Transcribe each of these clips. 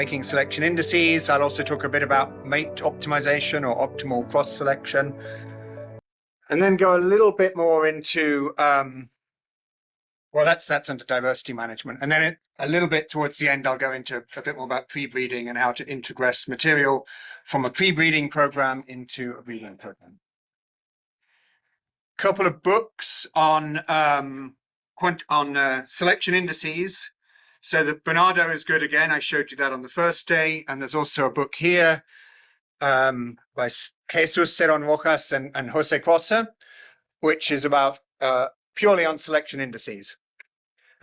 making selection indices. I'll also talk a bit about mate optimization or optimal cross selection, and then go a little bit more into well, that's under diversity management. And then a little bit towards the end, I'll go into a bit more about pre-breeding and how to integrate material from a pre-breeding program into a breeding program. Couple of books on selection indices. So that Bernardo is good again. I showed you that on the first day. And there's also a book here by Jesus Ceron Rojas and Jose Crossa, which is about purely on selection indices.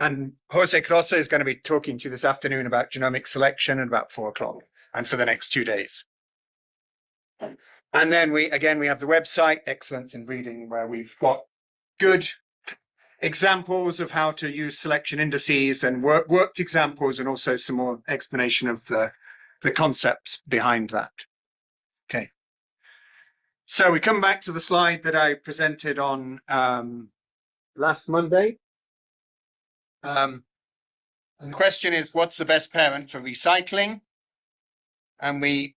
And Jose Crossa is going to be talking to you this afternoon about genomic selection at about 4 o'clock and for the next 2 days. And then we have the website, Excellence in Breeding, where we've got good examples of how to use selection indices and worked examples, and also some more explanation of the concepts behind that. Okay. So we come back to the slide that I presented on last Monday. And the question is, what's the best parent for recycling? And we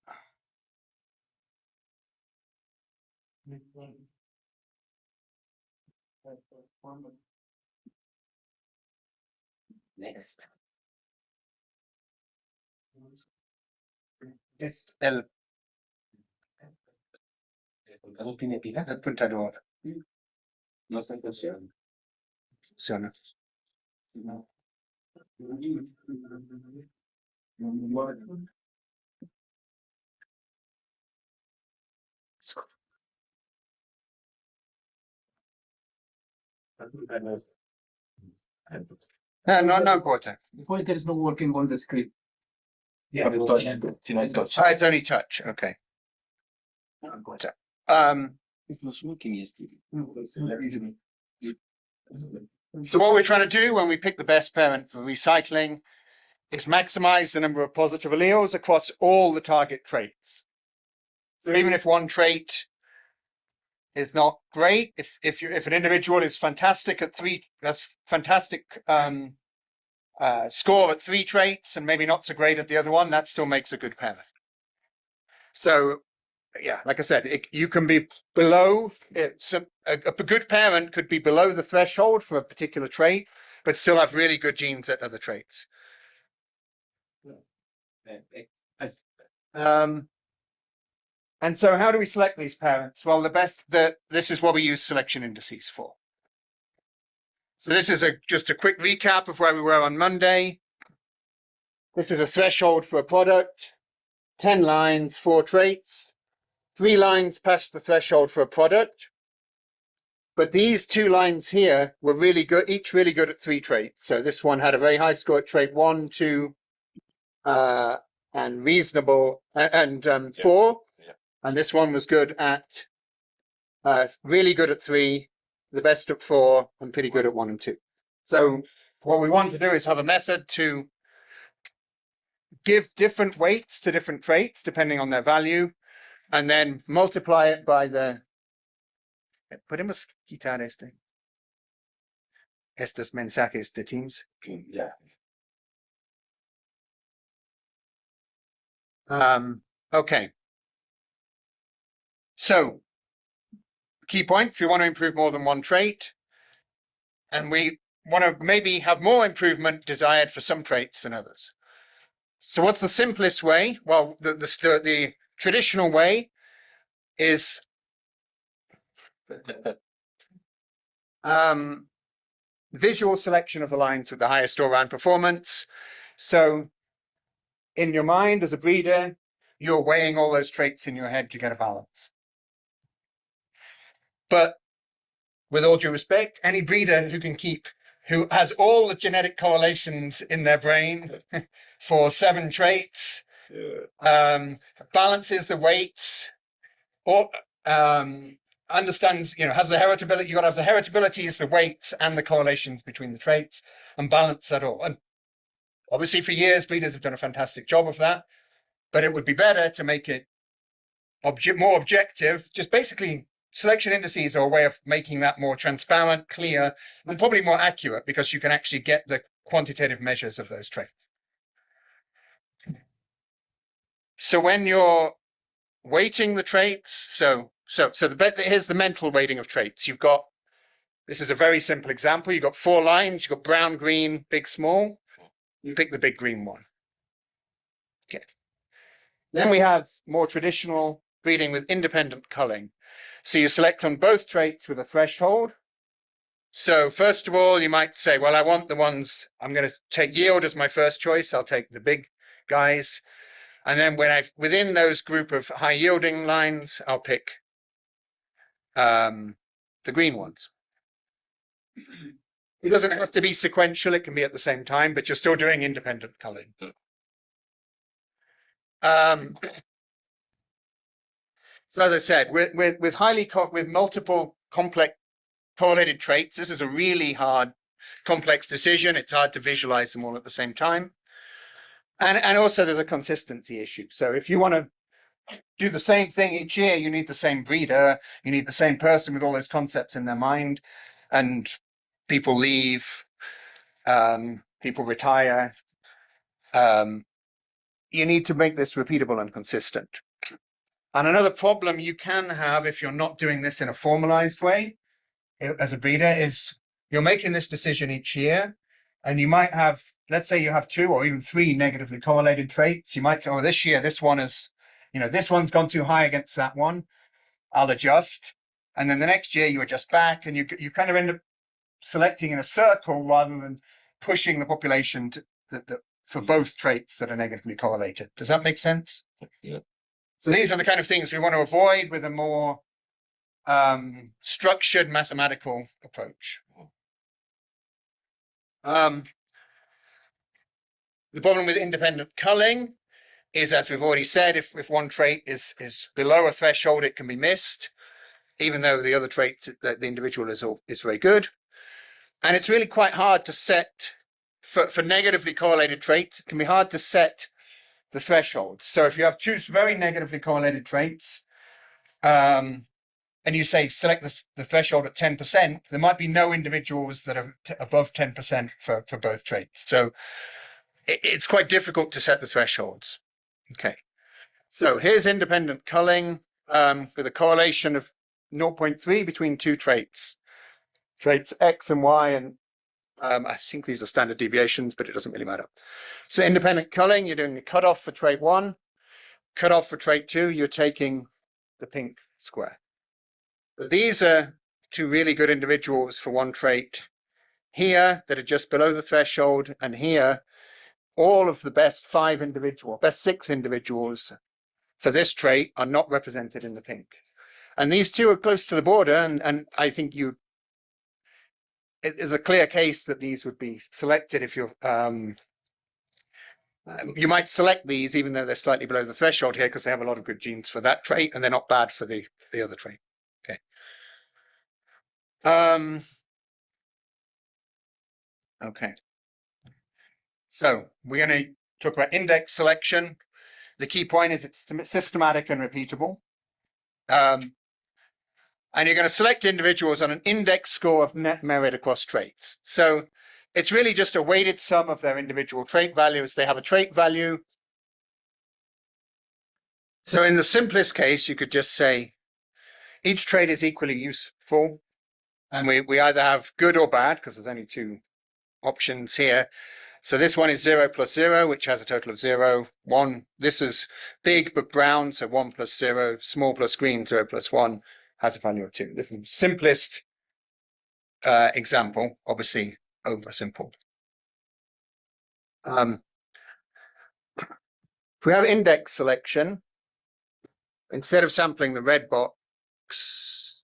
next. Es el apuntador. No está en función. Funciona. No. No importa. Why there is no working on the screen? Yeah, touch. Touch. Oh, it's only touch. Okay. No importa. It was working yesterday. So what we're trying to do when we pick the best parent for recycling is maximize the number of positive alleles across all the target traits. So even if one trait is not great, if an individual is fantastic at that's fantastic score at 3 traits and maybe not so great at the other one, that still makes a good parent. So yeah, like I said, you can be below. A good parent could be below the threshold for a particular trait, but still have really good genes at other traits. And so how do we select these parents? Well, this is what we use selection indices for. So this is just a quick recap of where we were on Monday. This is a threshold for a product, 10 lines, 4 traits. 3 lines past the threshold for a product. But these 2 lines here were really good, each really good at 3 traits. So this one had a very high score at trait 1, 2, and reasonable, and 4. Yeah. And this one was good at, really good at 3, the best at 4, and pretty good at 1 and 2. So what we want to do is have a method to give different weights to different traits depending on their value, and then multiply it by the. Podemos quitar estos mensajes de Teams. Yeah. Okay. So, key point: if you want to improve more than one trait, and we want to maybe have more improvement desired for some traits than others. So, what's the simplest way? Well, the traditional way is visual selection of the lines with the highest all-round performance. So in your mind as a breeder, you're weighing all those traits in your head to get a balance. But with all due respect, any breeder who has all the genetic correlations in their brain for 7 traits, balances the weights, or understands, has the heritability. You got to have the heritabilities, the weights, and the correlations between the traits, and balance that all. And obviously, for years, breeders have done a fantastic job of that. But it would be better to make it more objective. Just basically, selection indices are a way of making that more transparent, clear, and probably more accurate, because you can actually get the quantitative measures of those traits. So when you're weighting the traits, here's the mental weighting of traits. This is a very simple example. You've got 4 lines. You've got brown, green, big, small. You pick the big green one. Okay. Then we have more traditional breeding with independent culling. So you select on both traits with a threshold. So first of all, you might say, well, I want the ones, I'm going to take yield as my first choice. I'll take the big guys. And then within those group of high yielding lines, I'll pick the green ones. It doesn't have to be sequential. It can be at the same time, but you're still doing independent culling. So as I said, with multiple complex correlated traits, this is a really hard, complex decision. It's hard to visualize them all at the same time. And also there's a consistency issue. So if you want to do the same thing each year, you need the same breeder, you need the same person with all those concepts in their mind, and people leave, people retire. You need to make this repeatable and consistent. And another problem you can have if you're not doing this in a formalized way as a breeder is you're making this decision each year, and you might have, let's say you have 2 or even 3 negatively correlated traits. You might say, oh, this year, this one is, this one's gone too high against that one. I'll adjust. And then the next year you adjust back, and you kind of end up selecting in a circle rather than pushing the population for both traits that are negatively correlated. Does that make sense? Yeah. So these are the kind of things we want to avoid with a more structured mathematical approach. The problem with independent culling is, as we've already said, if one trait is below a threshold, it can be missed, even though the other traits that the individual is very good. And it's really quite hard to set, for negatively correlated traits, it can be hard to set the threshold. So if you have 2 very negatively correlated traits, and you say select the threshold at 10%, there might be no individuals that are above 10% for both traits. So it's quite difficult to set the thresholds. Okay. So here's independent culling with a correlation of 0.3 between 2 traits X and Y, and I think these are standard deviations, but it doesn't really matter. So independent culling, you're doing the cutoff for trait 1, cutoff for trait 2, you're taking the pink square. But these are 2 really good individuals for one trait here that are just below the threshold, and here all of the best 6 individuals for this trait are not represented in the pink. And these 2 are close to the border, and I think it is a clear case that these would be selected if you're you might select these even though they're slightly below the threshold here because they have a lot of good genes for that trait and they're not bad for the other trait. Okay. Okay. So we're going to talk about index selection. The key point is it's systematic and repeatable. And you're going to select individuals on an index score of net merit across traits. So it's really just a weighted sum of their individual trait values. They have a trait value. So in the simplest case, you could just say each trait is equally useful. And we either have good or bad, because there's only 2 options here. So this one is 0 plus 0, which has a total of 0, 1. This is big but brown, so 1 plus 0, small plus green, 0 plus 1. Has a value of 2. This is the simplest example, obviously over simple. If we have index selection, instead of sampling the red box,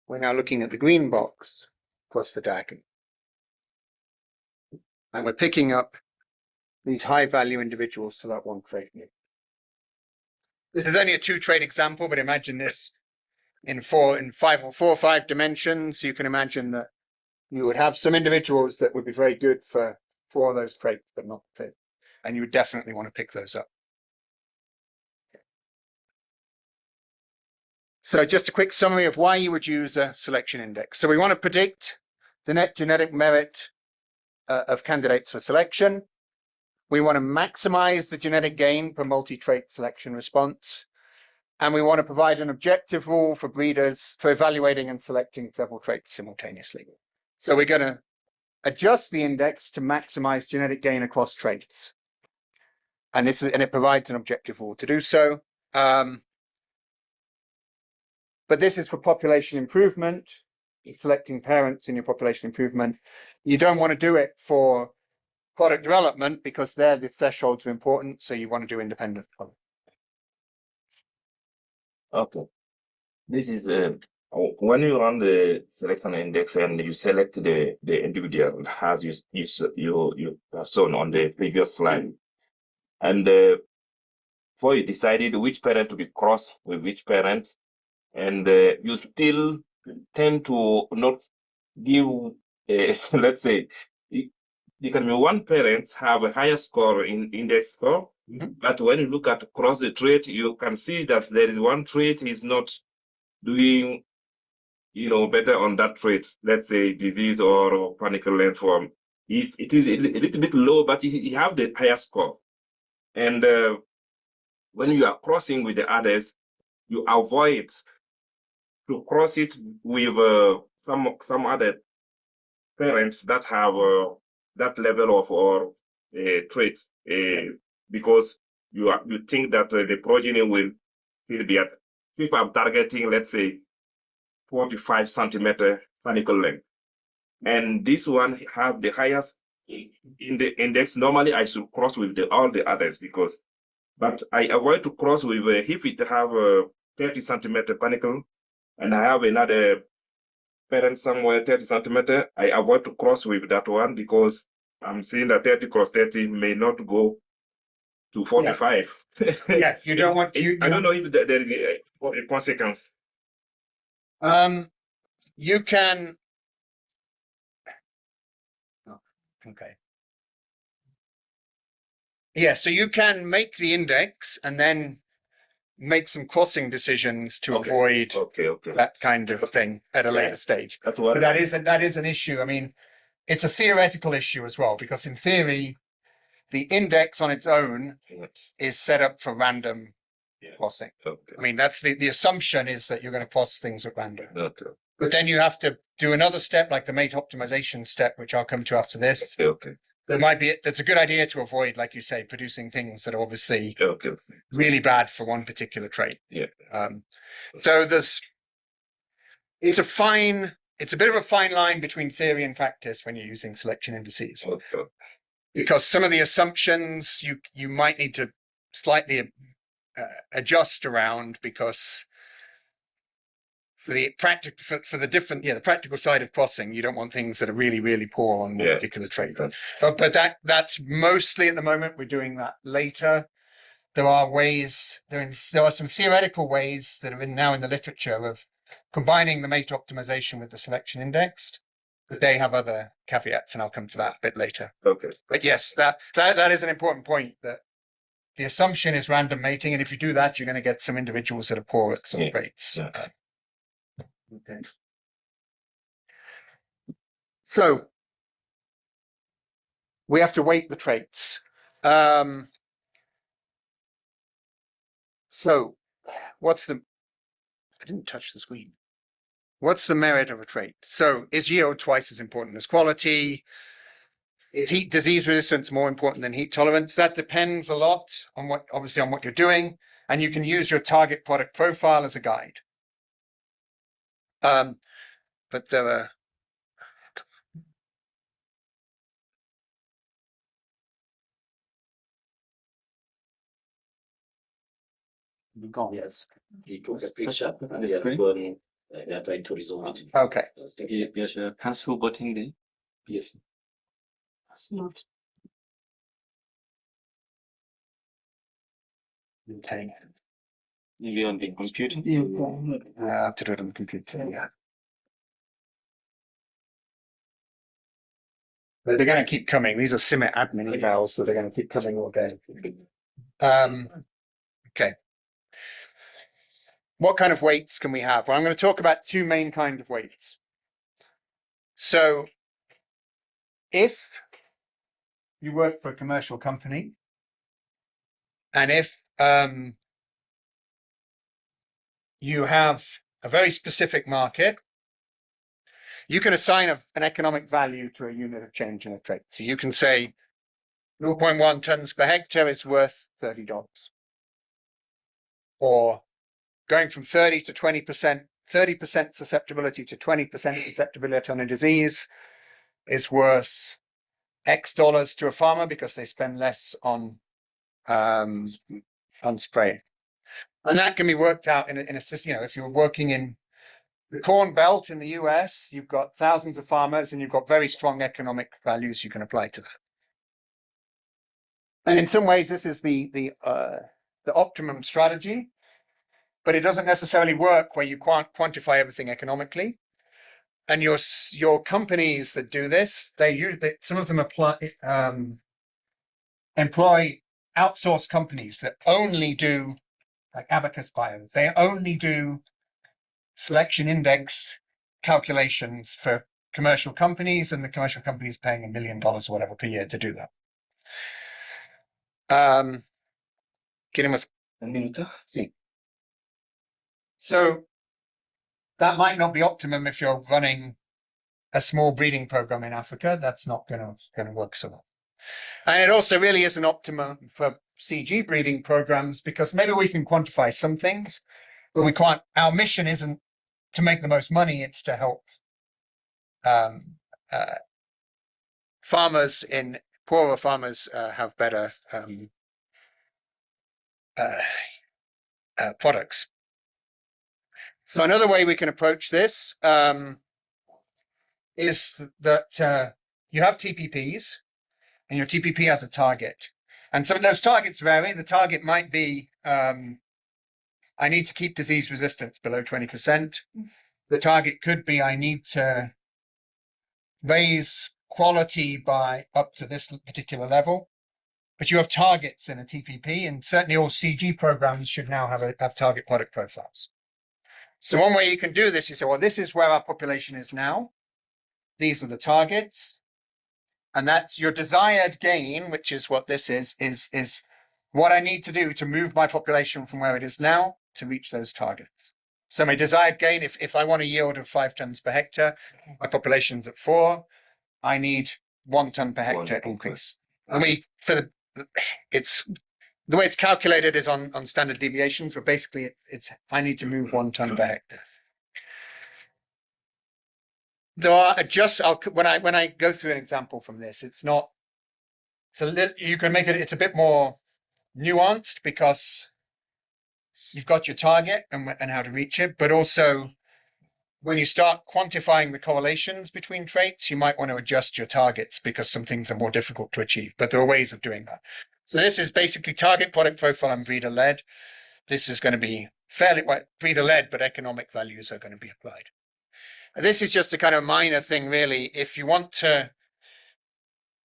we're now looking at the green box across the diagonal. And we're picking up these high value individuals for that one trait. This is only a 2 trait example, but imagine this in 4 or 5 dimensions. You can imagine that you would have some individuals that would be very good for 4 of those traits, but not 5. And you would definitely want to pick those up. So just a quick summary of why you would use a selection index. So we want to predict the net genetic merit of candidates for selection. We want to maximize the genetic gain per multi-trait selection response. And we want to provide an objective rule for breeders for evaluating and selecting several traits simultaneously. So we're going to adjust the index to maximize genetic gain across traits. And it provides an objective rule to do so. But this is for population improvement, selecting parents in your population improvement. You don't want to do it for product development because there the thresholds are important. So you want to do independent. Okay. This is when you run the selection index and you select the individual as you have shown on the previous slide, and before you decided which parent to be crossed with which parent, and you still tend to not give let's say you can be one parent have a higher score in index score, but when you look at across the trait, you can see that there is one trait is not doing better on that trait, let's say disease or panicle landform. It is a little bit low, but you have the higher score. And when you are crossing with the others, you avoid to cross it with some other parents that have that level of or traits, because you think that the progeny will be at, if I'm targeting, let's say 45 centimeter panicle length, and this one has the highest in the index. Normally I should cross with all the others but I avoid to cross with if it have a 30 centimeter panicle and I have another parent somewhere 30 centimeter, I avoid to cross with that one because I'm seeing that 30 cross 30 may not go to 45. Yeah, you don't want I don't know if there is a consequence. You can. Okay. Yeah, so you can make the index and then make some crossing decisions to avoid that kind of thing at a later stage. But that is an issue. I mean, it's a theoretical issue as well, because in theory, the index on its own is set up for random crossing. I mean, that's the assumption is that you're going to cross things at random. But then you have to do another step, like the mate optimization step, which I'll come to after this. That's a good idea to avoid, like you say, producing things that are obviously really bad for one particular trait. So it's a bit of a fine line between theory and practice when you're using selection indices, because some of the assumptions you might need to slightly adjust around, because for the practical side of crossing, you don't want things that are really, really poor on one particular trait. But that's mostly at the moment. We're doing that later. There are ways. There are some theoretical ways that are now in the literature of combining the mate optimization with the selection index, but they have other caveats, and I'll come to that a bit later. But yes, that is an important point, that the assumption is random mating, and if you do that, you're going to get some individuals that are poor at some traits. Okay. So we have to weight the traits. So I didn't touch the screen. What's the merit of a trait? So is yield twice as important as quality? Is heat disease resistance more important than heat tolerance? That depends a lot on what you're doing, and you can use your target product profile as a guide. But there are Yes. He took a picture and they are trying to resolve it. okay. Yes, cancel button there. Yes. That's not. Okay. Maybe on the computer. I have to do it on the computer. Yeah. But they're going to keep coming. These are CIMIT admin emails, so they're going to keep coming all day. Okay. What kind of weights can we have? Well, I'm going to talk about two main kinds of weights. So if you work for a commercial company, and if you have a very specific market, you can assign an economic value to a unit of change in a trade. So you can say 0.1 tons per hectare is worth $30. Or going from 30 to 20%, 30% susceptibility to 20% susceptibility on a disease is worth X dollars to a farmer because they spend less on spray. And that can be worked out in a system. If you're working in the Corn Belt in the US, you've got thousands of farmers and you've got very strong economic values you can apply to that. And in some ways, this is the optimum strategy, but it doesn't necessarily work where you can't quantify everything economically. And your companies that do this, some of them employ outsourced companies that only do, like Abacus Bio, they only do selection index calculations for commercial companies, and the commercial company is paying $1 million or whatever per year to do that. Queremos un minuto? Sí. So that might not be optimum if you're running a small breeding program in Africa. That's not going to work so well. And it also really isn't optimum for CG breeding programs because maybe we can quantify some things, but we can't. Our mission isn't to make the most money; it's to help poorer farmers have better products. So another way we can approach this is that you have TPPs, and your TPP has a target. And some of those targets vary. The target might be, I need to keep disease resistance below 20%. The target could be, I need to raise quality by up to this particular level. But you have targets in a TPP, and certainly all CG programs should now have target product profiles. So one way you can do this, you say, well, this is where our population is now. These are the targets. And that's your desired gain, which is what this is what I need to do to move my population from where it is now to reach those targets. So my desired gain, if I want a yield of 5 tons per hectare, my population's at 4, I need 1 ton per hectare increase. And the way it's calculated is on standard deviations, but basically I need to move 1 ton per hectare. There are when I go through an example from this, you can make it's a bit more nuanced because you've got your target and how to reach it, but also when you start quantifying the correlations between traits, you might want to adjust your targets because some things are more difficult to achieve, but there are ways of doing that. So this is basically target product profile and breeder-led. This is going to be fairly breeder-led, but economic values are going to be applied. This is just a kind of minor thing, really. If you want to,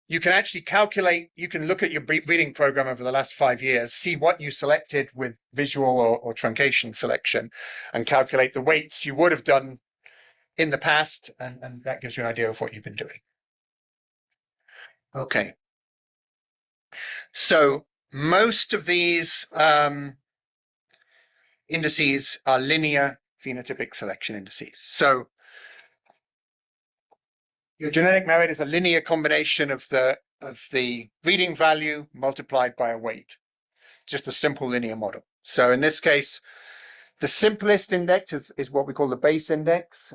you can actually calculate, you can look at your breeding program over the last 5 years, see what you selected with visual or truncation selection, and calculate the weights you would have done in the past, and that gives you an idea of what you've been doing. Okay. So most of these indices are linear phenotypic selection indices. So your genetic merit is a linear combination of the breeding value multiplied by a weight, just a simple linear model. So in this case, the simplest index is what we call the base index.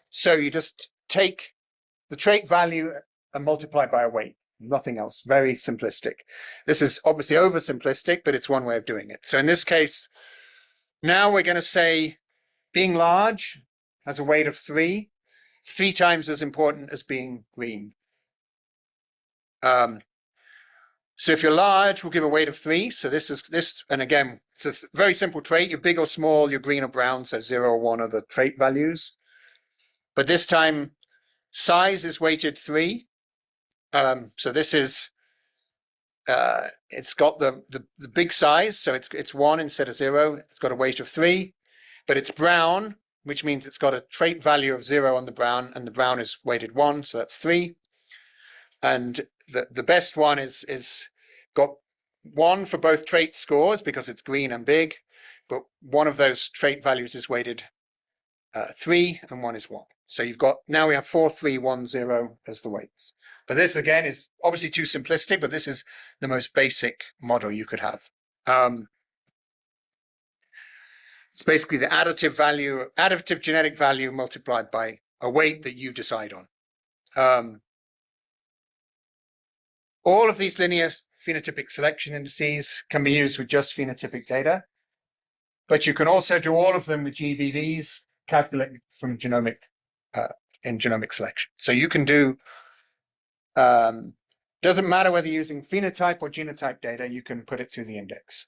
So you just take the trait value and multiply by a weight, nothing else, very simplistic. This is obviously oversimplistic, but it's one way of doing it. So in this case, now we're going to say being large has a weight of 3. It's 3 times as important as being green. So if you're large, we'll give a weight of 3. So this, and again, it's a very simple trait. You're big or small, you're green or brown, so 0 or 1 are the trait values. But this time, size is weighted 3. So this is, it's got the big size, so it's 1 instead of 0. It's got a weight of 3, but it's brown, which means it's got a trait value of 0 on the brown, and the brown is weighted 1, so that's 3. And the best one is got 1 for both trait scores because it's green and big, but one of those trait values is weighted 3 and one is 1. So you've got, now we have 4, 3, 1, 0 as the weights. But this again is obviously too simplistic, but this is the most basic model you could have. It's basically the additive genetic value multiplied by a weight that you decide on. All of these linear phenotypic selection indices can be used with just phenotypic data, but you can also do all of them with GVVs calculated from genomic in genomic selection. So you can do, doesn't matter whether you're using phenotype or genotype data, you can put it through the index.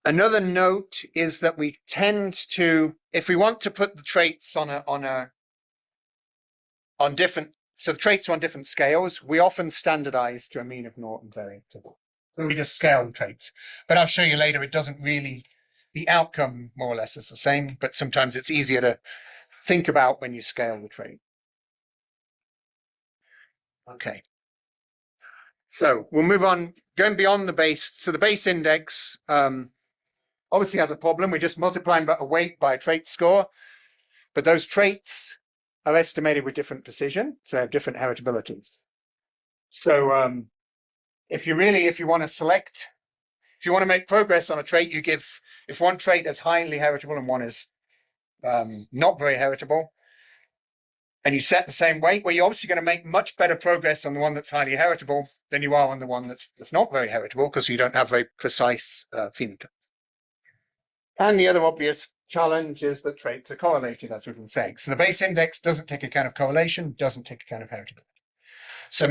Another note is that we tend to, if we want to put the traits on different, so the traits are on different scales, we often standardize to a mean of naught and variable. So we just scale the traits. But I'll show you later, it doesn't really, the outcome more or less is the same, but sometimes it's easier to think about when you scale the trait. Okay. So we'll move on, going beyond the base. So the base index obviously has a problem. We're just multiplying a weight by a trait score, but those traits are estimated with different precision, so they have different heritabilities. So if you want to make progress on a trait, you give, if one trait is highly heritable and one is not very heritable, and you set the same weight, well, you're obviously going to make much better progress on the one that's highly heritable than you are on the one that's not very heritable, because you don't have very precise phenotypes. And the other obvious challenge is that traits are correlated, as we've been saying. So the base index doesn't take account of correlation, doesn't take account of heritability. So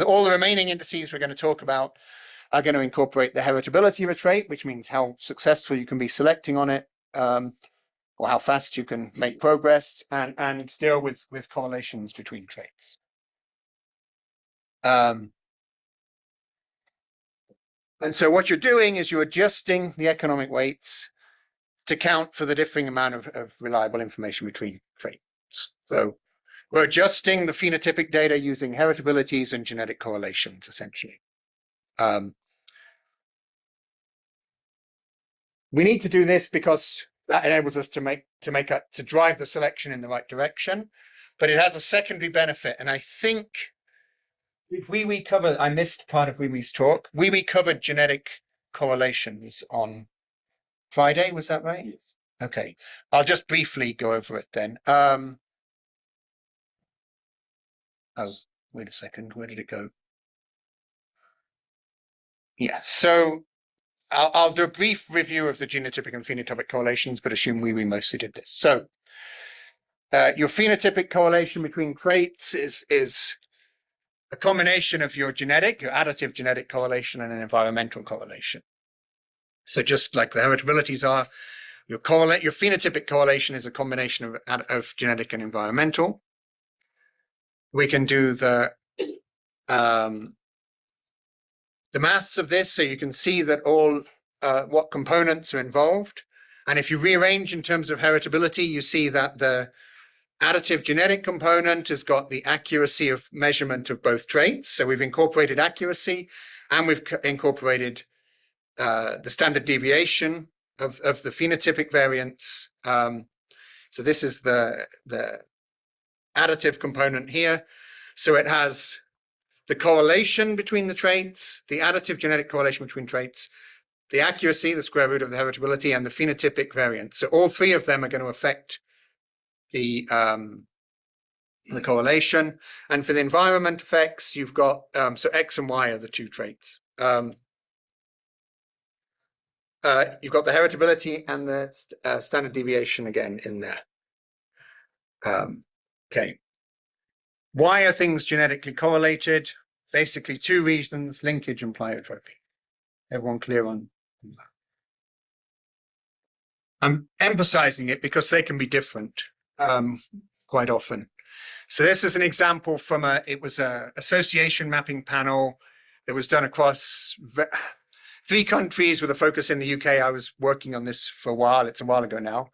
all the remaining indices we're going to talk about are going to incorporate the heritability of a trait, which means how successful you can be selecting on it, or how fast you can make progress, and deal with correlations between traits. And so what you're doing is you're adjusting the economic weights to count for the differing amount of reliable information between traits. So we're adjusting the phenotypic data using heritabilities and genetic correlations, essentially. We need to do this because that enables us to drive the selection in the right direction, but it has a secondary benefit. And I think if we covered, I missed part of Wiwi's talk. Wiwi covered genetic correlations on Friday, was that right? Yes. Okay, I'll just briefly go over it then. Oh, wait a second, where did it go? Yeah, so I'll do a brief review of the genotypic and phenotypic correlations, but assume we mostly did this. So your phenotypic correlation between traits is a combination of your additive genetic correlation and an environmental correlation. So just like the heritabilities are, your phenotypic correlation is a combination of genetic and environmental. We can do the maths of this, so you can see that all what components are involved. And if you rearrange in terms of heritability, you see that the additive genetic component has got the accuracy of measurement of both traits. So we've incorporated accuracy, and we've incorporated the standard deviation of the phenotypic variance. So this is the additive component here. So it has the correlation between the traits, the additive genetic correlation between traits, the accuracy, the square root of the heritability, and the phenotypic variance. So all three of them are going to affect the correlation. And for the environment effects, you've got, so X and Y are the two traits. You've got the heritability and the standard deviation again in there. Okay. Why are things genetically correlated? Basically, two reasons: linkage and pleiotropy. Everyone clear on that? I'm emphasizing it because they can be different quite often. So this is an example from it was a association mapping panel that was done across 3 countries with a focus in the UK. I was working on this for a while. It's a while ago now.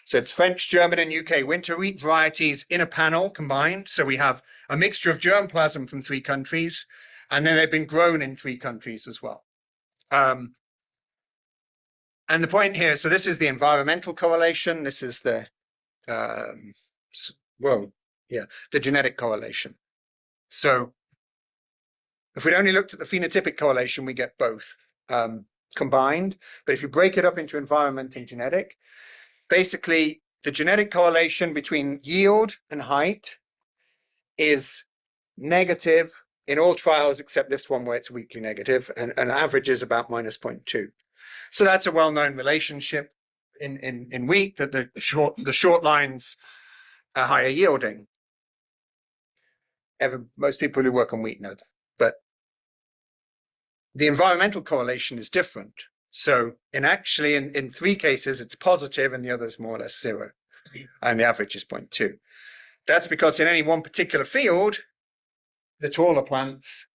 So it's French, German, and UK winter wheat varieties in a panel combined. So we have a mixture of germplasm from 3 countries, and then they've been grown in 3 countries as well. And the point here, so this is the environmental correlation. This is the, the genetic correlation. So if we'd only looked at the phenotypic correlation, we get both combined. But if you break it up into environment and genetic, basically the genetic correlation between yield and height is negative in all trials except this one where it's weakly negative, and average is about minus 0.2. So that's a well-known relationship in wheat, that the short lines are higher yielding. Most people who work on wheat know that. But the environmental correlation is different. So in 3 cases, it's positive and the others more or less 0. And the average is 0.2. That's because in any one particular field, the taller plants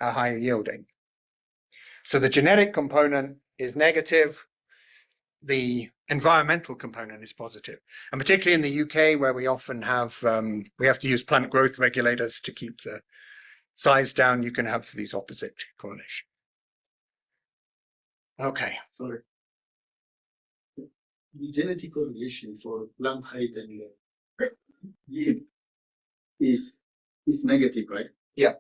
are higher yielding. So the genetic component is negative. The environmental component is positive. And particularly in the UK, where we often have, we have to use plant growth regulators to keep the size down, you can have these opposite correlation. Okay. Sorry. The genetic correlation for plant height and yield is negative, right? Yeah.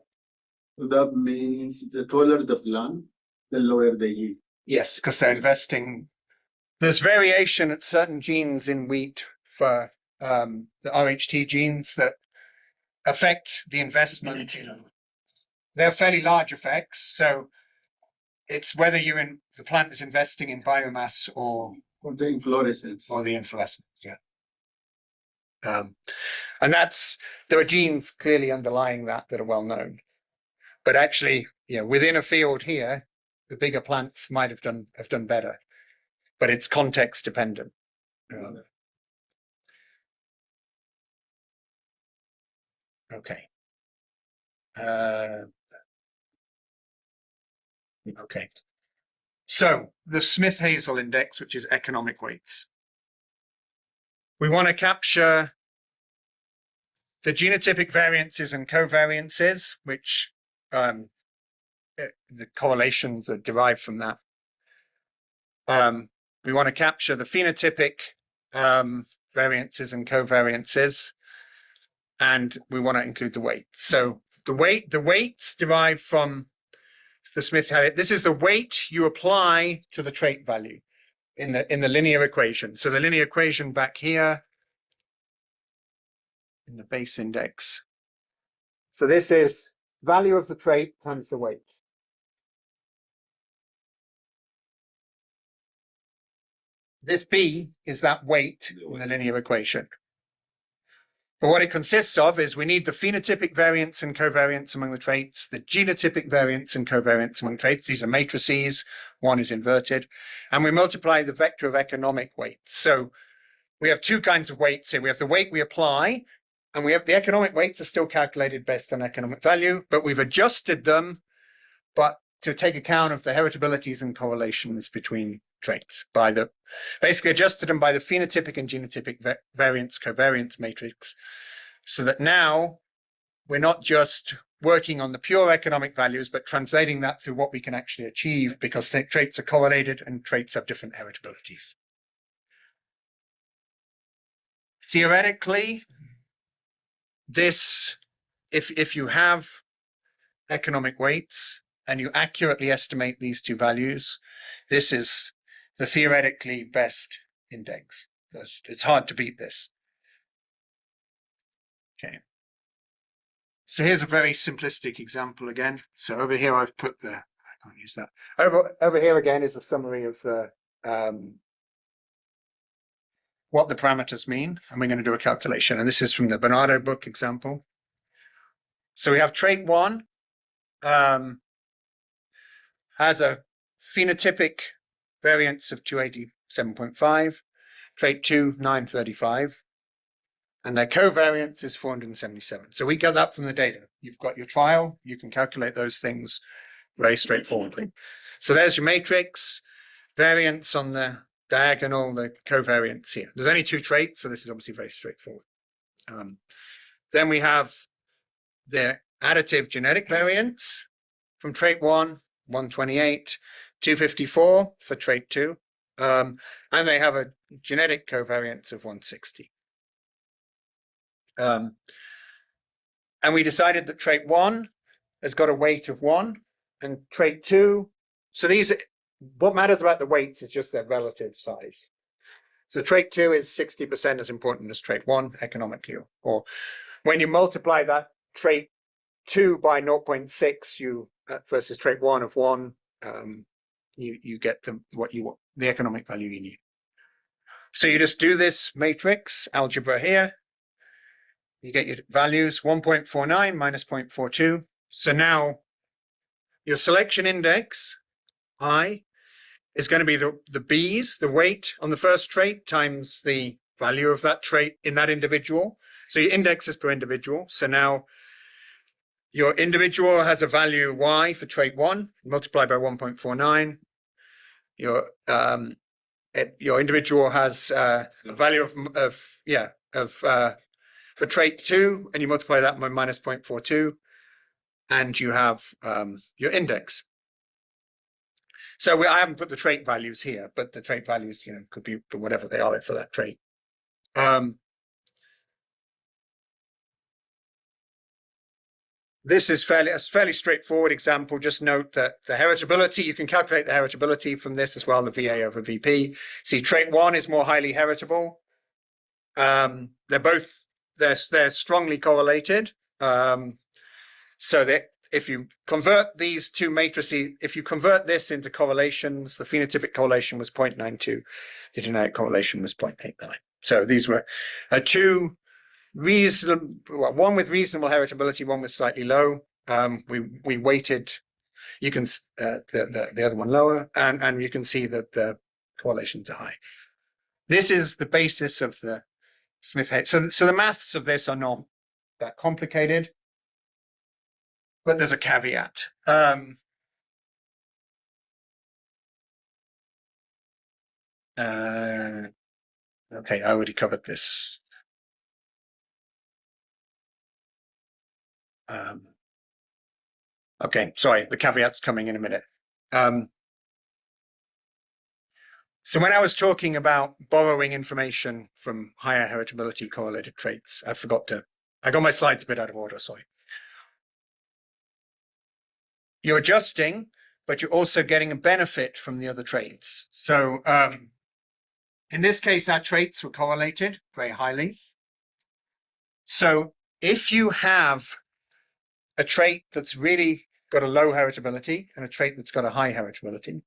So that means the taller the plant, the lower the yield. Yes, because they're investing. There's variation at certain genes in wheat for the RHT genes that affect the investment. They're fairly large effects. So it's whether the plant is investing in biomass or the inflorescence. Or the inflorescence, yeah. And there are genes clearly underlying that are well known. But actually, within a field here, the bigger plants might have done better. But it's context dependent. Okay. Okay. So the Smith-Hazel index, which is economic weights. We want to capture the genotypic variances and covariances, which the correlations are derived from that. We want to capture the phenotypic variances and covariances, and we want to include the weights. So the weights derived from the Smith-Hazel. This is the weight you apply to the trait value in the linear equation. So the linear equation back here in the base index. So this is value of the trait times the weight. This B is that weight in the linear equation. But what it consists of is we need the phenotypic variance and covariance among the traits, the genotypic variance and covariance among traits. These are matrices. One is inverted. And we multiply the vector of economic weights. So we have 2 kinds of weights here. We have the weight we apply, and we have the economic weights are still calculated based on economic value, but we've adjusted them to take account of the heritabilities and correlations between traits basically adjusted them by the phenotypic and genotypic variance covariance matrix, so that now we're not just working on the pure economic values, but translating that through what we can actually achieve, because traits are correlated and traits have different heritabilities. Theoretically, if you have economic weights and you accurately estimate these 2 values, this is the theoretically best index. It's hard to beat this. Okay. So here's a very simplistic example again. So over here I've put I can't use that. Over here again is a summary of what the parameters mean, and we're going to do a calculation. And this is from the Bernardo book example. So we have trait 1 has a phenotypic variance of 287.5, trait 2, 935, and their covariance is 477. So we get that from the data. You've got your trial, you can calculate those things very straightforwardly. So there's your matrix, variance on the diagonal the covariance here. There's only 2 traits, so this is obviously very straightforward. Then we have the additive genetic variance from trait 1, 128, 254 for trait 2. And they have a genetic covariance of 160. And we decided that trait 1 has got a weight of 1, and trait 2. So these, what matters about the weights is just their relative size. So trait 2 is 60% as important as trait 1 economically, or when you multiply that trait 2 by 0.6, you versus trait 1 of 1, you get the economic value you need. So you just do this matrix algebra here. You get your values 1.49 minus 0.42. So now your selection index I is going to be the B's, the weight on the first trait times the value of that trait in that individual. So your index is per individual. So now your individual has a value Y for trait 1, multiplied by 1.49. Your individual has a value for trait 2, and you multiply that by minus 0.42, and you have your index. So I haven't put the trait values here, but the trait values, could be whatever they are for that trait. This is a fairly straightforward example. Just note that the heritability, you can calculate the heritability from this as well, the VA over VP. See, trait 1 is more highly heritable. They're strongly correlated. So that if you convert these two matrices, if you convert this into correlations, the phenotypic correlation was 0.92, the genetic correlation was 0.89. So these were two reasonable, one with reasonable heritability, one with slightly low. We weighted, you can the other one lower, and you can see that the correlations are high. This is the basis of the Smith-Hale. So the maths of this are not that complicated, but there's a caveat. Okay, I already covered this. Okay, sorry, the caveat's coming in a minute. So when I was talking about borrowing information from higher heritability correlated traits, I got my slides a bit out of order, sorry. You're adjusting, but you're also getting a benefit from the other traits. So in this case, our traits were correlated very highly. So if you have a trait that's really got a low heritability and a trait that's got a high heritability,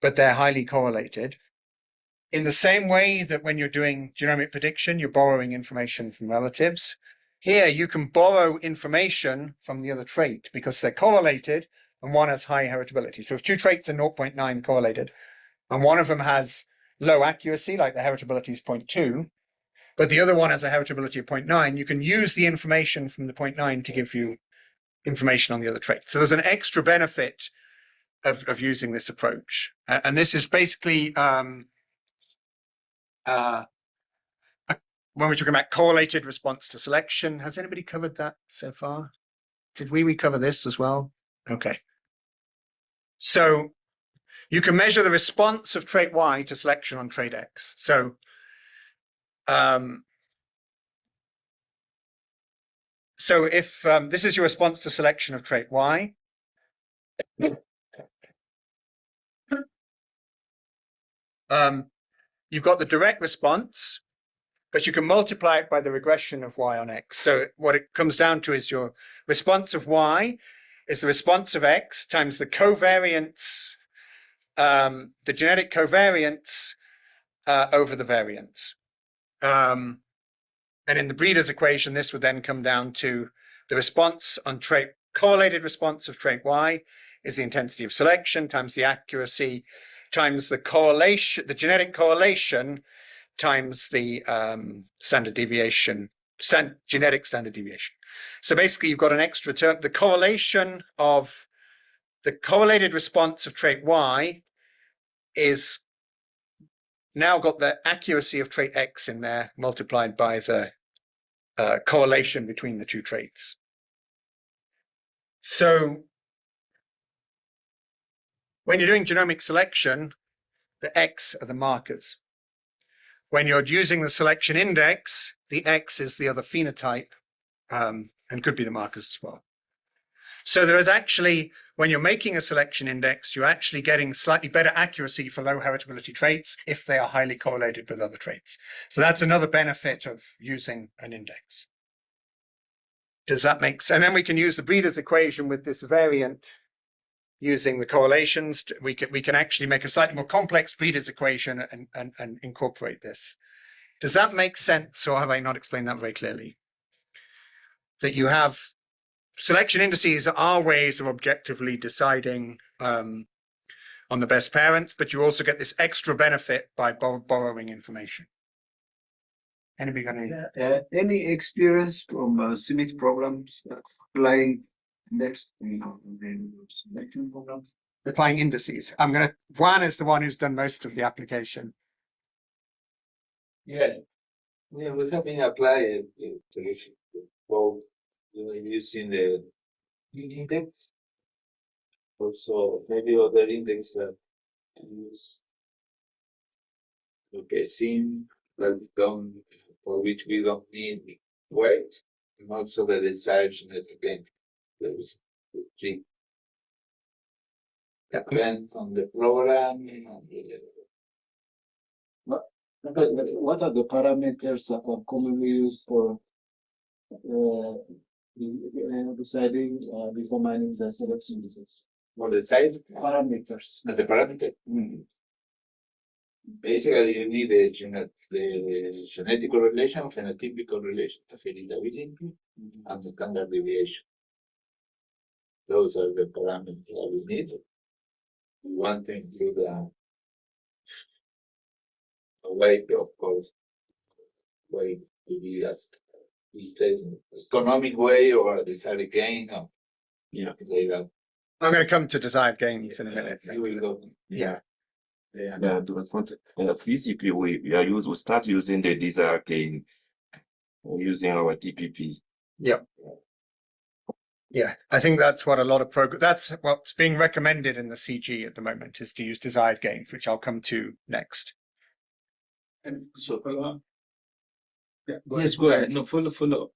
but they're highly correlated, in the same way that when you're doing genomic prediction, you're borrowing information from relatives, here you can borrow information from the other trait because they're correlated and one has high heritability. So if 2 traits are 0.9 correlated and one of them has low accuracy, like the heritability is 0.2, but the other one has a heritability of 0.9, you can use the information from the 0.9 to give you information on the other trait. So there's an extra benefit of using this approach. And this is basically when we're talking about correlated response to selection. Has anybody covered that so far? Did we cover this as well? Okay. So you can measure the response of trait Y to selection on trait X. So if this is your response to selection of trait Y, you've got the direct response, but you can multiply it by the regression of Y on X. So what it comes down to is your response of Y is the response of X times the covariance, the genetic covariance over the variance. And in the breeder's equation, this would then come down to the response on trait, correlated response of trait Y is the intensity of selection times the accuracy times the correlation, the genetic correlation times the standard deviation, genetic standard deviation. So basically you've got an extra term, the correlation of the correlated response of trait Y is now got the accuracy of trait X in there multiplied by the correlation between the two traits. So when you're doing genomic selection, the X are the markers. When you're using the selection index, the X is the other phenotype, and could be the markers as well. So there is actually, when you're making a selection index, you're actually getting slightly better accuracy for low heritability traits if they are highly correlated with other traits. So that's another benefit of using an index. Does that make sense? And then we can use the breeder's equation with this variant using the correlations. We can actually make a slightly more complex breeder's equation and incorporate this. Does that make sense, or have I not explained that very clearly? That you have selection indices are ways of objectively deciding on the best parents, but you also get this extra benefit by borrowing information. Anybody got any? Any experience from CIMIC programs applying index in selection programs? Applying indices. Juan is the one who's done most of the application. Yeah, we have been applying solution both using the index, also maybe other index that use sim that done for which we don't need weight, and also the desired genetic gain. There's three. Depend on the program and What are the parameters that are commonly used for deciding, determining the selection indices? for the side Parameters. as a parameter. Basically, you need the genetic correlation, phenotypic correlation, the heritability, and the standard deviation. Those are the parameters that we need. We want to include a weight, of course, weight to be as we say, economic way or a desired gain. Or, Yeah. like that. I'm going to come to desired gains in a minute. You will go. Yeah. To respond, basically we start using the desired gains or using our TPP. Yeah. Yeah, I think that's what a lot of that's what's being recommended in the CG at the moment, is to use desired gains, which I'll come to next. And so yeah, Yes, go ahead. No, follow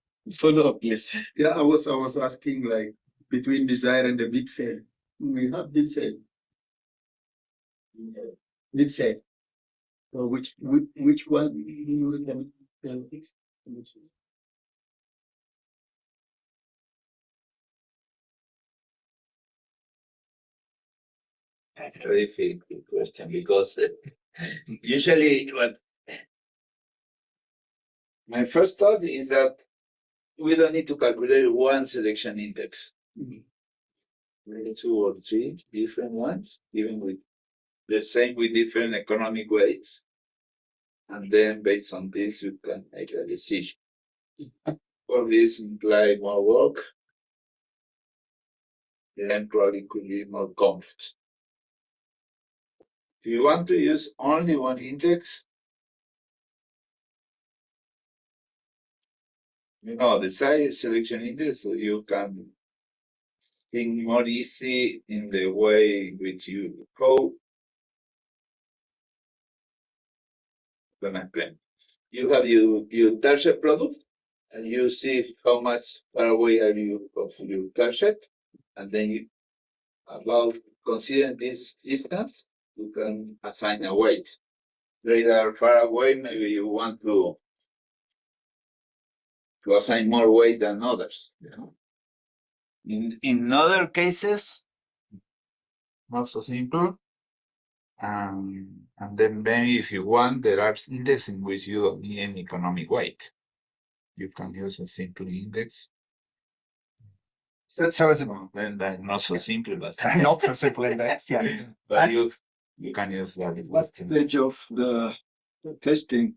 up, yes. Yeah, I was asking like between desire and the big cell. We have big cell. Big cell. So which one do you recommend? That's a very difficult question because usually what my first thought is that we don't need to calculate one selection index. Maybe 2 or 3 different ones, even with the same with different economic weights. And then based on this, you can make a decision. All this imply more work. Then probably could be more complex. If you want to use only one index, the size selection index, so you can think more easy in the way in which you code. You have your target product, and you see how much far away are you of your target, and then about considering this distance, you can assign a weight. They are far away, maybe you want to assign more weight than others. In other cases, not so simple. And then maybe if you want, there are indexes in which you don't need any economic weight. You can use a simple index. So as a Then not so simple, but not so simple index, yeah. but you can use that. What stage of the testing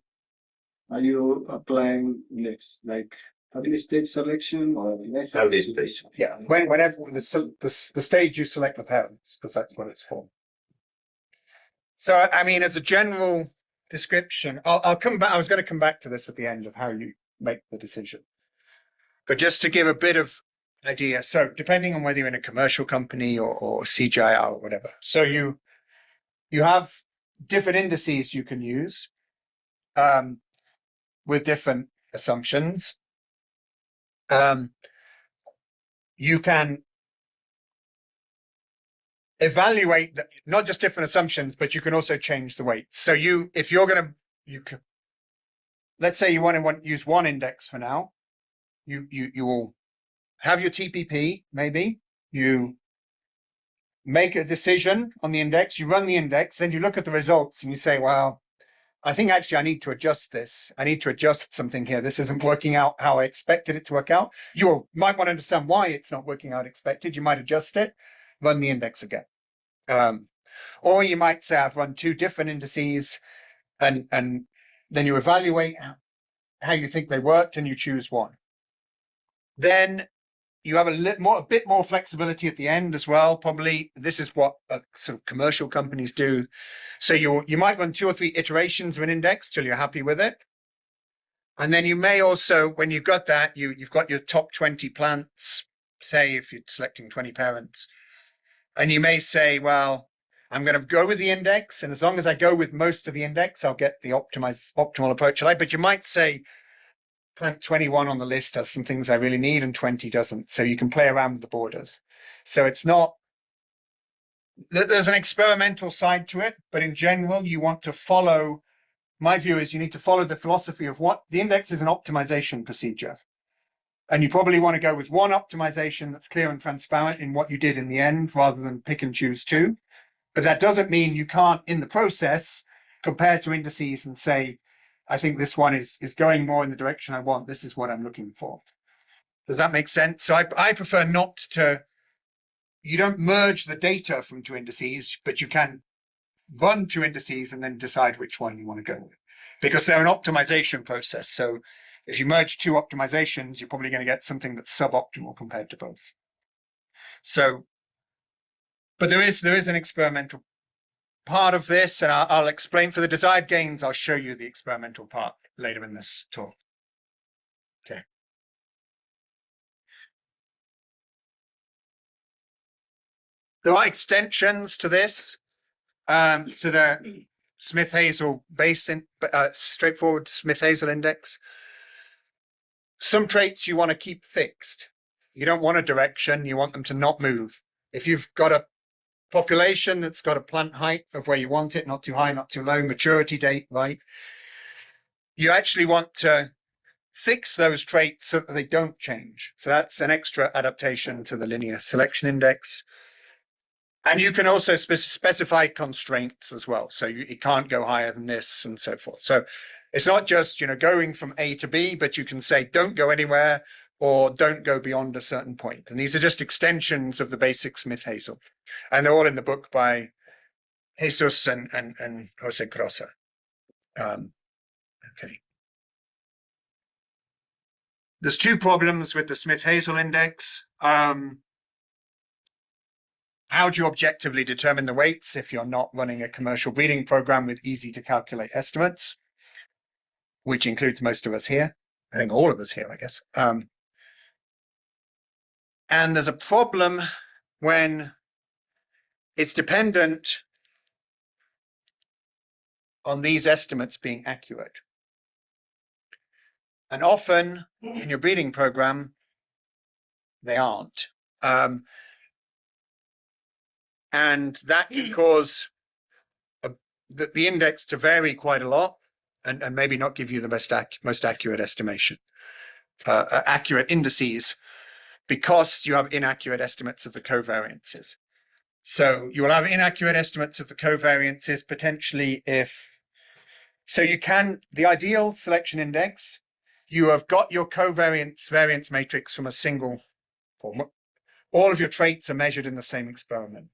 are you applying index? Like early stage selection or Early stage. Yeah, whenever the stage you select the parents, because that's what it's for. So, I mean, as a general description. I'll come back. I was going to come back to this at the end of how you make the decision. But just to give a bit of idea. So depending on whether you're in a commercial company or CGIR or whatever. So you have different indices you can use with different assumptions. You can evaluate not just different assumptions, but you can also change the weights. So if you're going to, let's say you want to use one index for now, you will have your TPP, maybe you make a decision on the index, you run the index, then you look at the results and you say, well, I think actually I need to adjust this. I need to adjust something here. This isn't working out how I expected it to work out. You might want to understand why it's not working out expected. You might adjust it, run the index again. Or you might say, I've run two different indices and then you evaluate how you think they worked and you choose one. Then you have a bit more flexibility at the end as well. Probably this is what sort of commercial companies do. So you might run 2 or 3 iterations of an index till you're happy with it. And then you may also, when you've got that, you've got your top 20 plants, say if you're selecting 20 parents, and you may say, well, I'm going to go with the index, and as long as I go with most of the index, I'll get the optimal approach I like. But you might say, plant 21 on the list has some things I really need and 20 doesn't. So you can play around with the borders. So it's not, there's an experimental side to it, but in general, you want to follow, my view is you need to follow the philosophy of what the index is an optimization procedure. And you probably want to go with one optimization that's clear and transparent in what you did in the end, rather than pick and choose 2. But that doesn't mean you can't, in the process, compare to indices and say, I think this one is going more in the direction I want. This is what I'm looking for. Does that make sense? So I prefer not to, you don't merge the data from 2 indices, but you can run 2 indices and then decide which one you want to go with, because they're an optimization process. So if you merge 2 optimizations, you're probably going to get something that's suboptimal compared to both. So, but there is an experimental part of this, and I'll explain for the desired gains. I'll show you the experimental part later in this talk. Okay. There are extensions to this, to the Smith-Hazel straightforward Smith-Hazel index. Some traits you want to keep fixed. You don't want a direction. You want them to not move. If you've got a population that's got a plant height of where you want it, not too high, not too low, maturity date, right? You actually want to fix those traits so that they don't change. So that's an extra adaptation to the linear selection index. And you can also specify constraints as well. So it can't go higher than this and so forth. So it's not just, going from A to B, but you can say, don't go anywhere or don't go beyond a certain point. And these are just extensions of the basic Smith-Hazel. And they're all in the book by Jesus and Jose Crosa. Okay. There's 2 problems with the Smith-Hazel index. How do you objectively determine the weights if you're not running a commercial breeding program with easy to calculate estimates, which includes most of us here? I think all of us here, I guess. And there's a problem when it's dependent on these estimates being accurate. And often in your breeding program, they aren't. And that can cause the index to vary quite a lot and maybe not give you the most accurate estimation, accurate indices, because you have inaccurate estimates of the covariances. So you will have inaccurate estimates of the covariances potentially the ideal selection index, you have got your variance matrix from a single, all of your traits are measured in the same experiment.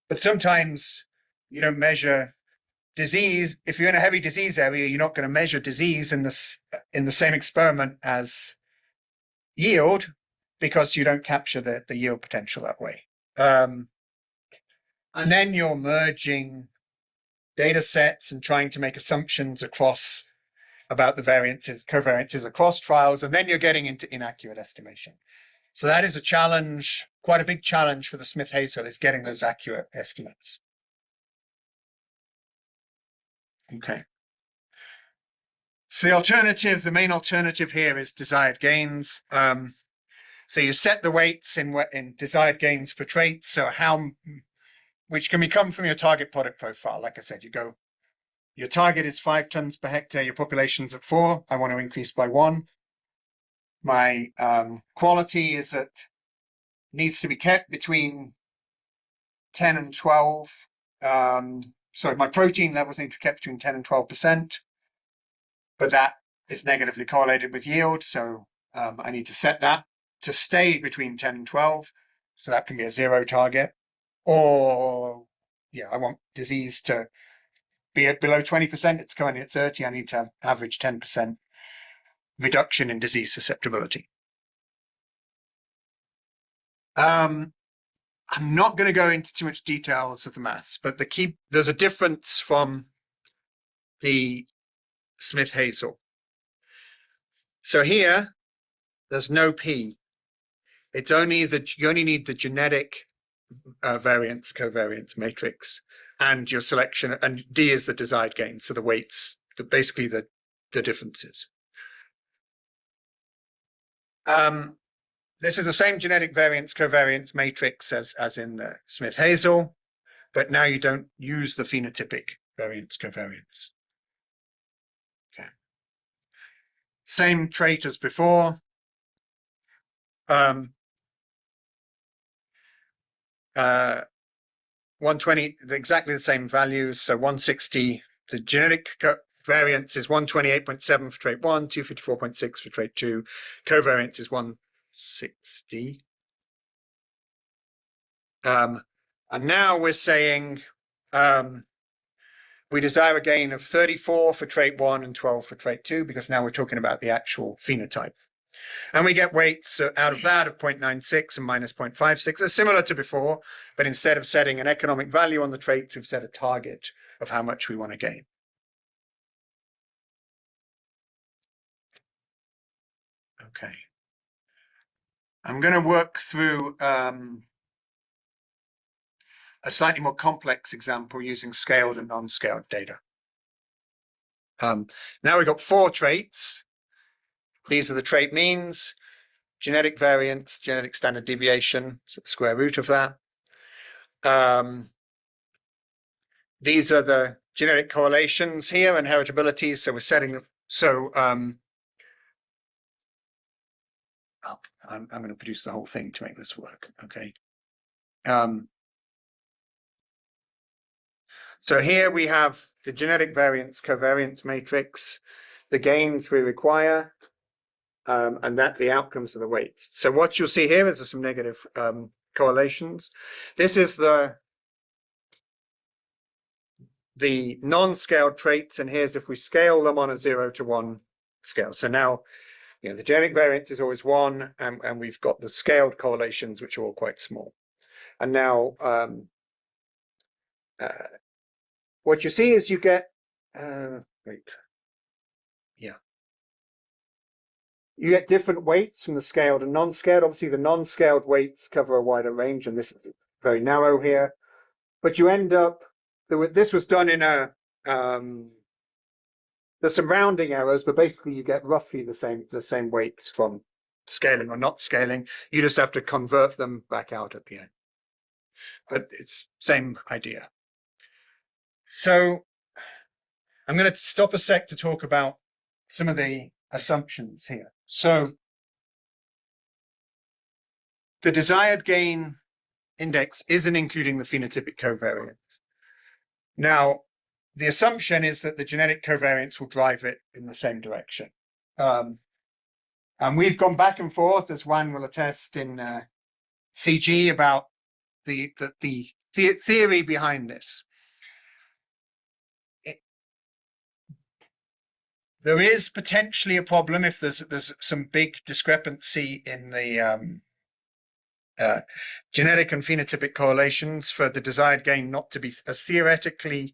But sometimes you don't measure disease. If you're in a heavy disease area, you're not going to measure disease in the same experiment as yield, because you don't capture the yield potential that way. And then you're merging data sets and trying to make assumptions across about the variances, covariances across trials, and then you're getting into inaccurate estimation. So that is a challenge, quite a big challenge for the Smith-Hazel, is getting those accurate estimates. Okay. So the alternative, the main alternative here is desired gains. So you set the weights in desired gains per trait. So which can come from your target product profile. Like I said, your target is 5 tons per hectare. Your population's at 4. I want to increase by 1. My quality needs to be kept between 10 and 12. So my protein levels need to be kept between 10 and 12%, but that is negatively correlated with yield. So I need to set that to stay between 10 and 12. So that can be a 0 target. Or, yeah, I want disease to be at below 20%. It's currently at 30. I need to have average 10% reduction in disease susceptibility. I'm not going to go into too much details of the maths, but there's a difference from the Smith-Hazel. So here, there's no P. It's only you only need the genetic variance covariance matrix and your selection, and D is the desired gain. So the weights, basically the differences. This is the same genetic variance covariance matrix as in the Smith-Hazel, but now you don't use the phenotypic variance covariance. Okay. Same trait as before. 120, exactly the same values. So 160, the genetic variance is 128.7 for trait 1, 254.6 for trait 2. Covariance is 160. And now we're saying we desire a gain of 34 for trait 1 and 12 for trait 2, because now we're talking about the actual phenotype. And we get weights out of that of 0.96 and minus 0.56. They're similar to before, but instead of setting an economic value on the traits, we've set a target of how much we want to gain. Okay. I'm going to work through a slightly more complex example using scaled and non-scaled data. Now we've got 4 traits. These are the trait means, genetic variance, genetic standard deviation, so the square root of that. These are the genetic correlations here and heritability. So we're setting them. So I'm going to produce the whole thing to make this work. Okay. So here we have the genetic variance covariance matrix, the gains we require, and that the outcomes of the weights. So what you'll see here is some negative correlations. This is the non-scaled traits, and here's if we scale them on a 0 to 1 scale. So now, the genetic variance is always 1, and we've got the scaled correlations, which are all quite small. And now, what you see is you get, you get different weights from the scaled and non-scaled. Obviously, the non-scaled weights cover a wider range, and this is very narrow here. But you end up, this was done in there's some rounding errors, but basically you get roughly the same weights from scaling or not scaling. You just have to convert them back out at the end. But it's same idea. So I'm going to stop a sec to talk about some of the assumptions here. So the desired gain index isn't including the phenotypic covariance. Now, the assumption is that the genetic covariance will drive it in the same direction. And we've gone back and forth, as Juan will attest in CG, about the theory behind this. There is potentially a problem if there's some big discrepancy in the genetic and phenotypic correlations for the desired gain not to be as theoretically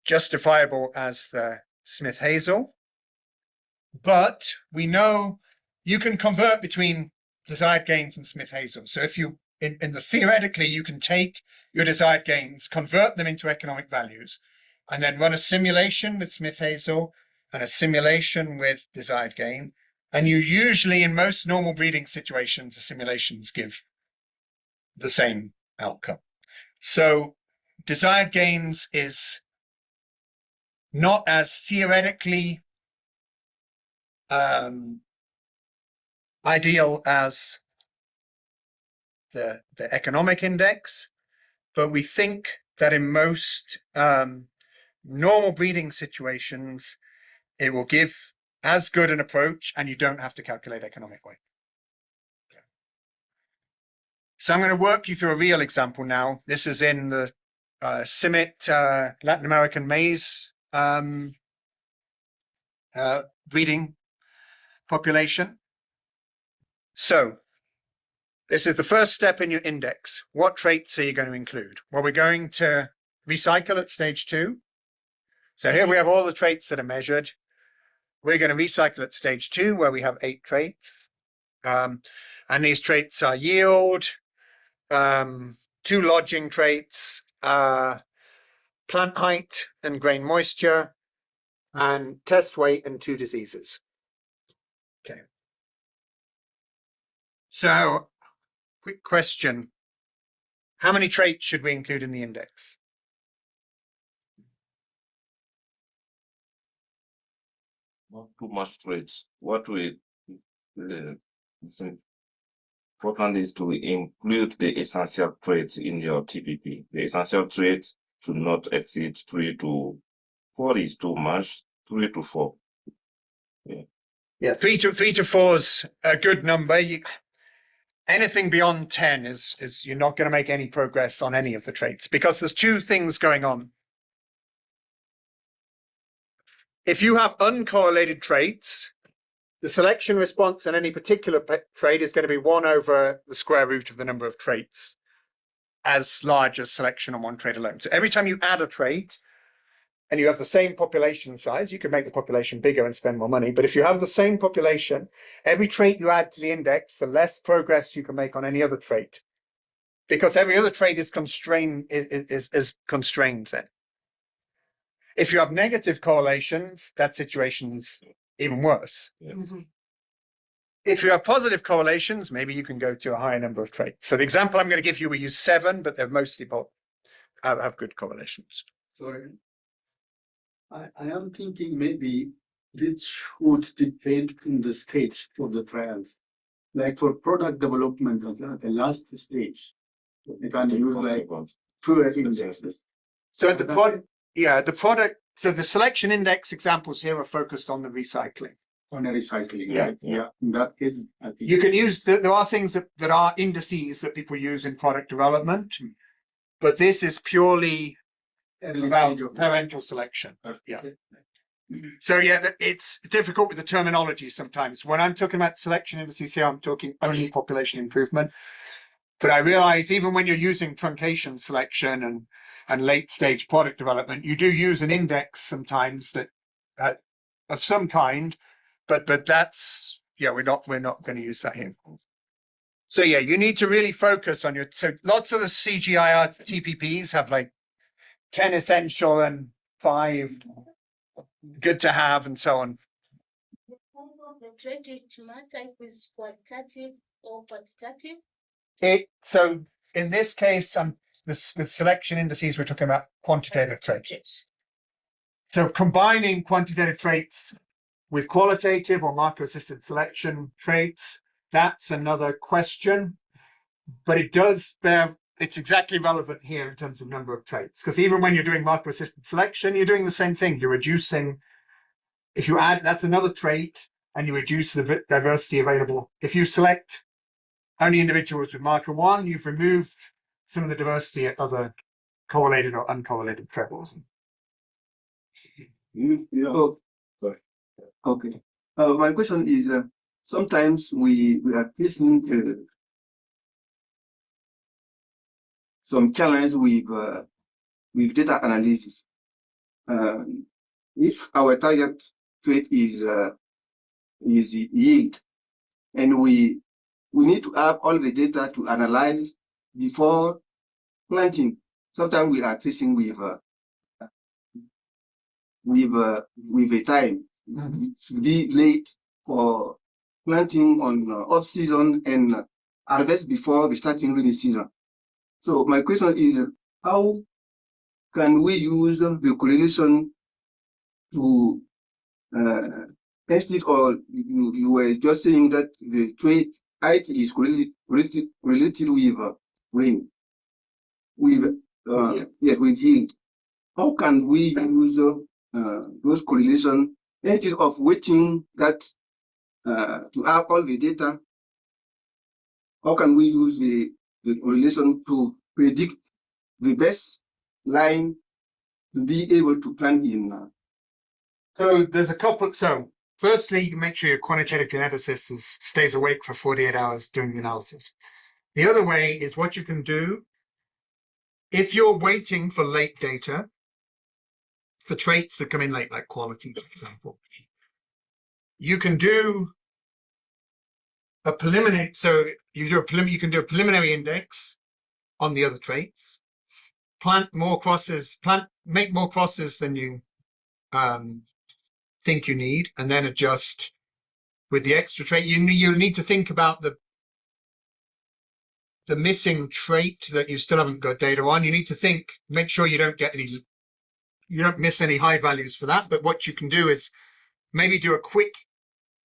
justifiable as the Smith-Hazel. But we know you can convert between desired gains and Smith-Hazel. So if you, theoretically, you can take your desired gains, convert them into economic values, and then run a simulation with Smith-Hazel and a simulation with desired gain. And you usually, in most normal breeding situations, the simulations give the same outcome. So desired gains is not as theoretically ideal as the economic index, but we think that in most normal breeding situations, it will give as good an approach and you don't have to calculate economic weight. So I'm going to work you through a real example now. This is in the CIMMYT Latin American maize breeding population. So this is the first step in your index. What traits are you going to include? Well, we're going to recycle at stage 2. So here we have all the traits that are measured. We're going to recycle at stage 2, where we have 8 traits. And these traits are yield, 2 lodging traits, plant height and grain moisture, and test weight and 2 diseases. Okay. So, quick question. How many traits should we include in the index? Not too much traits. What we it's important is to include the essential traits in your TPP. The essential traits should not exceed 3 to 4 is too much. 3 to 4. Yeah, 3 to 4 is a good number. Anything beyond 10 is you're not going to make any progress on any of the traits, because there's 2 things going on. If you have uncorrelated traits, the selection response in any particular trait is going to be 1 over the square root of the number of traits, as large as selection on one trait alone. So every time you add a trait and you have the same population size, you can make the population bigger and spend more money. But if you have the same population, every trait you add to the index, the less progress you can make on any other trait, because every other trait is constrained then. If you have negative correlations, that situation's even worse. Yeah. If you have positive correlations, maybe you can go to a higher number of traits. So the example I'm going to give you, we use 7, but they're mostly have good correlations. Sorry. I am thinking maybe this should depend on the stage of the trials. Like for product development at the last stage, you can use like fewer indexes. So at the product, so the selection index examples here are focused on the recycling. On a recycling, Yeah. right? Yeah. In that case, I think You can use, there are things that are indices that people use in product development, but this is purely every about stage of parental selection. Yeah. So yeah, it's difficult with the terminology sometimes. When I'm talking about selection indices here, I'm talking only population improvement. But I realize even when you're using truncation selection and late stage product development, you do use an index sometimes that of some kind, but that's, yeah, we're not going to use that here. So yeah, you need to really focus on so lots of the CGIR TPPs have like 10 essential and 5 good to have and so on. The form of the trait type is qualitative or quantitative. So in this case, with selection indices, we're talking about quantitative traits. So combining quantitative traits with qualitative or marker-assisted selection traits, that's another question. But it's exactly relevant here in terms of number of traits, because even when you're doing marker-assisted selection, you're doing the same thing. You're reducing, if you add, that's another trait, and you reduce the diversity available. If you select only individuals with marker 1, you've removed some of the diversity at other correlated or uncorrelated traits. Yeah. Oh, sorry. Okay. My question is, sometimes we are facing some challenge with data analysis. if our target trait is yield, and we need to have all the data to analyze before planting. Sometimes we are facing with a time to be late for planting on off season and harvest before the starting rainy season. So my question is, how can we use the correlation to test it, or you were just saying that the trait height is related with rain, with yes, with yield. How can we use those correlation instead of waiting that to have all the data? How can we use the correlation to predict the best line to be able to plant in? So there's a couple. So firstly, you make sure your quantitative geneticist stays awake for 48 hours doing the analysis. The other way is what you can do if you're waiting for late data for traits that come in late, like quality, for example. You can do a preliminary. So you can do a preliminary index on the other traits. Make more crosses than you think you need, and then adjust with the extra trait. You need to think about the missing trait that you still haven't got data on. You need to make sure you don't miss any high values for that. But what you can do is maybe do a quick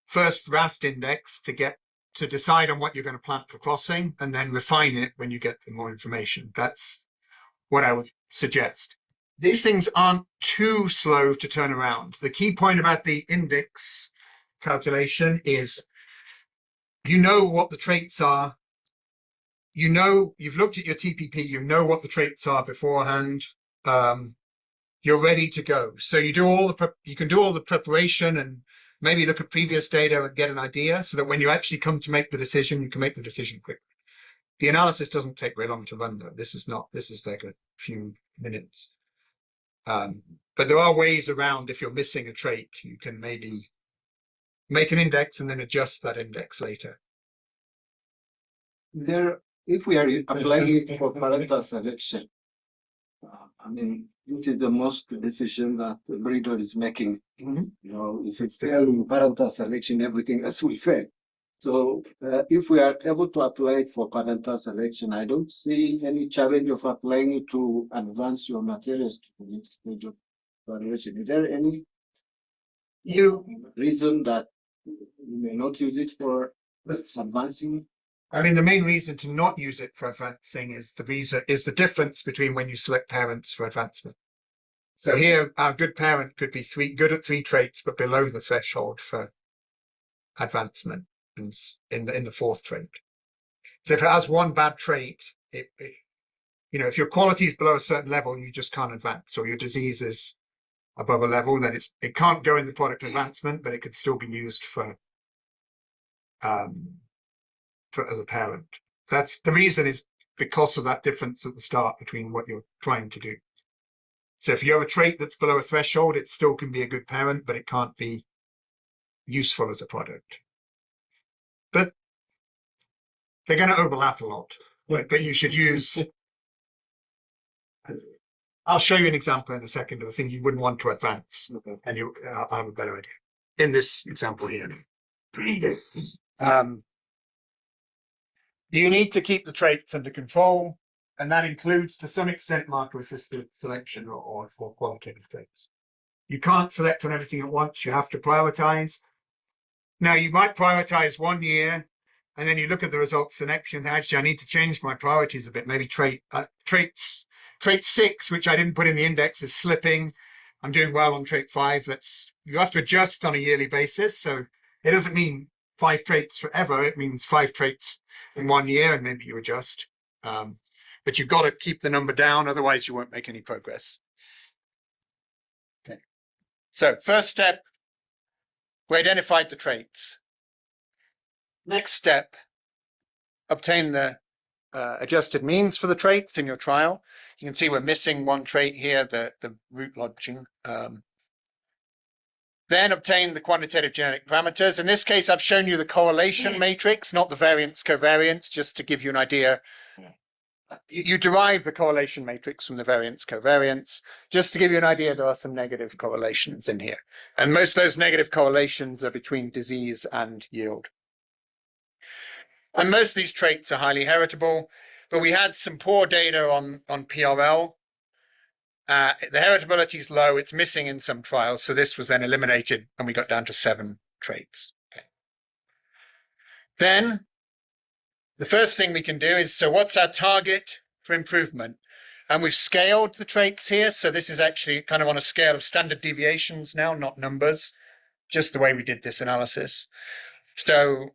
first draft index to decide on what you're going to plant for crossing, and then refine it when you get more information. That's what I would suggest. These things aren't too slow to turn around. The key point about the index calculation is you know what the traits are. You know, you've looked at your TPP, you know what the traits are beforehand. You're ready to go. So you can do all the preparation and maybe look at previous data and get an idea, so that when you actually come to make the decision, you can make the decision quickly. The analysis doesn't take very long to run, though. This is like a few minutes. But there are ways around. If you're missing a trait, you can maybe make an index and then adjust that index later. If we are applying it for parental selection, I mean, this is the most decision that the breeder is making. You know, if it's failing parental selection, everything else will fail. So if we are able to apply it for parental selection, I don't see any challenge of applying it to advance your materials to the next stage of evaluation. Is there any reason that you may not use it for advancing? I mean, the main reason to not use it for advancing is the difference between when you select parents for advancement. So here, our good parent could be good at 3 traits, but below the threshold for advancement in the 4th trait. So if it has one bad trait, if your quality is below a certain level, you just can't advance, or your disease is above a level, then it can't go in the product advancement, but it could still be used for as a parent. That's the reason, is because of that difference at the start between what you're trying to do. So if you have a trait that's below a threshold, it still can be a good parent, but it can't be useful as a product. But they're going to overlap a lot. But you should use. I'll show you an example in a second of a thing you wouldn't want to advance, and I'll have a better idea in this example here. You need to keep the traits under control, and that includes, to some extent, marker-assisted selection or qualitative traits. You can't select on everything at once. You have to prioritize. Now, you might prioritize 1 year, and then you look at the results the next year and actually, I need to change my priorities a bit. Maybe trait 6, which I didn't put in the index, is slipping. I'm doing well on trait 5. You have to adjust on a yearly basis. So it doesn't mean 5 traits forever. It means 5 traits in 1 year, and maybe you adjust. But you've got to keep the number down, otherwise you won't make any progress. Okay. So first step, we identified the traits. Next step, obtain the adjusted means for the traits in your trial. You can see we're missing one trait here, the root lodging. Then obtain the quantitative genetic parameters. In this case, I've shown you the correlation matrix, not the variance covariance, just to give you an idea. You derive the correlation matrix from the variance covariance. Just to give you an idea, there are some negative correlations in here. And most of those negative correlations are between disease and yield. And most of these traits are highly heritable, but we had some poor data on PRL. The heritability is low, it's missing in some trials, so this was then eliminated and we got down to 7 traits. Okay. Then the first thing we can do is, so what's our target for improvement? And we've scaled the traits here, so this is actually kind of on a scale of standard deviations now, not numbers, just the way we did this analysis. So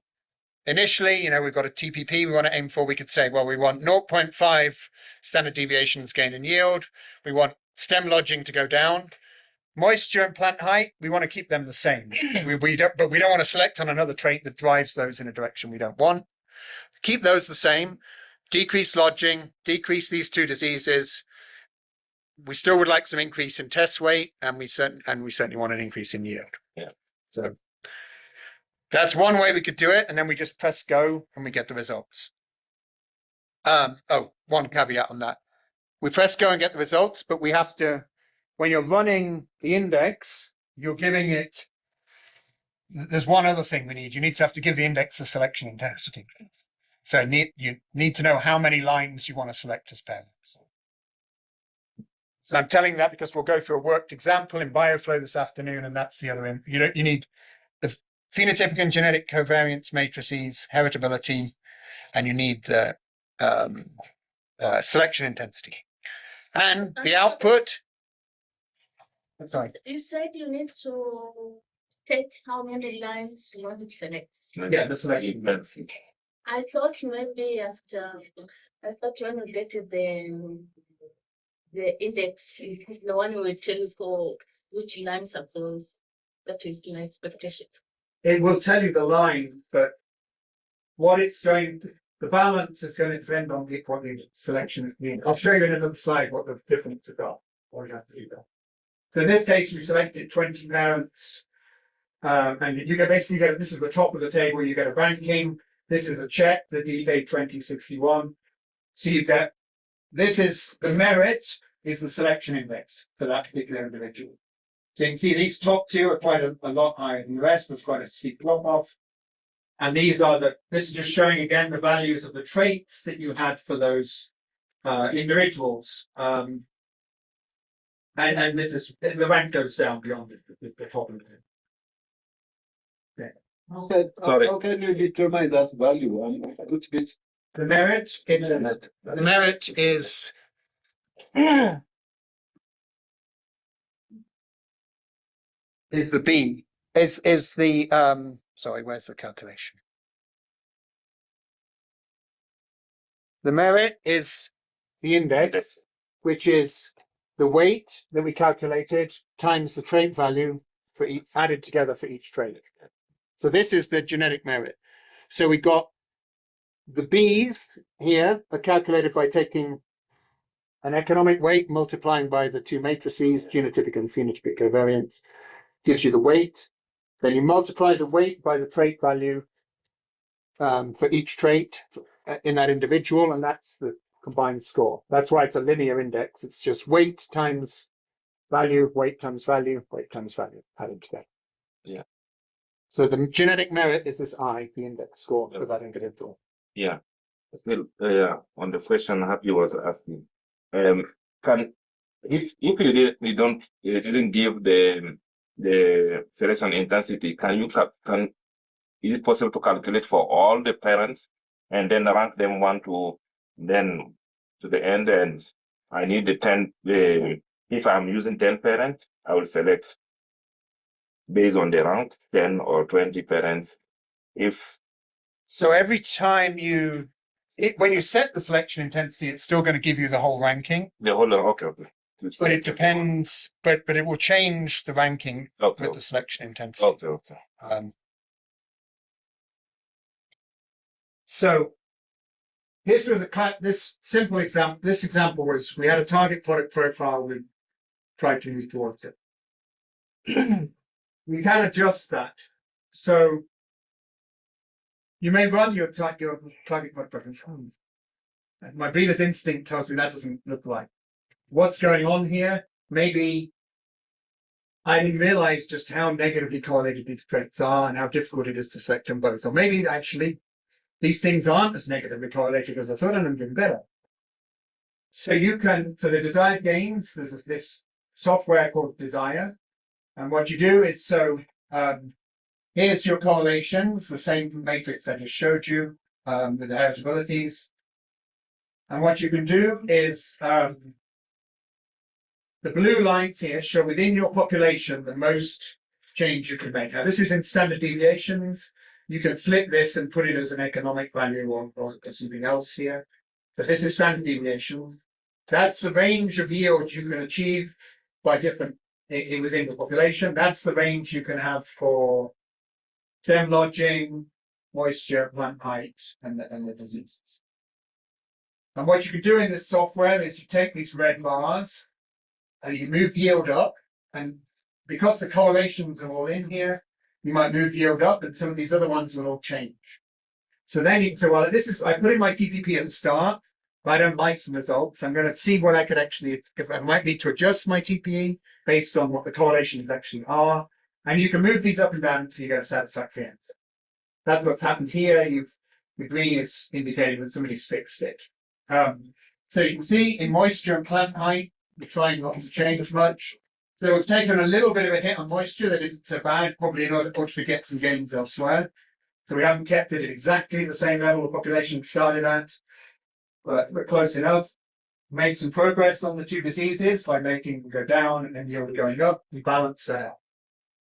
initially, we've got a TPP we want to aim for. We could say, well, we want 0.5 standard deviations gain in yield. We want stem lodging to go down. Moisture and plant height, we want to keep them the same. But we don't want to select on another trait that drives those in a direction we don't want. Keep those the same. Decrease lodging, decrease these 2 diseases. We still would like some increase in test weight, and we certainly want an increase in yield. Yeah. So that's one way we could do it, and then we just press go and we get the results. One caveat on that. We press go and get the results, but we have to, when you're running the index, you're giving it, there's one other thing we need. You need to have to give the index a selection intensity. So you need to know how many lines you want to select as parents. So I'm telling that because we'll go through a worked example in bioflow this afternoon, and that's the other. You need the phenotypic and genetic covariance matrices, heritability, and you need the selection intensity. And the output. Sorry. You said you need to state how many lines you want to select. Yeah, the selection intensity. I thought maybe when you get to the index is the one will tell you for which lines are those. That is my expectation. It will tell you the line, but what it's going to, the balance is going to depend on what the selection means. I'll show you in another slide what the differences are. What you have to do that. So in this case, we selected 20 parents, and you basically get, this is the top of the table, you get a ranking. This is a check, the DK 2061. So you get, this is the merit, is the selection index for that particular individual. So you can see these top 2 are quite a lot higher than the rest. There's quite a steep drop off. And these are this is just showing again the values of the traits that you had for those individuals. And this is, the rank goes down beyond the top of it. Okay, Sorry. how can you determine that value? I'm a little bit. The merit, the merit is the B, is the sorry, where's the calculation? The merit is the index, which is the weight that we calculated times the trait value for each, added together for each trait. So this is the genetic merit. So we got the B's here are calculated by taking an economic weight multiplying by the 2 matrices, genotypic and phenotypic covariance, gives you the weight. Then you multiply the weight by the trait value for each trait in that individual, and that's the combined score. That's why it's a linear index. It's just weight times value, weight times value, weight times value added together. Yeah. So the genetic merit is this I, the index score for that individual. Yeah. Still, on the question Happy was asking, if you didn't give the selection intensity, is it possible to calculate for all the parents and then rank them 1 to then to the end? And I need the 10. If I'm using 10 parents, I will select based on the rank 10 or 20 parents. So every time when you set the selection intensity, it's still going to give you the whole ranking. The whole, okay. But it depends, but it will change the ranking with the selection intensity. Okay. So this was this simple example. This example was we had a target product profile. We tried to move towards it. We can adjust that. So you may run your target product profile. My breeder's instinct tells me that doesn't look right. What's going on here? Maybe I didn't realize just how negatively correlated these traits are and how difficult it is to select them both. Or maybe actually these things aren't as negatively correlated as I thought, and I'm doing better. So you can, for the desired gains, there's this software called Desire. And what you do is, here's your correlations, the same matrix I just showed you, with the heritabilities. And what you can do is, the blue lines here show within your population the most change you can make. Now, this is in standard deviations. You can flip this and put it as an economic value or something else here. But this is standard deviation. That's the range of yield you can achieve by different within the population. That's the range you can have for stem lodging, moisture, plant height, and the diseases. And what you can do in this software is you take these red bars and you move yield up, and because the correlations are all in here, you might move yield up, and some of these other ones will all change. So then you can say, well, I put in my TPP at the start, but I don't like the results. I'm going to see what I could actually, if I might need to adjust my TPE based on what the correlations actually are. And you can move these up and down until you get a satisfactory answer. That's what's happened here. The green is indicating that somebody's fixed it. So you can see in moisture and plant height, we're trying not to change much. So we've taken a little bit of a hit on moisture that isn't so bad, probably in order to get some gains elsewhere. So we haven't kept it at exactly the same level the population started at, but we're close enough. Made some progress on the two diseases by making them go down and then yield going up. We balance that out.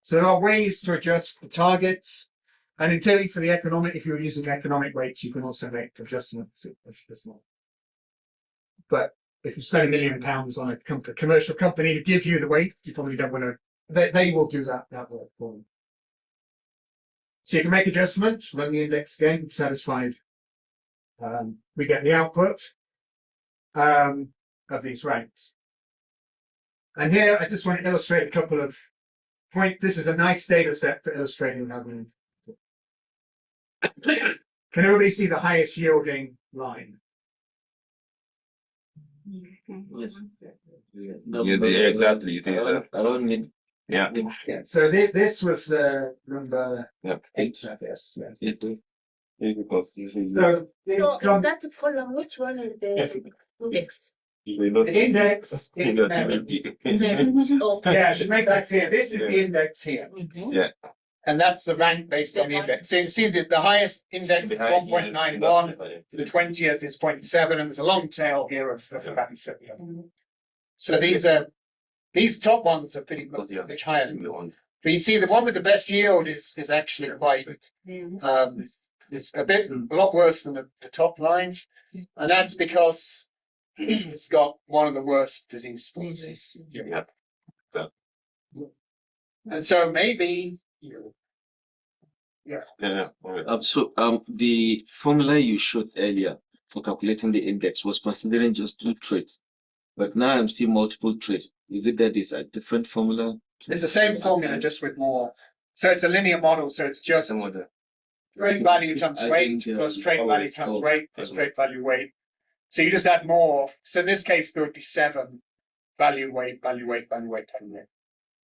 So there are ways to adjust the targets. And in theory, for the economic, if you're using economic weights, you can also make adjustments as well. But if you spend £1 million on a commercial company to give you the weight, you probably don't want to. They will do that work for you. So you can make adjustments, run the index again, satisfied. We get the output of these ranks. And here I just want to illustrate a couple of points. This is a nice data set for illustrating how we. Can everybody see the highest yielding line? Yes. Yeah, exactly. Around mid. Yeah. Yeah. So this was the number 8, I guess. Yeah. Because usually So So that's a column. Which one is the index? the index. Oh, Yeah, to make that clear, this is the index here. mhm. And that's the rank based on the index. So you can see that the highest index is 1.91, the 20th is 0.7, and there's a long tail here of about 7. So these top ones are pretty much higher than the one. But you see the one with the best yield is actually quite it's a lot worse than the top line. And that's because it's got one of the worst disease species. Yeah. And so maybe The formula you showed earlier for calculating the index was considering just 2 traits, but now I'm seeing multiple traits. Is it that it's a different formula? it's the same formula, just with more. So it's a linear model. So it's just trait value times weight plus trait value times weight plus trait value weight. So you just add more. So in this case, there would be 7 value weight, value weight, value weight, value weight.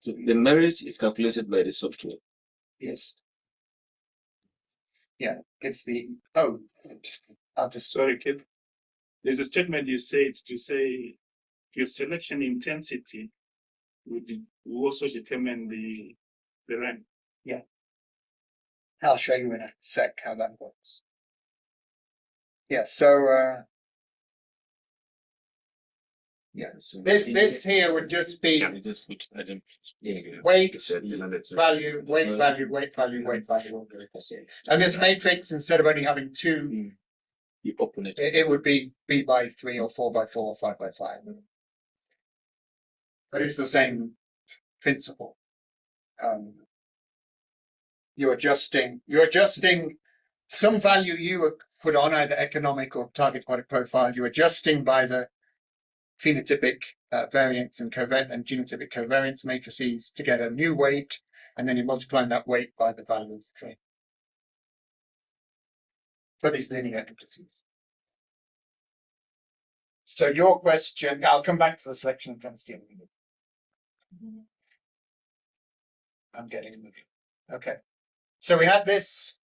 So the merit is calculated by the software. Yes. Yeah, it's the I'll just Sorry, Kid. There's a statement you said to say your selection intensity will also determine the rank. I'll show you in a sec how that works. Yeah, so this here would just be weight, value, weight, value, weight, value, weight, value. And this matrix, instead of only having 2, You open it. it would be 3 by 3 or 4 by 4 or 5 by 5. But it's the same principle. You're adjusting some value you put on, either economic or target product profile, you're adjusting by the phenotypic variance and genotypic covariance matrices to get a new weight, and then you're multiplying that weight by the value of the trait for these linear indices. So your question, I'll come back to the selection intensity in a minute. I'm getting moving. Okay. So we had this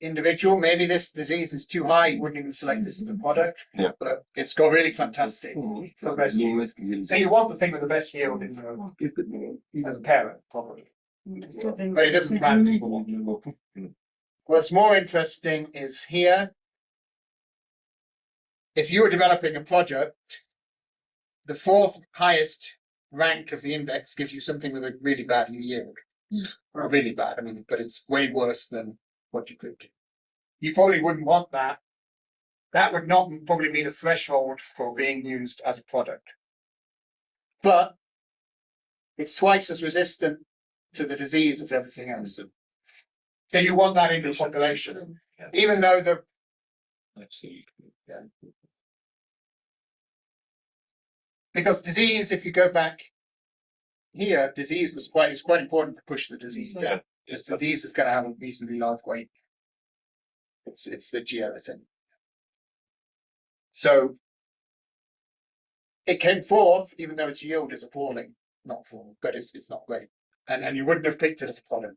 individual, maybe this disease is too high, you wouldn't even select this as a product. Yeah. But it's got really fantastic. It's the best yield. So you want the thing with the best yield in the parent, probably. But it doesn't matter. What's more interesting is here, if you were developing a project, the fourth highest rank of the index gives you something with a really bad yield. Or really bad, I mean, but it's way worse than what you could do. You probably wouldn't want that. That would not probably meet a threshold for being used as a product. But it's twice as resistant to the disease as everything else. So you want that in the population, even though the. Let's see. Yeah. Because disease, if you go back here, disease was quite important to push the disease down. Because disease is going to have a reasonably large weight. It's the GLSN. So it came fourth, even though its yield is appalling. Not appalling, but it's not great. And you wouldn't have picked it as a product.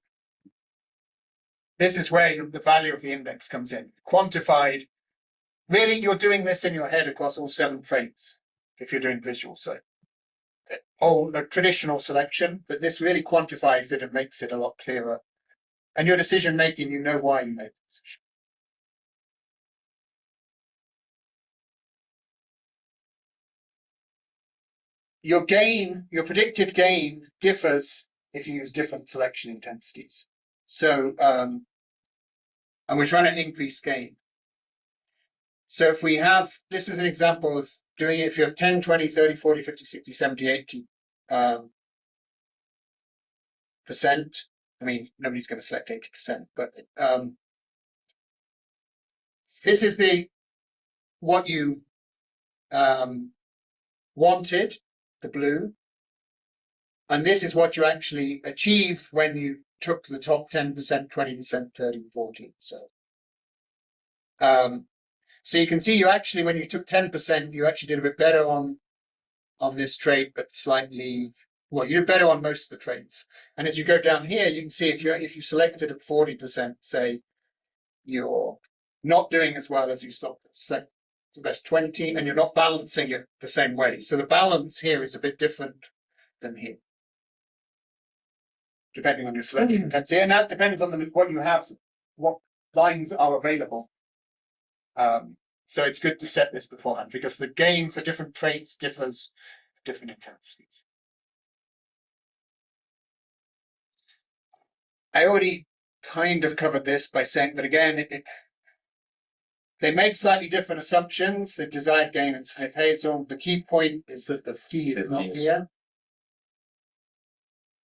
This is where the value of the index comes in. Quantified. Really, you're doing this in your head across all 7 traits if you're doing visual. So, a traditional selection, but this really quantifies it and makes it a lot clearer. And your decision making, you know why you made the decision. Your predicted gain differs if you use different selection intensities. So, and we're trying to increase gain. So if we have, this is an example of doing it, if you have 10, 20, 30, 40, 50, 60, 70, 80 percent, I mean, nobody's going to select 80%, but this is what you wanted, the blue, and this is what you actually achieved when you took the top 10%, 20%, 30, 40. So you can see you actually, when you took 10%, you actually did a bit better on this trait, but slightly, well, you did better on most of the traits. And as you go down here, you can see if you selected at 40%, say, you're not doing as well as you select the best 20, and you're not balancing it the same way. So the balance here is a bit different than here, depending on your selection intensity. And that depends on what you have, what lines are available. So it's good to set this beforehand because the gain for different traits differs different intensities. I already kind of covered this by saying, but again, they make slightly different assumptions. The desired gain and Hazel. The key point is that the key is not here.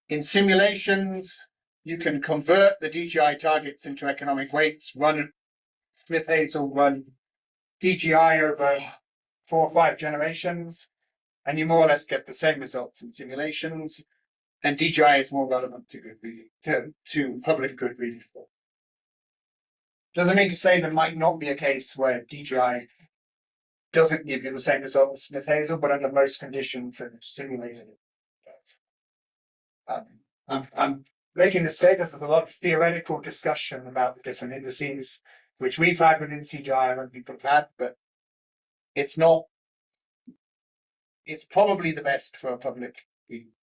In simulations, you can convert the DGI targets into economic weights, run Smith-Hazel, run DGI over 4 or 5 generations, and you more or less get the same results in simulations. And DGI is more relevant to good reading, to public good reading. Doesn't mean to say there might not be a case where DGI doesn't give you the same result as Smith-Hazel, but under most conditions and simulated it does. I'm making the status of a lot of theoretical discussion about the different indices, which we've had within CGI and people have had, but it's not. It's probably the best for a public reading.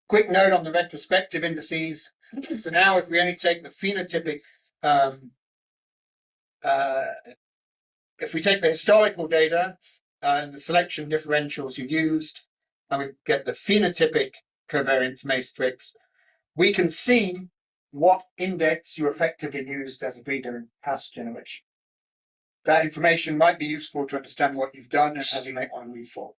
Quick note on the retrospective indices. So now if we only take the phenotypic, if we take the historical data and the selection differentials you used, and we get the phenotypic covariance matrix, we can see what index you effectively used as a breeder in past generation. That information might be useful to understand what you've done and how you might want to move forward.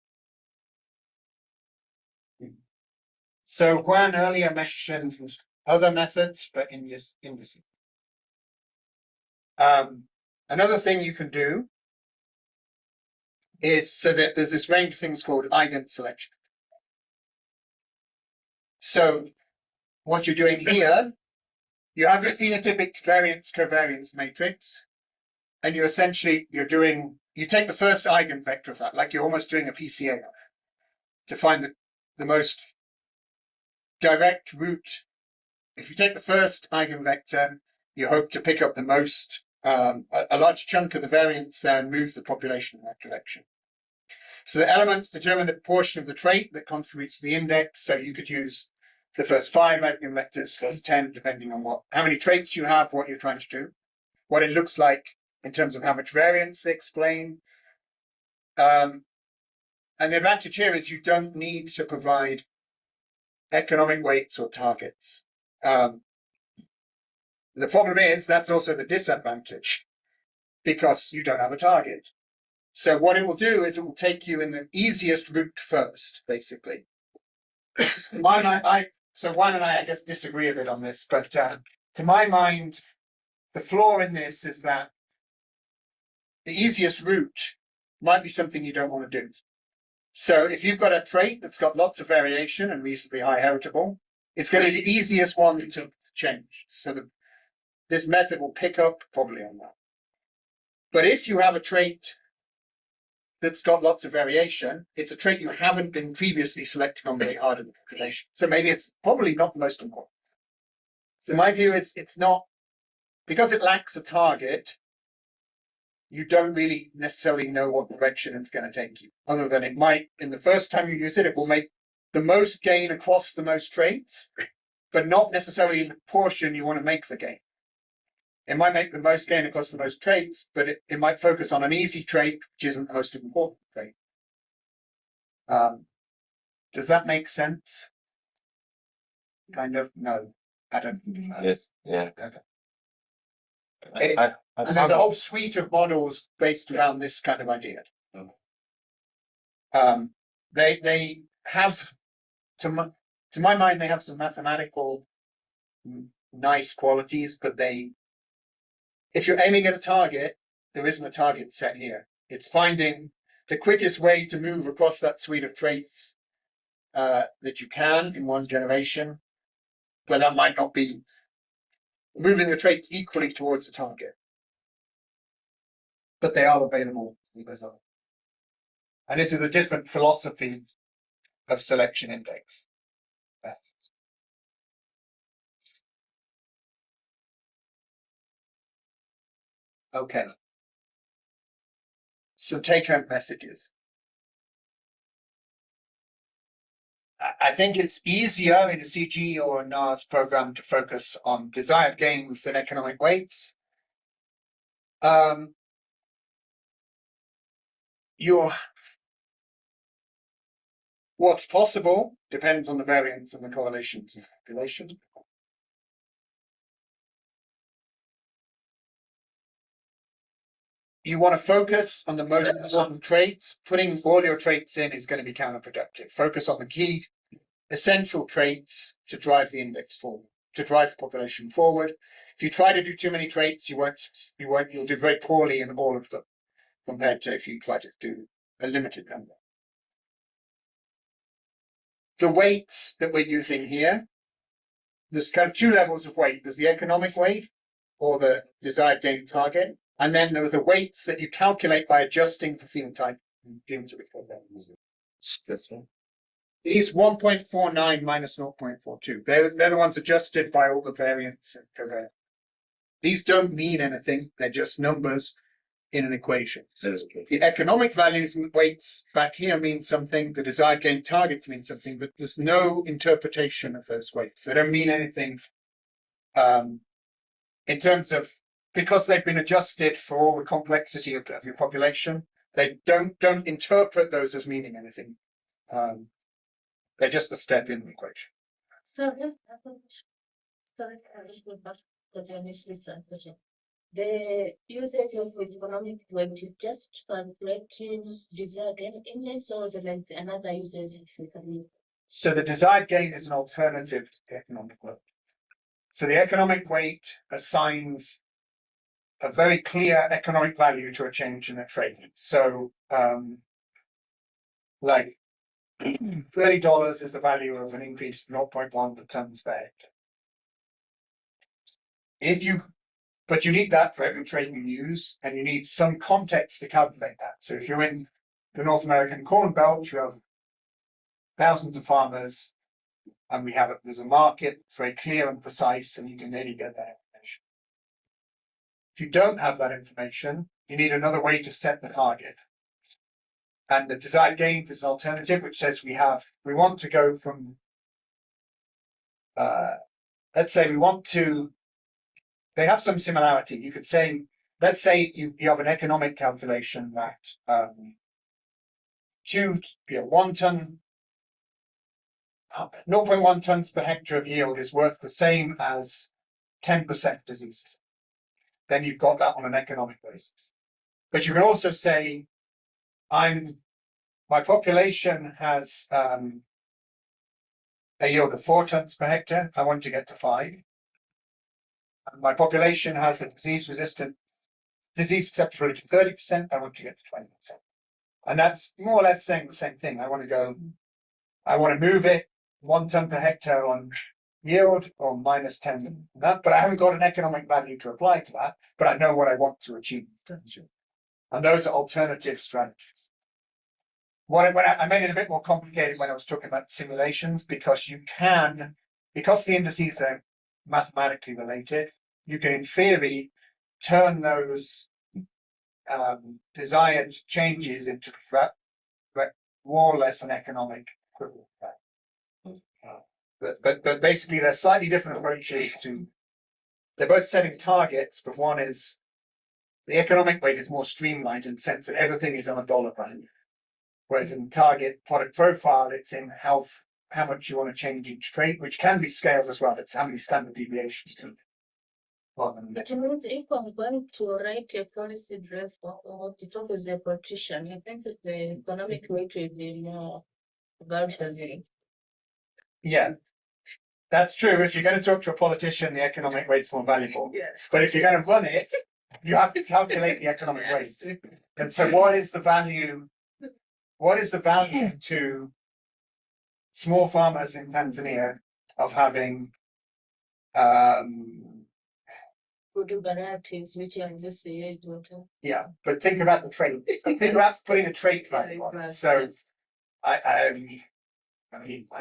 So Juan earlier mentioned other methods, but in this indices. Another thing you can do is so that there's this range of things called eigen selection. So what you're doing here, you have your phenotypic variance covariance matrix, and you essentially you take the first eigenvector of that, like you're almost doing a PCA to find the most direct route. If you take the first eigenvector, you hope to pick up the most a large chunk of the variance there and move the population in that direction. So the elements determine the portion of the trait that contributes to the index. So you could use the first 5 eigenvectors, first 10, depending on how many traits you have, what you're trying to do, what it looks like in terms of how much variance they explain. And the advantage here is you don't need to provide economic weights or targets. The problem is that's also the disadvantage because you don't have a target. So what it will do is it will take you in the easiest route first, basically. So Juan and I guess, disagree a bit on this, but to my mind, the flaw in this is that the easiest route might be something you don't want to do. So if you've got a trait that's got lots of variation and reasonably high heritable, it's going to be the easiest one to change. So this method will pick up probably on that. But if you have a trait that's got lots of variation, it's a trait you haven't been previously selecting on very hard in the population. So maybe it's probably not the most important. So my view is it's not, because it lacks a target, you don't really necessarily know what direction it's going to take you. Other than it might, in the first time you use it, it will make the most gain across the most traits, but not necessarily in the portion you want to make the gain. It might make the most gain across the most traits, but it might focus on an easy trait, which isn't the most important trait. Does that make sense? Kind of? No, I don't. Yes, yeah. Okay. And there's a whole suite of models based around this kind of idea. They have, to my mind, they have some mathematical nice qualities, but if you're aiming at a target, there isn't a target set here. It's finding the quickest way to move across that suite of traits that you can in one generation, but that might not be moving the traits equally towards the target. But they are available. And this is a different philosophy of selection index. Okay. So take-home messages. I think it's easier in a CG or a NAS program to focus on desired gains than economic weights. What's possible depends on the variance and the correlations in the population. You want to focus on the most important traits. Putting all your traits in is going to be counterproductive. Focus on the key essential traits to drive the index forward, to drive the population forward. If you try to do too many traits, you'll do very poorly in all of them compared to if you try to do a limited number. The weights that we're using here, there's kind of 2 levels of weight. There's the economic weight or the desired gain target. And then there are the weights that you calculate by adjusting for phenotype. These 1.49 minus 0.42. They're the ones adjusted by all the variance and covariance. These don't mean anything. They're just numbers in an equation. The economic values and weights back here mean something. The desired gain targets mean something, but there's no interpretation of those weights. They don't mean anything in terms of, because they've been adjusted for all the complexity of your population. They don't interpret those as meaning anything. They're just a step in the equation. So just sorry, because I missed this question. The usage of economic weight is just calculating desired gain index, or is it like another usage? So the desired gain is an alternative to economic weight. So the economic weight assigns a very clear economic value to a change in the trade. So, like $30 is the value of an increase of 0.1 tons per hectare. But you need that for every trade you use, and you need some context to calculate that. So if you're in the North American Corn Belt, you have thousands of farmers, and there's a market, it's very clear and precise, and you can really get that information. If you don't have that information, you need another way to set the target. And the desired gains is an alternative, which says we want to go from, let's say they have some similarity. You could say, let's say you have an economic calculation that 1 ton, 0.1 tons per hectare of yield is worth the same as 10% diseases. Then you've got that on an economic basis. But you can also say, my population has a yield of 4 tons per hectare. I want to get to 5. And my population has a disease susceptibility to 30%. I want to get to 20%. And that's more or less saying the same thing. I want to move it 1 ton per hectare on yield or minus 10 that, but I haven't got an economic value to apply to that, but I know what I want to achieve. And those are alternative strategies. I made it a bit more complicated when I was talking about simulations, because because the indices are mathematically related, you can in theory turn those desired changes into more or less an economic equivalent. But basically they're slightly different approaches they're both setting targets, but one is the economic weight is more streamlined in the sense that everything is on a dollar value. Whereas in target product profile, it's in how much you want to change each trait, which can be scaled as well. It's how many standard deviations. It means if I'm going to write a policy draft or to talk with a politician, I think that the economic weight will be more valuable. Yeah, that's true. If you're going to talk to a politician, the economic weight's more valuable. Yes. But if you're going to run it, you have to calculate the economic weight. And so what is the value to small farmers in Tanzania of having good varieties which are this year? Yeah, but think about the trait. Think about putting a trait value on it. So I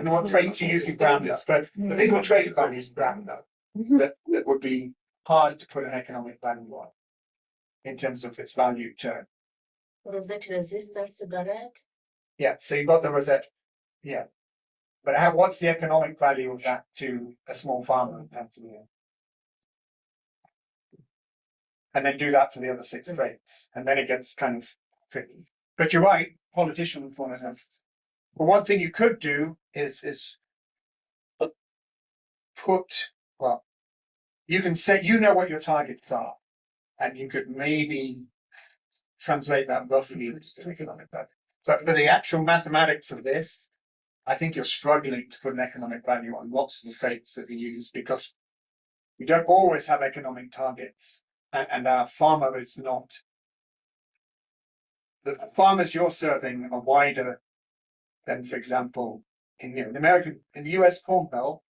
know what traits you use in Groundnut, but the big trait value is Groundnut. That would be hard to put an economic value on in terms of its value term. Rosette resistance to that? Yeah, so you've got the rosette. Yeah. But what's the economic value of that to a small farmer in Tanzania? And then do that for the other 6 traits. And then it gets kind of tricky. But you're right, politicians want to have. But one thing you could do is you can say, what your targets are, and you could maybe translate that roughly into economic value. So for the actual mathematics of this, I think you're struggling to put an economic value on lots of the traits that we use, because we don't always have economic targets, and our farmer is not. The farmers you're serving are wider than, for example, in the US Corn Belt.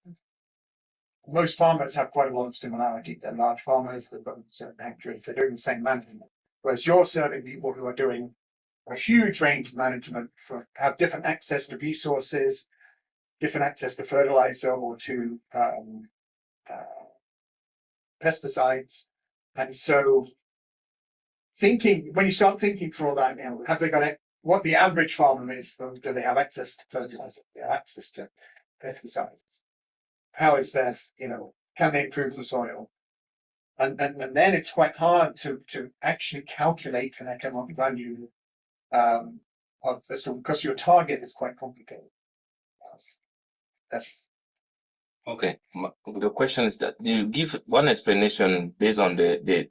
Most farmers have quite a lot of similarity. They're large farmers, they've got certain hectares, they're doing the same management. Whereas you're serving people who are doing a huge range of management, have different access to resources, different access to fertilizer or to pesticides. And so when you start thinking through all that, have they got what the average farmer is? Do they have access to fertilizer? Do they have access to pesticides? How is that, can they improve the soil? And then it's quite hard to actually calculate an economic value because your target is quite complicated. That's Okay. The question is that you give one explanation based on the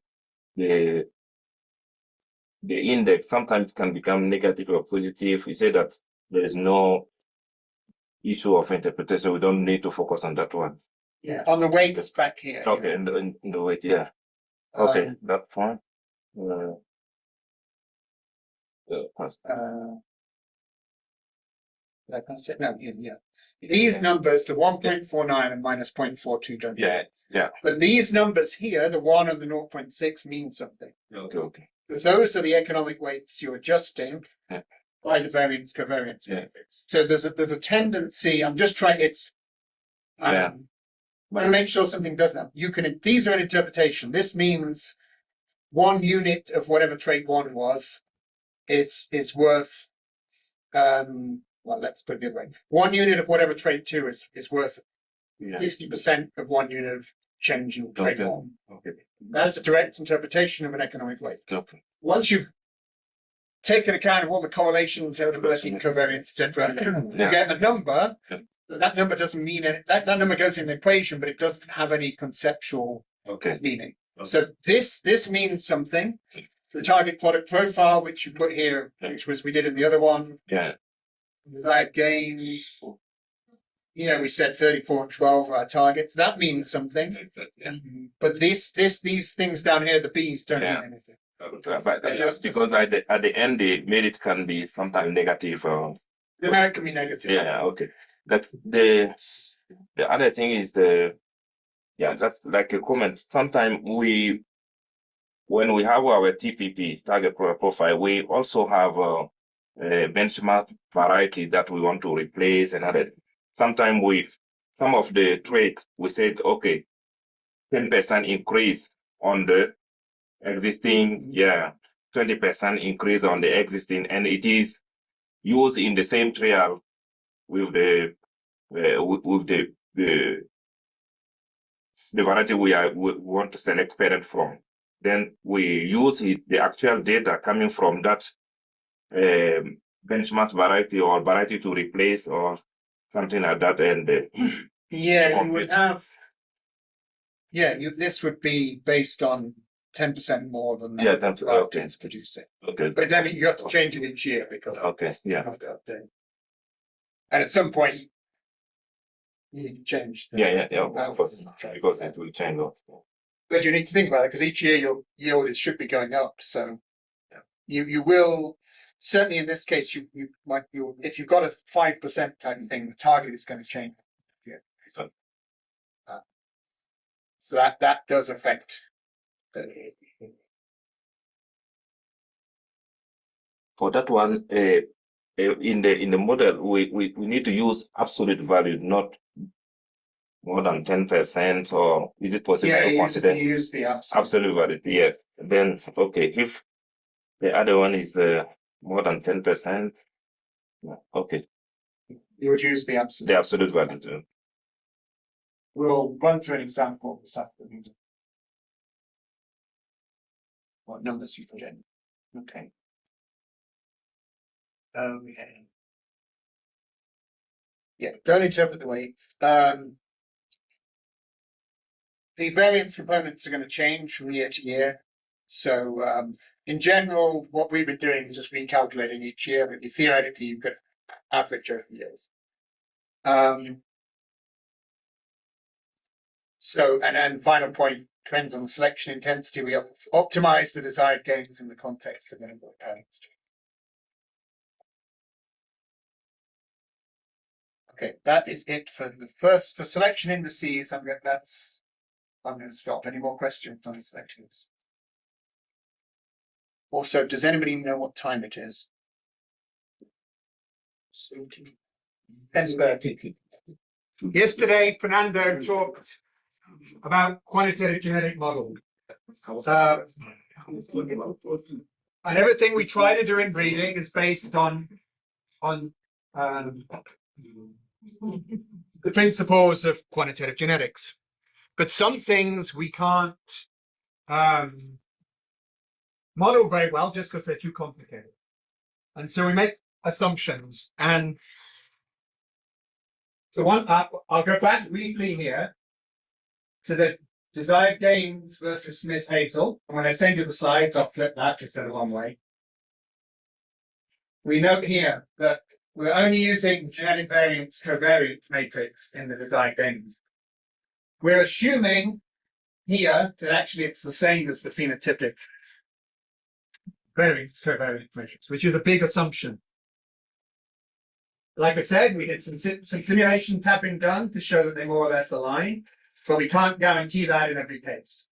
index. Sometimes can become negative or positive. You say that there is no issue of interpretation. We don't need to focus on that one. Yeah, on the weight that's back here. Okay, in the weight, yeah. Okay, that's fine. First. I can't say, no, yeah. These numbers, the 1.49 and minus 0.42 don't. Yeah, yeah. But these numbers here, the 1 and the 0.6 mean something. Okay. Those are the economic weights you're adjusting Yeah. by the variance covariance Yeah. matrix. So there's a tendency, I'm just trying, it's Yeah. to make sure something doesn't happen. You can, these are an interpretation. This means 1 unit of whatever trait 1 was is worth well, let's put it the other way. 1 unit of whatever trait 2 is worth 60% of 1 unit of change in trait 1. Okay. That's a direct interpretation of an economic weight. Okay. Once you've taken account of all the correlations, eligibility, covariance, etc., you get a number. Yeah. That number doesn't mean any, that number goes in the equation, but it doesn't have any conceptual meaning. So this means something. The target product profile, which you put here, which was we did in the other one. Yeah. Desired gain. We said 34 and 12 are our targets. That means something. But these things down here, the B's don't mean anything. But just because at the end they made it can be sometimes negative. The numeric can be negative. Yeah. Okay. That the other thing is that's like a comment. Sometimes when we have our TPP, target product profile, we also have a benchmark variety that we want to replace and other. Sometimes some of the traits, we said, okay, 10% increase on the existing, 20% increase on the existing, and it is used in the same trial with the variety we want to select parent from. Then we use the actual data coming from that benchmark variety or variety to replace or something like that, and you would have. This would be based on 10% more than that. 10%. Okay, it's producing. Okay, but then you have to change it each year because. Okay, yeah. You have to update. And at some point, you need to change. Of course, because it will change. But you need to think about it because each year your yield should be going up. So you will certainly in this case you might if you've got a 5% type of thing, the target is going to change. So that does affect. For that one, in the model, we need to use absolute value, not more than 10%, or is it possible to consider use the absolute value? Yes. Then okay, if the other one is more than 10%, okay, you would use the absolute. The absolute value too. We'll run through an example this afternoon. What numbers you put in? Okay. Don't interpret the weights. The variance components are going to change from year to year. So in general, what we've been doing is just recalculating each year, but theoretically you could average over years. So, and final point depends on the selection intensity. We optimize the desired gains in the context of minimal impairments. Okay, that is it for selection indices. I'm going to stop. Any more questions on the selection indices? Also, does anybody know what time it is? 10:30. Yesterday, Fernando talked about quantitative genetic model. And everything we try to do in breeding is based on the principles of quantitative genetics. But some things we can't model very well just because they're too complicated. And so we make assumptions. And so I'll go back briefly here to the desired gains versus Smith-Hazel. And when I send you the slides, I'll flip that instead of one way. We note here that we're only using genetic variance covariance matrix in the desired gains. We're assuming here that actually it's the same as the phenotypic variance measures, which is a big assumption. Like I said, we did some simulations have been done to show that they more or less align, but we can't guarantee that in every case.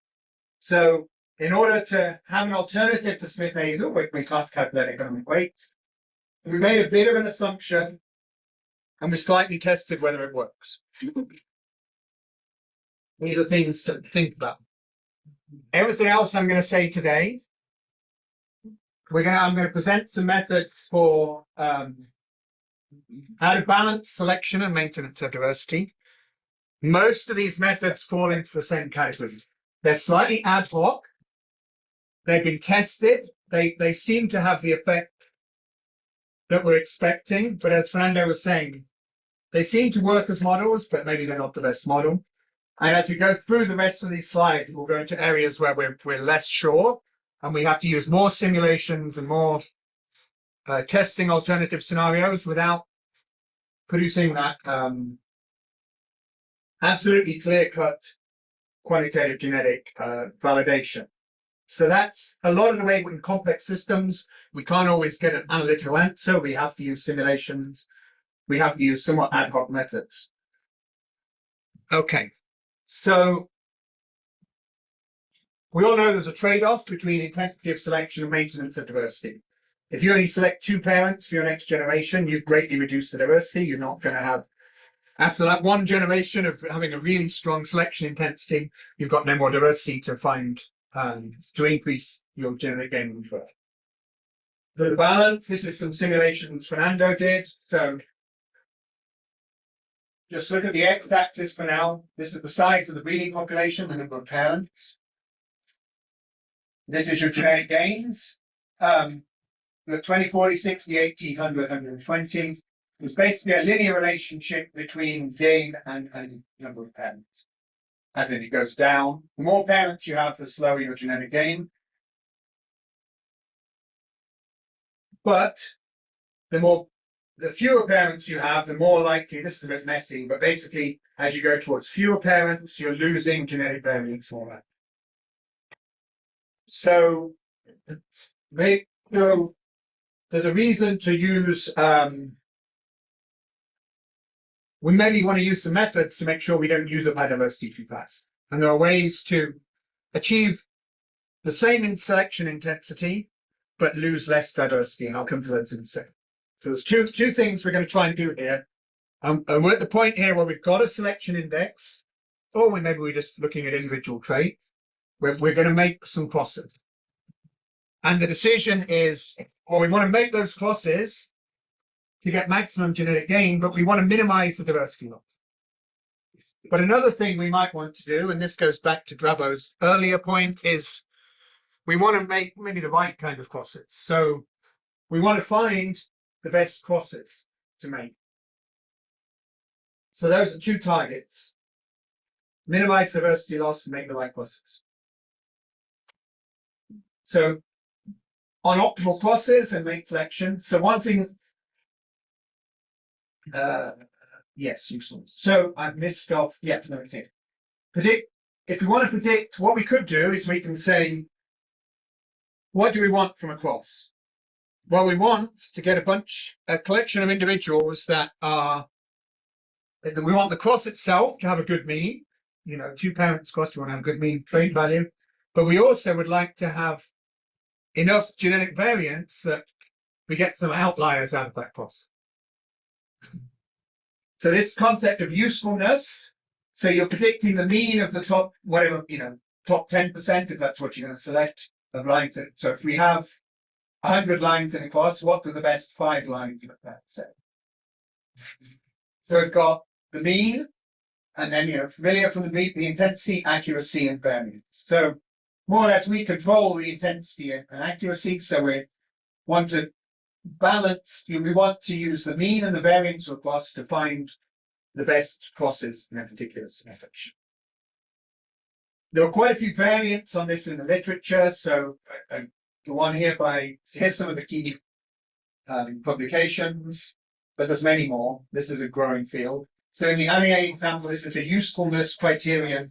So in order to have an alternative to Smith-Hazel, we can't calculate economic weights. We made a bit of an assumption and we slightly tested whether it works. These are things to think about. Everything else I'm going to say today, I'm going to present some methods for how to balance selection and maintenance of diversity. Most of these methods fall into the same category. They're slightly ad hoc. They've been tested. They seem to have the effect that we're expecting, but as Fernando was saying, they seem to work as models, but maybe they're not the best model. And as we go through the rest of these slides, we'll go into areas where we're less sure, and we have to use more simulations and more testing alternative scenarios without producing that absolutely clear-cut quantitative genetic validation. So that's a lot of the way in complex systems. We can't always get an analytical answer. We have to use simulations. We have to use somewhat ad hoc methods. Okay, so we all know there's a trade-off between intensity of selection and maintenance of diversity. If you only select 2 parents for your next generation, you've greatly reduced the diversity. You're not going to have, after that one generation of having a really strong selection intensity, you've got no more diversity to find to increase your genetic gain further. The balance, this is some simulations Fernando did. So just look at the x-axis for now. This is the size of the breeding population, the number of parents. This is your genetic gains. The 20, 40, 60, 80, 100, 120. It's basically a linear relationship between gain and number of parents. As in, it goes down. The more parents you have, the slower your genetic gain. But the fewer parents you have, the more likely, this is a bit messy, but basically, as you go towards fewer parents, you're losing genetic variance for that. So there's a reason to use, we maybe want to use some methods to make sure we don't use up our diversity too fast. And there are ways to achieve the same in selection intensity, but lose less diversity. And I'll come to those in a second. So there's two things we're going to try and do here. And we're at the point here where we've got a selection index, or maybe we're just looking at individual traits. We're going to make some crosses. And the decision is, well, we want to make those crosses to get maximum genetic gain, but we want to minimize the diversity loss. But another thing we might want to do, and this goes back to Dravo's earlier point, is we want to make maybe the right kind of crosses. So we want to find the best crosses to make. So those are 2 targets. Minimize diversity loss and make the right crosses. So on optimal crosses and mate selection. So one thing, yes, useful. So I've missed off, yeah, no, it's here. Predict, if we want to predict, what we could do is we can say, what do we want from a cross? Well, we want to get a collection of individuals that we want the cross itself to have a good mean, 2 parents cross, we want to have a good mean trait value, but we also would like to have enough genetic variance that we get some outliers out of that cross. So this concept of usefulness, so you're predicting the mean of the top, whatever, top 10%, if that's what you're going to select of lines. So if we have 100 lines in a cross, what are the best 5 lines of that set? So we've got the mean, and then familiar from the intensity, accuracy, and variance. So more or less we control the intensity and accuracy. So we want to balance, we want to use the mean and the variance of cross to find the best crosses in a particular selection. There are quite a few variants on this in the literature. So the one here here's some of the key publications, but there's many more. This is a growing field. So in the ANIA example, this is a usefulness criterion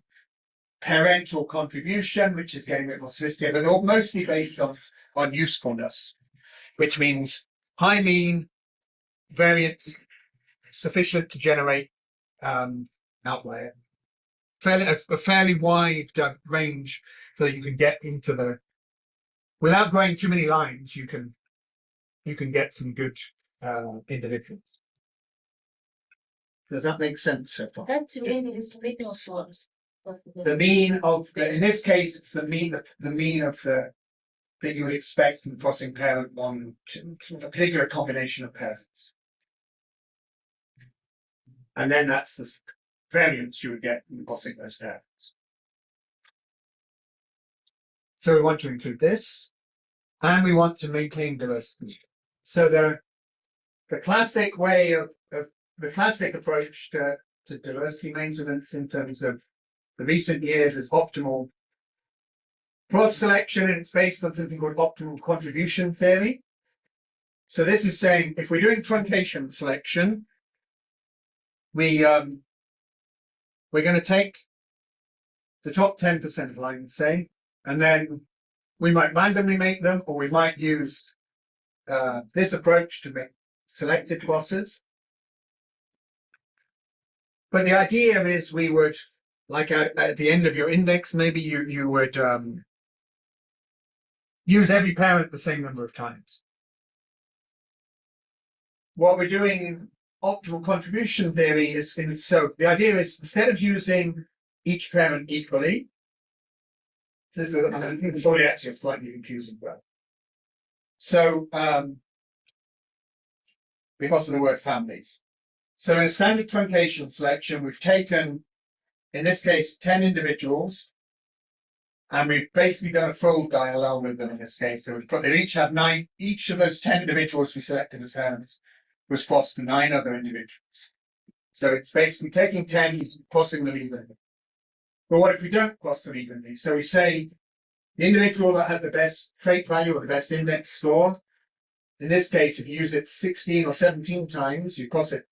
parental contribution, which is getting a bit more sophisticated, but they're mostly based on usefulness, which means high mean, variance sufficient to generate outlier. A fairly wide range so that you can get into the, without growing too many lines, you can get some good individuals. Does that make sense so far? That's really the mean of what? The mean of the, in this case, it's the mean of the that you would expect from crossing parent one to a particular combination of parents. And then that's the variance you would get from crossing those parents. So we want to include this, and we want to maintain diversity. So the classic way of the classic approach to diversity maintenance in terms of the recent years is optimal cross selection, and it's based on something called optimal contribution theory. So this is saying if we're doing truncation selection, we're going to take the top 10% of lines, say, and then we might randomly make them, or we might use this approach to make selected crosses. But the idea is we would, like at the end of your index, maybe you would use every parent the same number of times. What we're doing in optimal contribution theory is, so the idea is instead of using each parent equally, this is, I think it's probably actually slightly confusing, but so because of the word families. So in a standard truncation selection, we've taken, in this case, 10 individuals, and we've basically done a full diagonal with them in this case. So we've put, they each have 9, each of those 10 individuals we selected as parents was crossed to 9 other individuals. So it's basically taking 10, crossing them evenly. But what if we don't cross them evenly? So we say the individual that had the best trait value or the best index score, in this case, if you use it 16 or 17 times, you cross it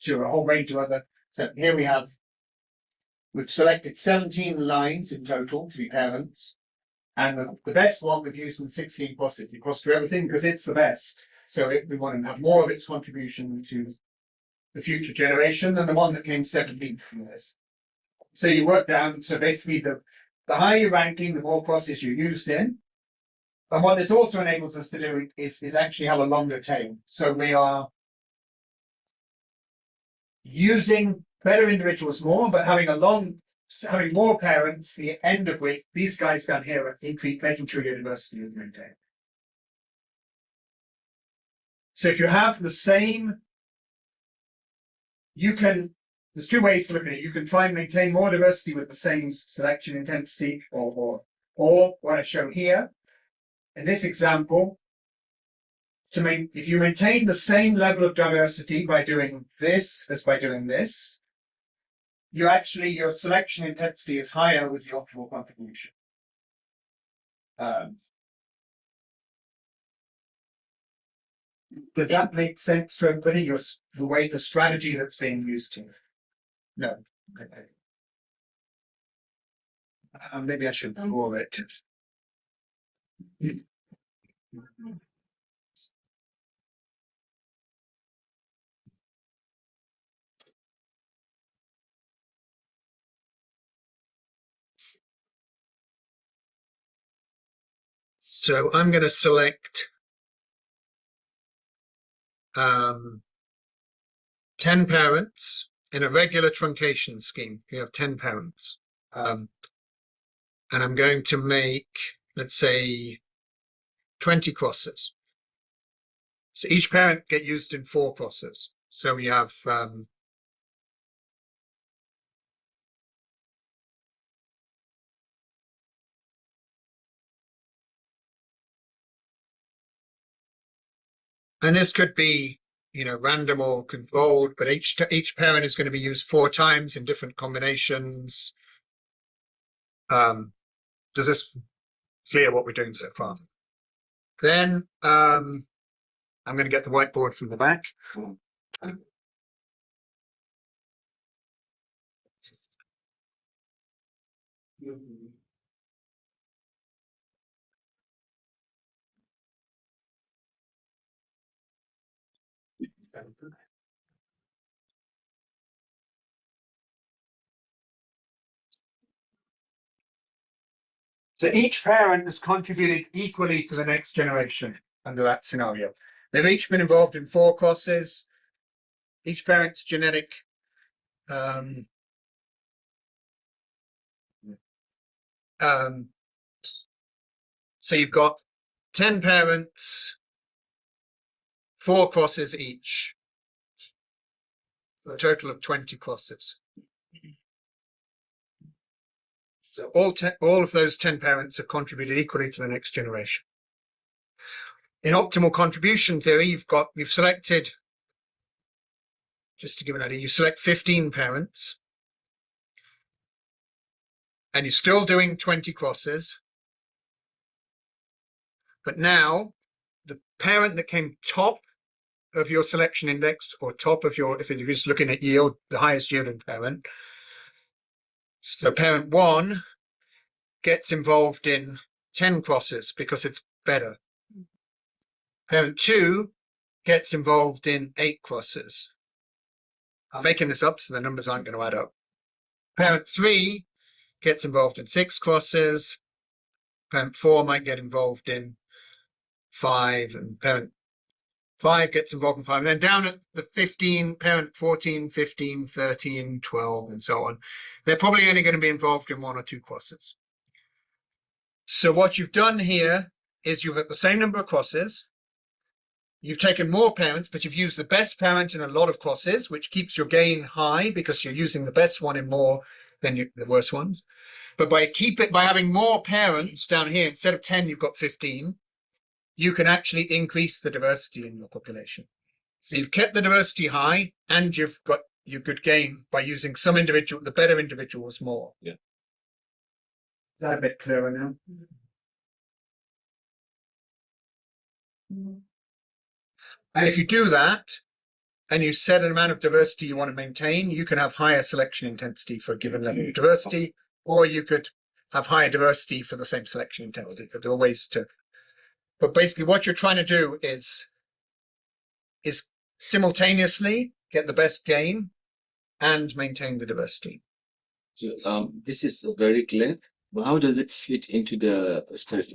to a whole range of other. So here we've selected 17 lines in total to be parents. And the best one we've used in 16 crosses. You cross through everything because it's the best. So we want to have more of its contribution to the future generation than the one that came 17th from this. So you work down, so basically the higher your ranking, the more crosses you used in. And what this also enables us to do is actually have a longer tail. So we are using better individuals more, but having more parents, the end of which these guys down here are making sure your diversity is maintained. So if you have the same, there's two ways to look at it. You can try and maintain more diversity with the same selection intensity, or what I show here. In this example, if you maintain the same level of diversity by doing this as by doing this, your selection intensity is higher with the optimal contribution. Does that make sense to everybody? The strategy that's being used here? No. Okay. Maybe I should draw it. So I'm going to select 10 parents in a regular truncation scheme. We have 10 parents. And I'm going to make, let's say, 20 crosses. So each parent get used in 4 crosses. So we have and this could be, random or controlled, but each parent is going to be used 4 times in different combinations. Does this clear what we're doing so far? Then I'm going to get the whiteboard from the back. So each parent has contributed equally to the next generation under that scenario. They've each been involved in 4 crosses. Each parent's genetic so you've got 10 parents, 4 crosses each, for a total of 20 crosses. So all of those 10 parents have contributed equally to the next generation. In optimal contribution theory, you've selected, just to give an idea, you select 15 parents, and you're still doing 20 crosses. But now the parent that came top of your selection index, or top of your, if you're just looking at yield, the highest yielding parent. So parent 1 gets involved in 10 crosses because it's better. Parent 2 gets involved in 8 crosses. I'm making this up, so the numbers aren't going to add up. Parent 3 gets involved in 6 crosses. Parent 4 might get involved in 5, and parent 5 gets involved in 5. And then down at the 15, parent 14, 15, 13, 12, and so on. They're probably only going to be involved in 1 or 2 crosses. So what you've done here is you've got the same number of crosses. You've taken more parents, but you've used the best parent in a lot of crosses, which keeps your gain high because you're using the best one in more than the worst ones. But by having more parents down here, instead of 10, you've got 15. You can actually increase the diversity in your population. So you've kept the diversity high, and you've got your good gain by using some individual, the better individuals more. Yeah. Is that a bit clearer now? And if you do that, and you set an amount of diversity you want to maintain, you can have higher selection intensity for a given level of diversity, or you could have higher diversity for the same selection intensity. But there are ways to. But basically, what you're trying to do is simultaneously get the best gain and maintain the diversity. So this is very clear, but how does it fit into the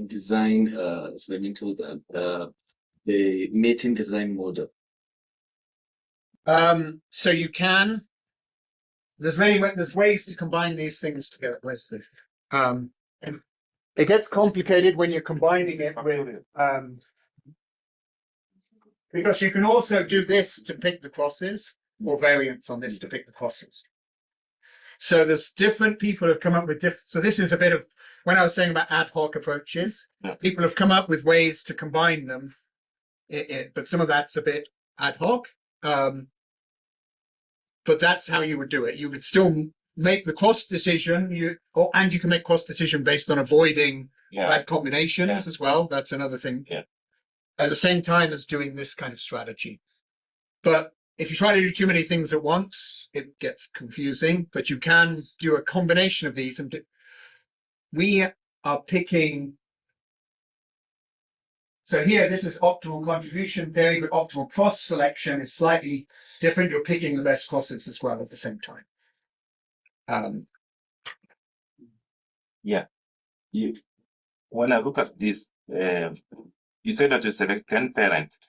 design experimental the mating design model? So you can. There's ways to combine these things together. And it gets complicated when you're combining it with because you can also do this to pick the crosses, or variants on this to pick the crosses. So there's different people have come up with different. So this is a bit of when I was saying about ad hoc approaches. People have come up with ways to combine them, but some of that's a bit ad hoc. But that's how you would do it. You would still make the cross decision, and you can make cross decision based on avoiding bad combinations as well. That's another thing. Yeah. At the same time as doing this kind of strategy. But if you try to do too many things at once, it gets confusing. But you can do a combination of these. And we are picking. So here, this is optimal contribution theory, but optimal cross selection is slightly different. You're picking the best crosses as well at the same time. Yeah. When I look at this, you say that you select 10 parents.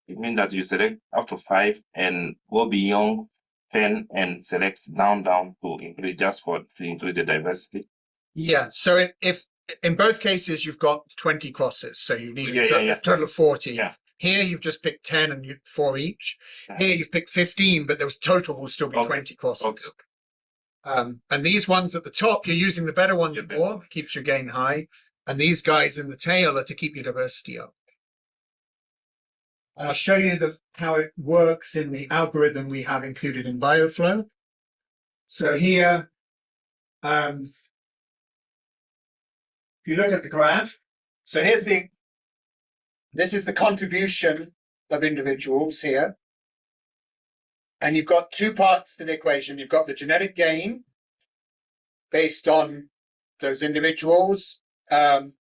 It means that you select up to 5 and go beyond 10 and select down to increase to increase the diversity. Yeah. So if in both cases you've got 20 crosses, so you need a total of 40. Yeah. Here you've just picked 10 and 4 each. Here you've picked 15, but there was total will still be 20 crosses. Okay. And these ones at the top, you're using the better ones more, keeps your gain high. And these guys in the tail are to keep your diversity up. And I'll show you how it works in the algorithm we have included in BioFlow. So here, if you look at the graph, so this is the contribution of individuals here. And you've got 2 parts to the equation. You've got the genetic gain based on those individuals. And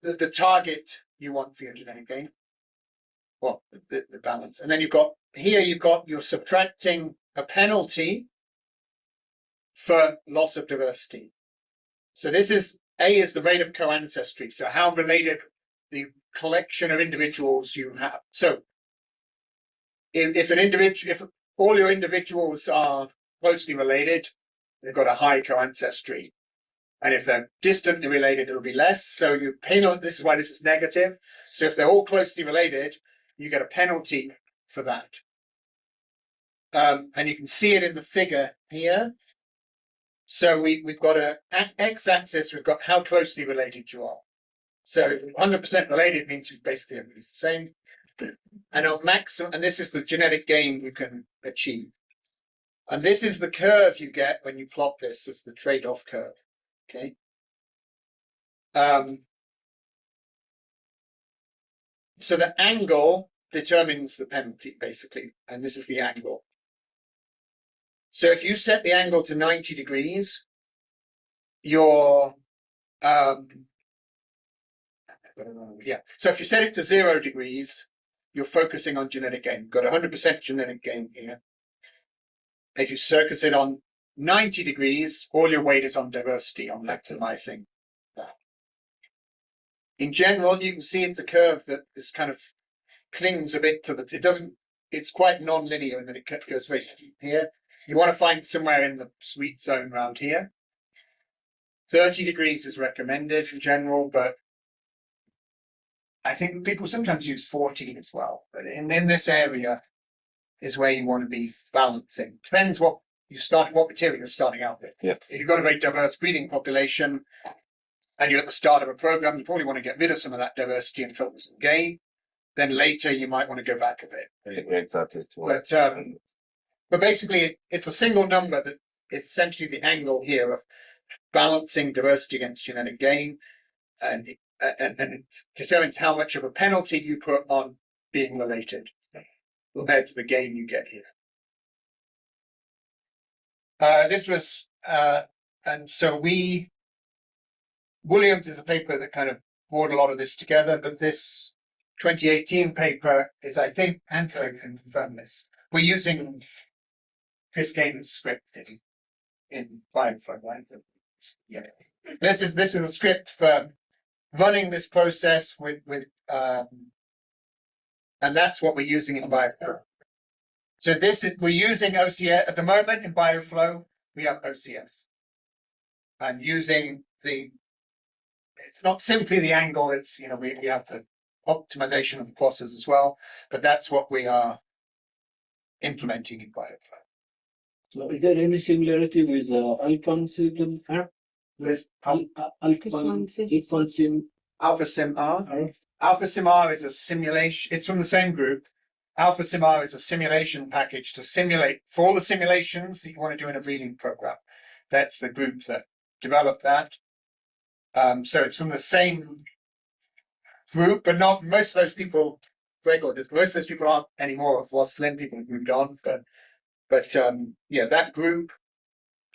the target you want for your genetic gain, well, the balance. And then you're subtracting a penalty for loss of diversity. So this is A is the rate of co-ancestry. So how related the collection of individuals you have. So if all your individuals are closely related, they've got a high co-ancestry. And if they're distantly related, it'll be less. So you penalty. This is why this is negative. So if they're all closely related, you get a penalty for that. And you can see it in the figure here. So we've got a x-axis. We've got how closely related you are. So if 100% related means you basically everybody's the same. And on maximum, and this is the genetic gain you can achieve. And this is the curve you get when you plot this as the trade-off curve. Okay. So the angle determines the penalty, basically, and this is the angle. So if you set the angle to 90 degrees, your So if you set it to 0 degrees, you're focusing on genetic gain. You've got 100% genetic gain here. If you focus it on 90 degrees, all your weight is on diversity, on maximizing that. In general, you can see it's a curve that is kind of clings a bit to it's quite non-linear and then it goes very steep here. You want to find somewhere in the sweet zone around here. 30 degrees is recommended in general, but I think people sometimes use 40 as well. But in this area is where you want to be balancing. Depends what material you're starting out with. Yeah. If you've got a very diverse breeding population and you're at the start of a program, you probably want to get rid of some of that diversity and focus on gain. Then later you might want to go back a bit. Exactly. But basically it's a single number that is essentially the angle here of balancing diversity against genetic gain, and it determines how much of a penalty you put on being related compared to the gain you get here. This was and so Williams is a paper that kind of brought a lot of this together, but this 2018 paper is, I think, Anthony can confirm this. We're using Chris Gayman's script in Firefly. Yeah. This is a script for running this process with and that's what we're using in Bioflow. So we're using OCS at the moment in Bioflow. We have OCS. And using it's not simply the angle, it's we have the optimization of the crosses as well, but that's what we are implementing in Bioflow. So is there any similarity with alpha-sim R? With alpha-sim Alpha-sim R? Alpha-sim R is a simulation. It's from the same group. Alpha-sim R is a simulation package to simulate for all the simulations that you want to do in a breeding program. That's the group that developed that. So it's from the same group, but not most of those people. Most of those people aren't anymore. Slim people have moved on, but that group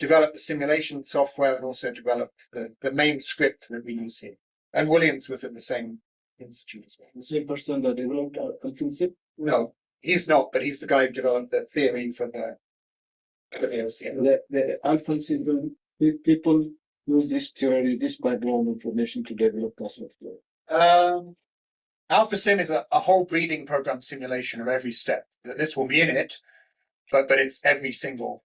developed the simulation software and also developed the main script that we use here. And Williams was at the same institute as well. The same person that developed alpha-sim? No, he's not, but he's the guy who developed the theory for the The alpha-sim people use this theory, this background information to develop the software. AlphaSim is a whole breeding program simulation of every step. This will be in it, but it's every single.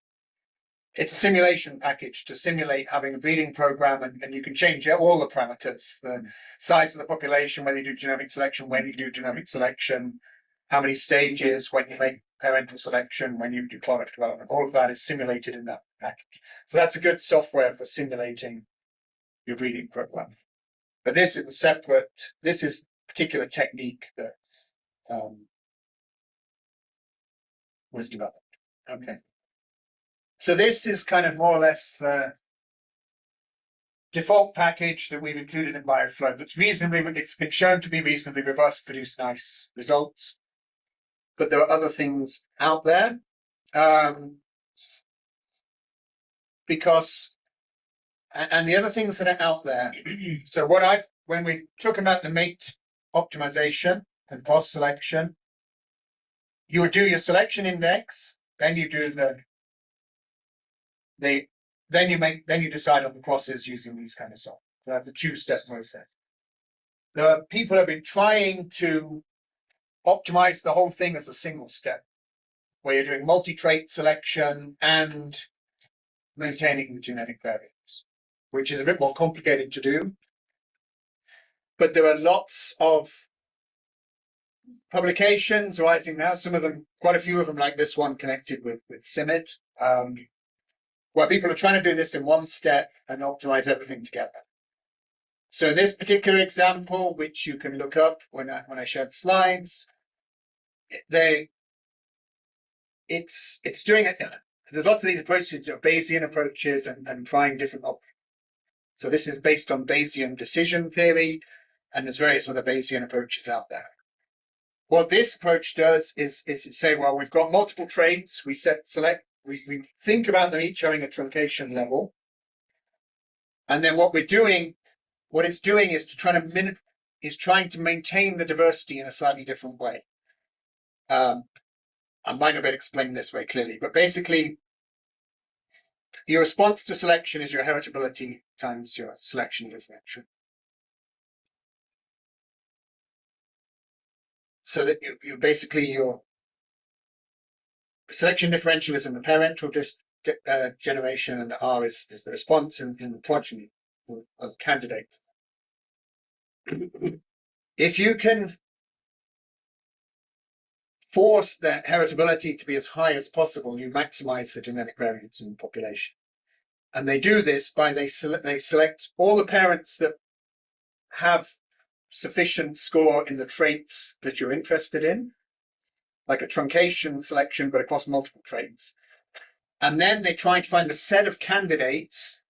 It's a simulation package to simulate having a breeding program, and you can change all the parameters: the size of the population, whether you do genomic selection, when you do genomic selection, how many stages, when you make parental selection, when you do clonic development. All of that is simulated in that package. So that's a good software for simulating your breeding program. But this is a separate. This is a particular technique that was developed. Okay. So this is kind of more or less the default package that we've included in Bioflow. That's it's been shown to be reasonably robust, produce nice results. But there are other things out there. Because, and the other things that are out there. So when we talk about the mate optimization and cross selection, you would do your selection index, then you do then you decide on the crosses using these kind of software. So that's the two-step process. The people have been trying to optimize the whole thing as a single step, where you're doing multi-trait selection and maintaining the genetic variants, which is a bit more complicated to do. But there are lots of publications rising now, some of them, quite a few of them like this one connected with CIMID, where people are trying to do this in one step and optimize everything together. So this particular example, which you can look up when I share the slides, it's doing it. There's lots of these approaches, Bayesian approaches, and trying different options. So this is based on Bayesian decision theory, and there's various other Bayesian approaches out there. What this approach does is say, well, we've got multiple traits. We we think about them each having a truncation level, and then what it's doing is trying to maintain the diversity in a slightly different way. I might not be able to explain this very clearly, but basically, your response to selection is your heritability times your selection differential. So that you basically, your selection differential is in the parental generation, and the R is the response in the progeny of candidates. If you can force the heritability to be as high as possible, you maximize the genetic variance in the population. And they do this by they select all the parents that have sufficient score in the traits that you're interested in, like a truncation selection, but across multiple traits. And then they try to find a set of candidates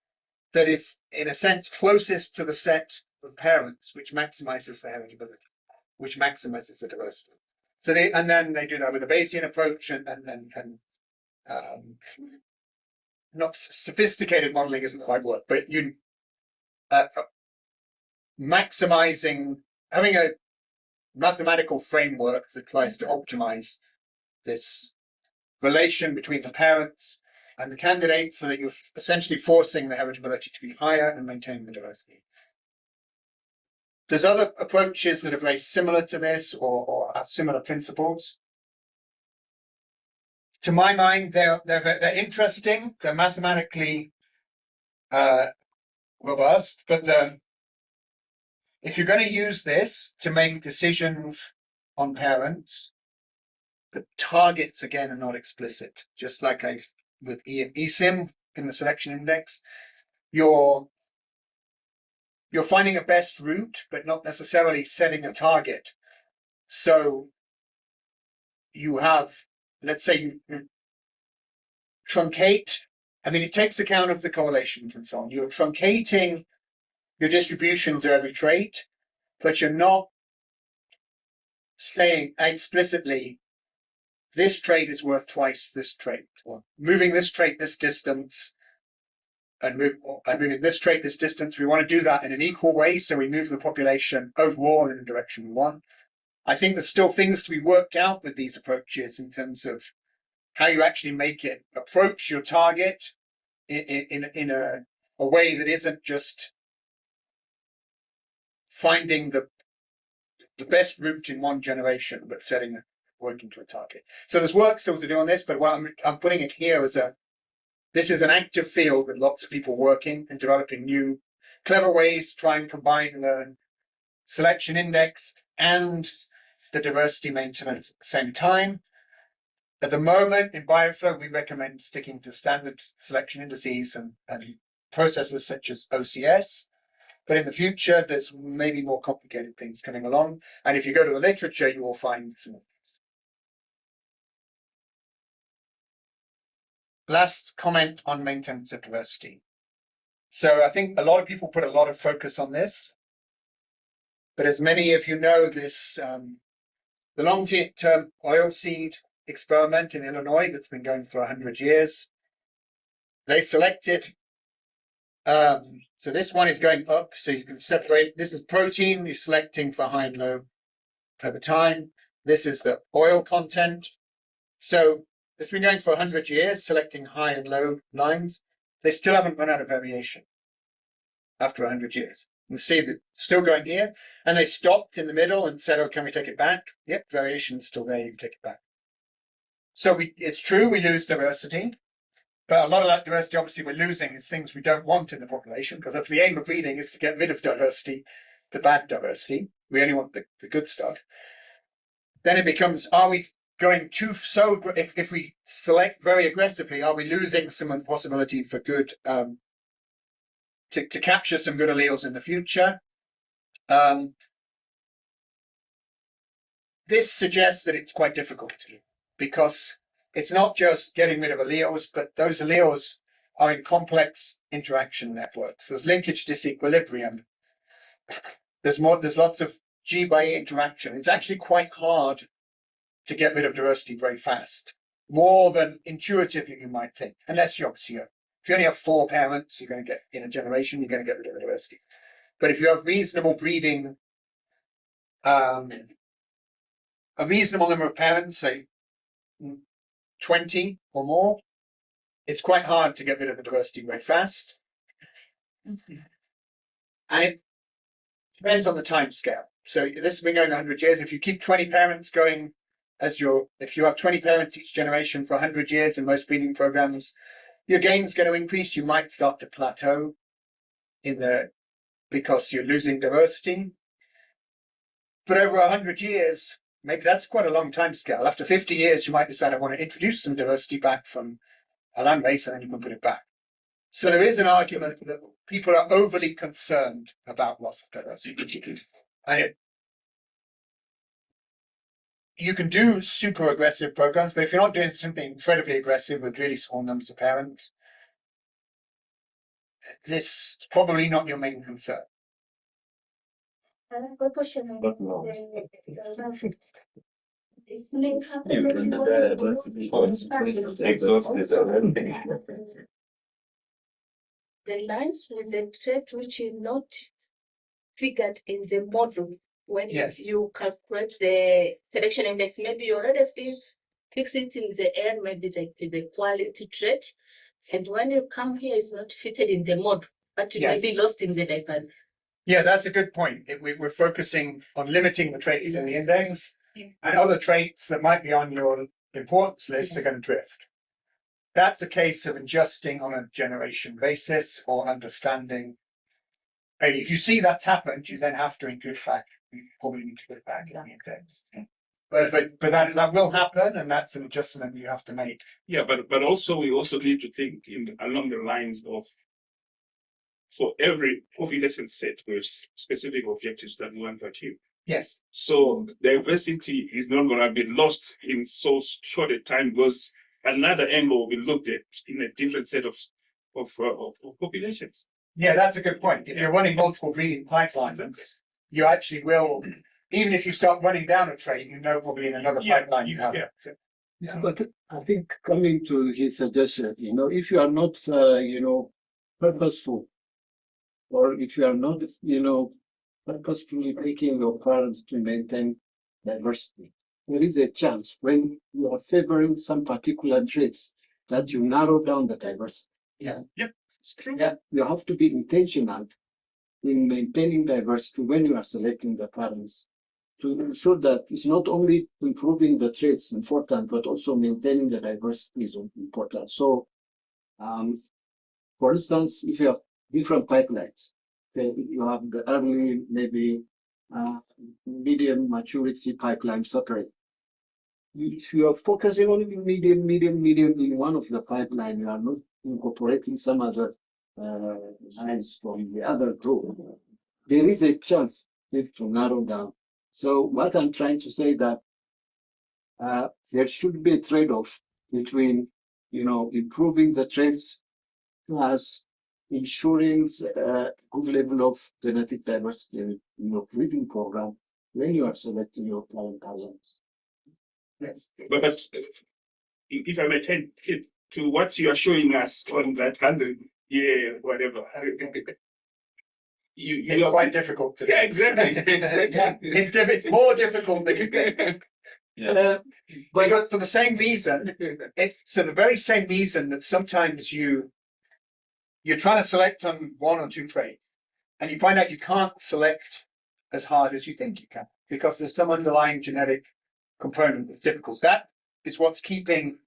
that is, in a sense, closest to the set of parents, which maximizes the heritability, which maximizes the diversity. So then they do that with a Bayesian approach, and not sophisticated modeling isn't the right word, but maximizing, having a mathematical framework that tries to optimize this relation between the parents and the candidates, so that you're essentially forcing the heritability to be higher and maintaining the diversity. There's other approaches that are very similar to this, or have similar principles. To my mind, they're interesting. They're mathematically robust, but if you're going to use this to make decisions on parents, the targets again are not explicit. Just like with eSIM in the selection index, you're finding a best route, but not necessarily setting a target. So you have, let's say, you truncate. I mean, it takes account of the correlations and so on. You're truncating your distributions of every trait, but you're not saying explicitly this trait is worth twice this trait, or moving this trait this distance and moving this trait this distance. We want to do that in an equal way, so we move the population overall in the direction we want. I think there's still things to be worked out with these approaches in terms of how you actually make it approach your target in a way that isn't just finding the best route in one generation, but working to a target. So there's work still to do on this, but what I'm putting it here as this is an active field with lots of people working and developing new clever ways to try and combine the selection index and the diversity maintenance at the same time. At the moment in Bioflow, we recommend sticking to standard selection indices and processes such as OCS. But in the future, there's maybe more complicated things coming along. And if you go to the literature, you will find some. Last comment on maintenance of diversity. So I think a lot of people put a lot of focus on this. But as many of you know, the long-term oilseed experiment in Illinois that's been going for 100 years. They selected, so this one is going up, so you can separate. This is protein, you're selecting for high and low over time. This is the oil content. So it's been going for 100 years, selecting high and low lines. They still haven't run out of variation after 100 years. You see that still going here, and they stopped in the middle and said, "Oh, can we take it back?" Yep, variation's still there. You can take it back. So it's true we lose diversity, but a lot of that diversity, obviously, we're losing is things we don't want in the population, because that's the aim of breeding, is to get rid of diversity, the bad diversity. We only want the good stuff. Then it becomes, are we going if we select very aggressively, are we losing some of the possibility for good, to capture some good alleles in the future? This suggests that it's quite difficult to do, because it's not just getting rid of alleles, but those alleles are in complex interaction networks. There's linkage disequilibrium. There's lots of G by E interaction. It's actually quite hard to get rid of diversity very fast, more than intuitively you might think, unless you obviously, if you only have 4 parents, you're going to get, in a generation, you're going to get rid of the diversity. But if you have reasonable breeding, a reasonable number of parents, say 20 or more, it's quite hard to get rid of the diversity very fast. And it depends on the time scale. So this has been going 100 years. If you keep 20 parents going if you have 20 parents each generation for 100 years in most breeding programs, your gain's going to increase. You might start to plateau because you're losing diversity. But over 100 years, maybe that's quite a long time scale. After 50 years, you might decide I want to introduce some diversity back from a land base, and then you can put it back. So there is an argument that people are overly concerned about loss of diversity. And you can do super aggressive programs, but if you're not doing something incredibly aggressive with really small numbers of parents, this is probably not your main concern. I have a question on But no. It's linked Exhaust is already. the lines with the trait which is not figured in the model when Yes. you calculate the selection index. Maybe you already fix it in the air, maybe the quality trait, and when you come here, it's not fitted in the model, but it Yes. may be lost in the diversity. Yeah, that's a good point. We're focusing on limiting the traits in the Yes. index, and other traits that might be on your importance list are going to drift. That's a case of adjusting on a generation basis or understanding. And if you see that's happened, you then have to include back. You probably need to put it back in the index. But that will happen, and that's an adjustment you have to make. Yeah, but also we also need to think along the lines of, for every population set with specific objectives that we want to achieve. Yes. So diversity is not going to be lost in so short a time, because another angle will be looked at in a different set of populations. Yeah, that's a good point. If you're running multiple breeding pipelines, you actually will, even if you start running down a trait, you know probably in another pipeline you have. Yeah, but I think coming to his suggestion, if you are not, purposeful, or if you are not, purposefully taking your parents to maintain diversity, there is a chance when you are favoring some particular traits that you narrow down the diversity. Yeah. Yep, it's true. Yeah, you have to be intentional in maintaining diversity when you are selecting the parents, to ensure that it's not only improving the traits important, but also maintaining the diversity is important. So, for instance, if you have different pipelines, then you have the early, maybe medium maturity pipeline separate. If you are focusing on medium in one of the pipeline, you are not incorporating some other lines from the other group. There is a chance to narrow down. So what I'm trying to say that there should be a trade-off between, improving the traits plus ensuring a good level of genetic diversity in your breeding program when you are selecting your parent talents. But if I may take it to what you are showing us on that 100-year, whatever. It's quite difficult to do. Yeah, exactly. It's more difficult than you think. But But for the same reason, it's for the very same reason that sometimes you're trying to select on one or two trades, and you find out you can't select as hard as you think you can because there's some underlying genetic component that's difficult. That is what's keeping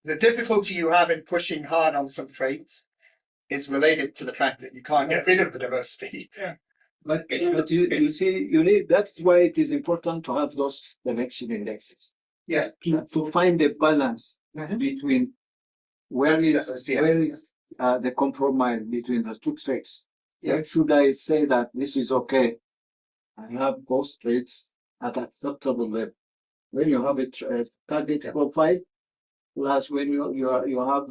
the difficulty you have in pushing hard on some traits is related to the fact that you can't get rid of the diversity. But you see, you need, that's why it is important to have those selection indexes. Yeah. To find a balance between where That's is the where is the compromise between the two traits. Yeah. Where should I say that this is okay? I have both traits at acceptable level. When you have a target profile, plus when you have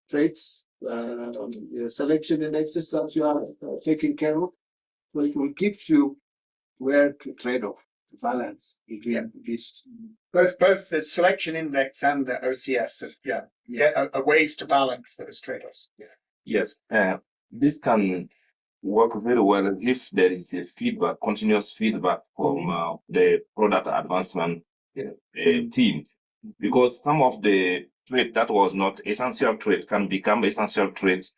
traits, selection indexes that you are taking care of, so it will give you where to trade off, balance between these. Both the selection index and the OCS, are ways to balance those trade-offs. Yes, this can work very well if there is a feedback, continuous feedback from the product advancement teams, because some of the trait that was not essential trait can become essential trait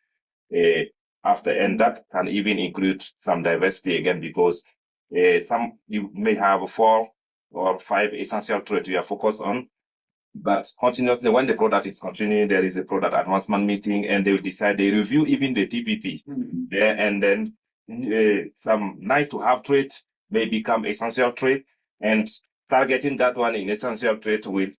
after, and that can even include some diversity again, because some you may have 4 or 5 essential traits you are focused on, but continuously when the product is continuing, there is a product advancement meeting and they will decide, they review even the TPP there, and then some nice to have trait may become essential trait, and targeting that one in essential trait will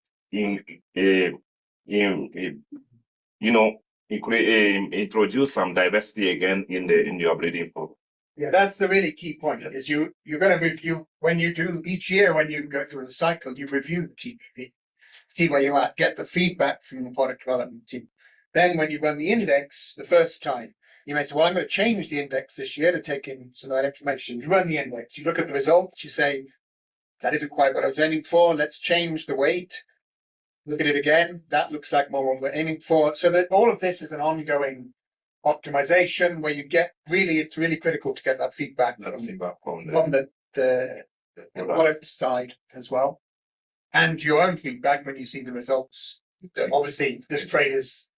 introduce some diversity again in your breeding program. Yeah, that's the really key point. Is you're going to review when you do each year when you go through the cycle, you review the TPP, see where you're at, get the feedback from the product development team. Then when you run the index the first time, you may say, well, I'm going to change the index this year to take in some of that information. You run the index, you look at the results, you say, that isn't quite what I was aiming for. Let's change the weight. Look at it again. That looks like more what we're aiming for. So that all of this is an ongoing optimization where you get it's really critical to get that feedback from the product side as well. And your own feedback when you see the results. Obviously, this trait is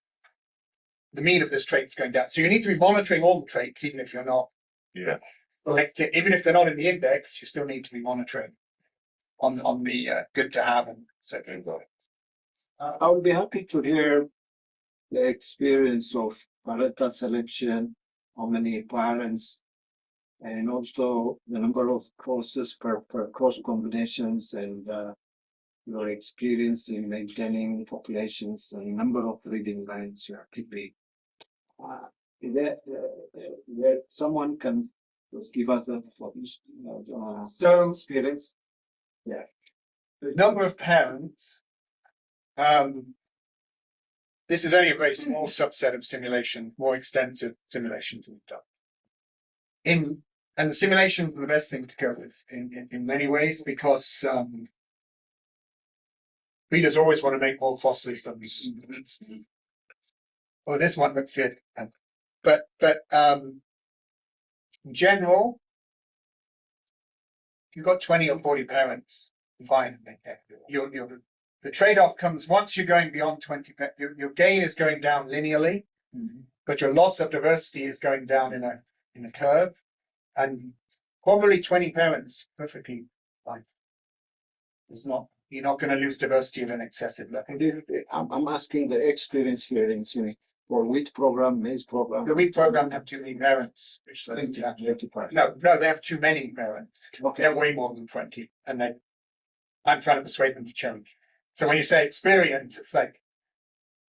the mean of this trait is going down. So you need to be monitoring all the traits, even if you're not selecting, even if they're not in the index, you still need to be monitoring on the good to have and so forth. I would be happy to hear the experience of parental selection, how many parents, and also the number of crosses per cross combinations, and your experience in maintaining populations and number of breeding lines you are keeping. Is there someone can just give us a experience? Yeah, the number of parents. This is only a very small subset of simulation, more extensive simulations we've done. And the simulations are the best thing to go with in many ways, because breeders always want to make more costly studies. Oh, this one looks good. But in general, if you've got 20 or 40 parents, fine. The trade-off comes once you're going beyond 20. Your gain is going down linearly, but your loss of diversity is going down in a curve, and probably 20 parents perfectly fine. You're not going to lose diversity at an excessive level. I'm asking the experience here in Chile. For wheat program, maize program. The wheat program have too many parents, which says no, they have too many parents. Okay. They have way more than 20, and I'm trying to persuade them to change. So when you say experience, it's like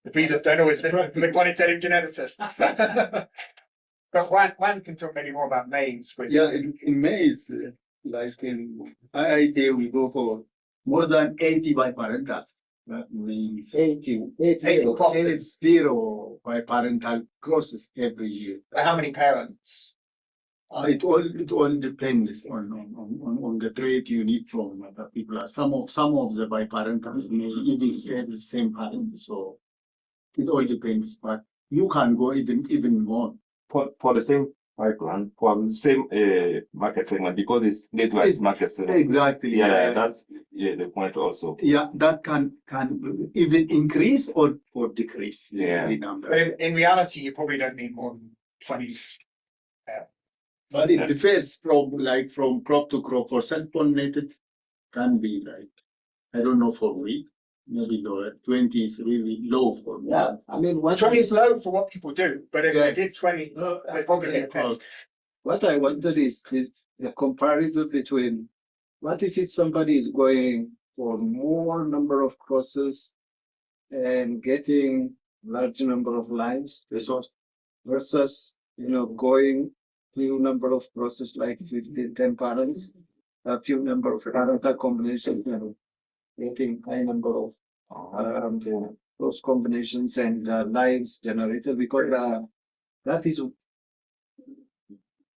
the breeders don't always be quantitative geneticists. But Juan can talk maybe more about maize. Yeah, in maize, like in IIT, we go for more than 80 biparentals. That means 80 biparental crosses every year. How many parents? It all depends on the trait you need from other people. Some of the biparentals may even share the same parent, so it all depends. But you can go even more. For the same pipeline, for the same market segment, because it's gatewise market segment. Exactly. Yeah, that's the point also. Yeah, that can even increase or decrease the number. But in reality, you probably don't need more than 20. But it differs from crop to crop. For self-pollinated, can be like, I don't know, for wheat, maybe lower. 20 is really low for me. Yeah, I mean, 20 is low for what people do, but if Yes. they did 20, they'd probably be okay. what I wanted is the comparison between what if somebody is going for more number of crosses and getting large number of lines versus going few number of crosses like 15, 10 parents, a few number of parental combinations, getting high number of those combinations and lines generated, because that is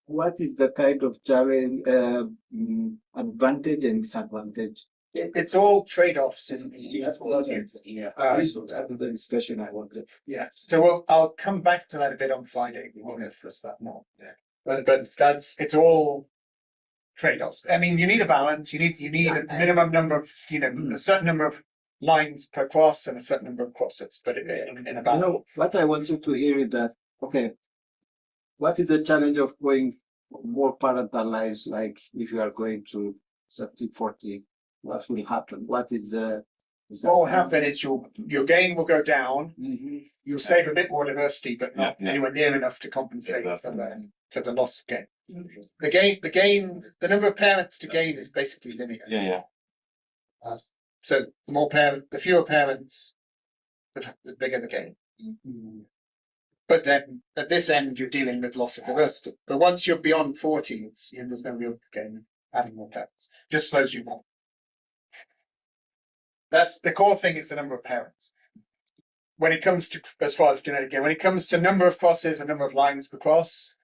what is the kind of challenge, advantage and disadvantage. It's all trade-offs in the That's the discussion I wanted. Yeah. So I'll come back to that a bit on Friday. We won't discuss that more. Yeah. But it's all trade-offs. I mean, you need a balance. You need a minimum number of, a certain number of lines per cross and a certain number of crosses, but in a balance. What I want you to hear is that, okay, what is the challenge of going more parental lines? Like if you are going to 30-40, what will happen? What will happen is your gain will go down. Mm-hmm. You'll save a bit more diversity, but not anywhere near enough to compensate for the loss of gain. The number of parents to gain is basically linear. So the fewer parents, the bigger the gain. But then at this end, you're dealing with loss of diversity. But once you're beyond 40, there's no real gain adding more parents. Just slows you down. That's the core thing, is the number of parents. When it comes to, as far as genetic gain, when it comes to number of crosses and number of lines per cross,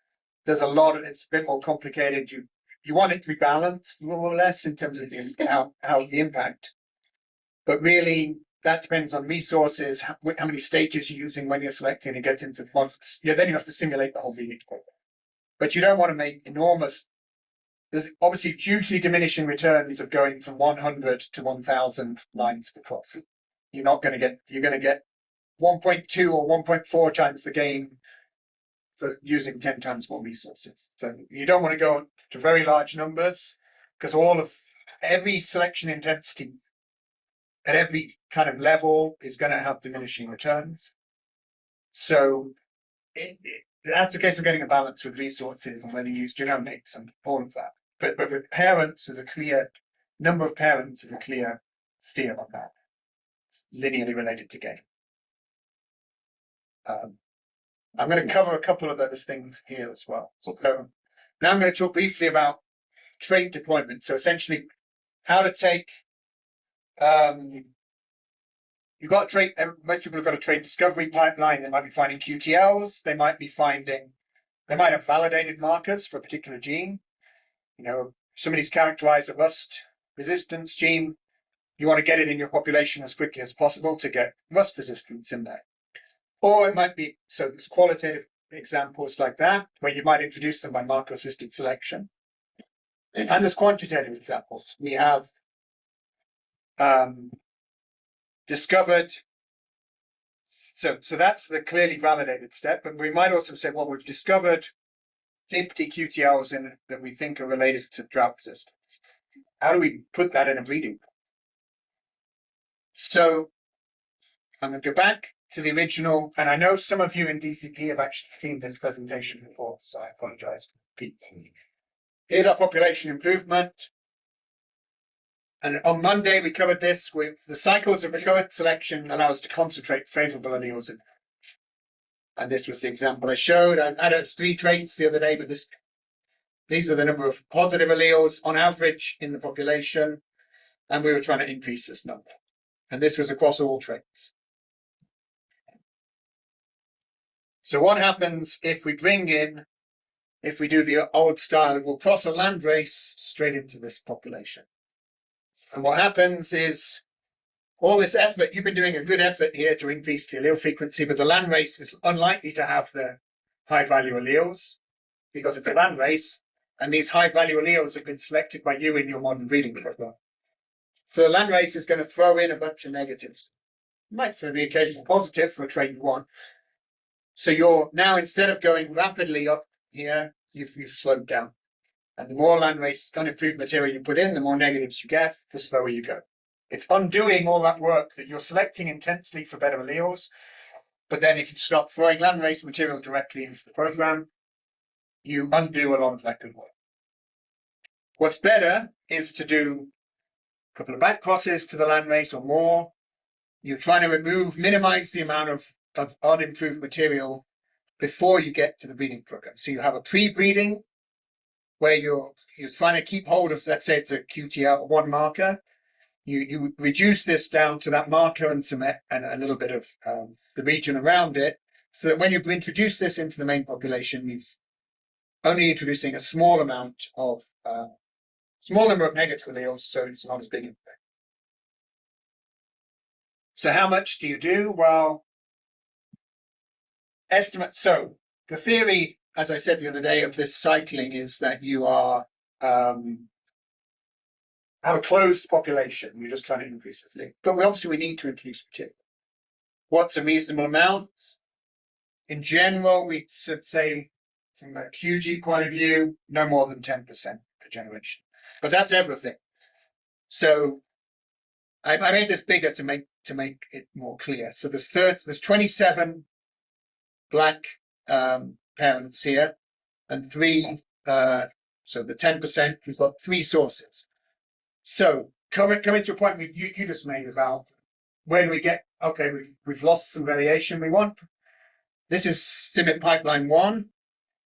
there's it's a bit more complicated. You want it to be balanced more or less in terms of how the impact. But really, that depends on resources, how many stages you're using when you're selecting. It gets into months. Then you have to simulate the whole breeding program. But you don't want to make enormous. There's obviously hugely diminishing returns of going from 100 to 1,000 lines per cross. You're going to get 1.2 or 1.4 times the gain for using 10 times more resources. So you don't want to go to very large numbers, because every selection intensity at every kind of level is going to have diminishing returns. So that's a case of getting a balance with resources and whether you use genomics and all of that. But with parents, there's a clear number of parents is a clear steer on that. It's linearly related to gain. I'm going to cover a couple of those things here as well. So now I'm going to talk briefly about trait deployment. So essentially, how to take you've got trait. Most people have got a trait discovery pipeline. They might be finding QTLs. They might have validated markers for a particular gene. Somebody's characterized a rust resistance gene. You want to get it in your population as quickly as possible to get rust resistance in there. Or it might be, so there's qualitative examples like that, where you might introduce them by marker-assisted selection. And there's quantitative examples. We have discovered, so that's the clearly validated step, but we might also say, well, we've discovered 50 QTLs that we think are related to drought resistance. How do we put that in a breeding? So I'm going to go back to the original, and I know some of you in DCP have actually seen this presentation before, so I apologize for repeating. Here's our population improvement. And on Monday, we covered this with the cycles of recurrent selection allow us to concentrate favorable alleles in. And this was the example I showed. I added 3 traits the other day, but these are the number of positive alleles on average in the population. And we were trying to increase this number. And this was across all traits. So what happens if we bring in if we do the old style, we'll cross a landrace straight into this population. And what happens is all this effort, you've been doing a good effort here to increase the allele frequency, but the landrace is unlikely to have the high value alleles because it's a landrace, and these high value alleles have been selected by you in your modern breeding program. So the landrace is going to throw in a bunch of negatives. It might throw the occasional positive for a trait you want. So you're now, instead of going rapidly up here, you've slowed down. And the more landrace unimproved material you put in, the more negatives you get, the slower you go. It's undoing all that work that you're selecting intensely for better alleles. But then if you stop throwing landrace material directly into the program, you undo a lot of that good work. What's better is to do a couple of back crosses to the landrace or more. You're trying to minimize the amount of unimproved material before you get to the breeding program. So you have a pre-breeding where you're trying to keep hold of, let's say it's a QTL, one marker. You reduce this down to that marker and a little bit of the region around it, so that when you introduce this into the main population, you've only introducing a small amount of small number of negative alleles, so it's not as big an effect. So how much do you do? Well, estimate. So the theory, as I said the other day, of this cycling is that you are have a closed population. You're just trying to increase the fleet. But we need to introduce material. What's a reasonable amount? In general, we should say, from a QG point of view, no more than 10% per generation. But that's everything. So I made this bigger to make it more clear. So there's 27 black parents here, and 3. So the 10%, we've got 3 sources. So coming to a point you just made about where do we get? Okay, we've lost some variation we want. This is CIMMYT pipeline 1,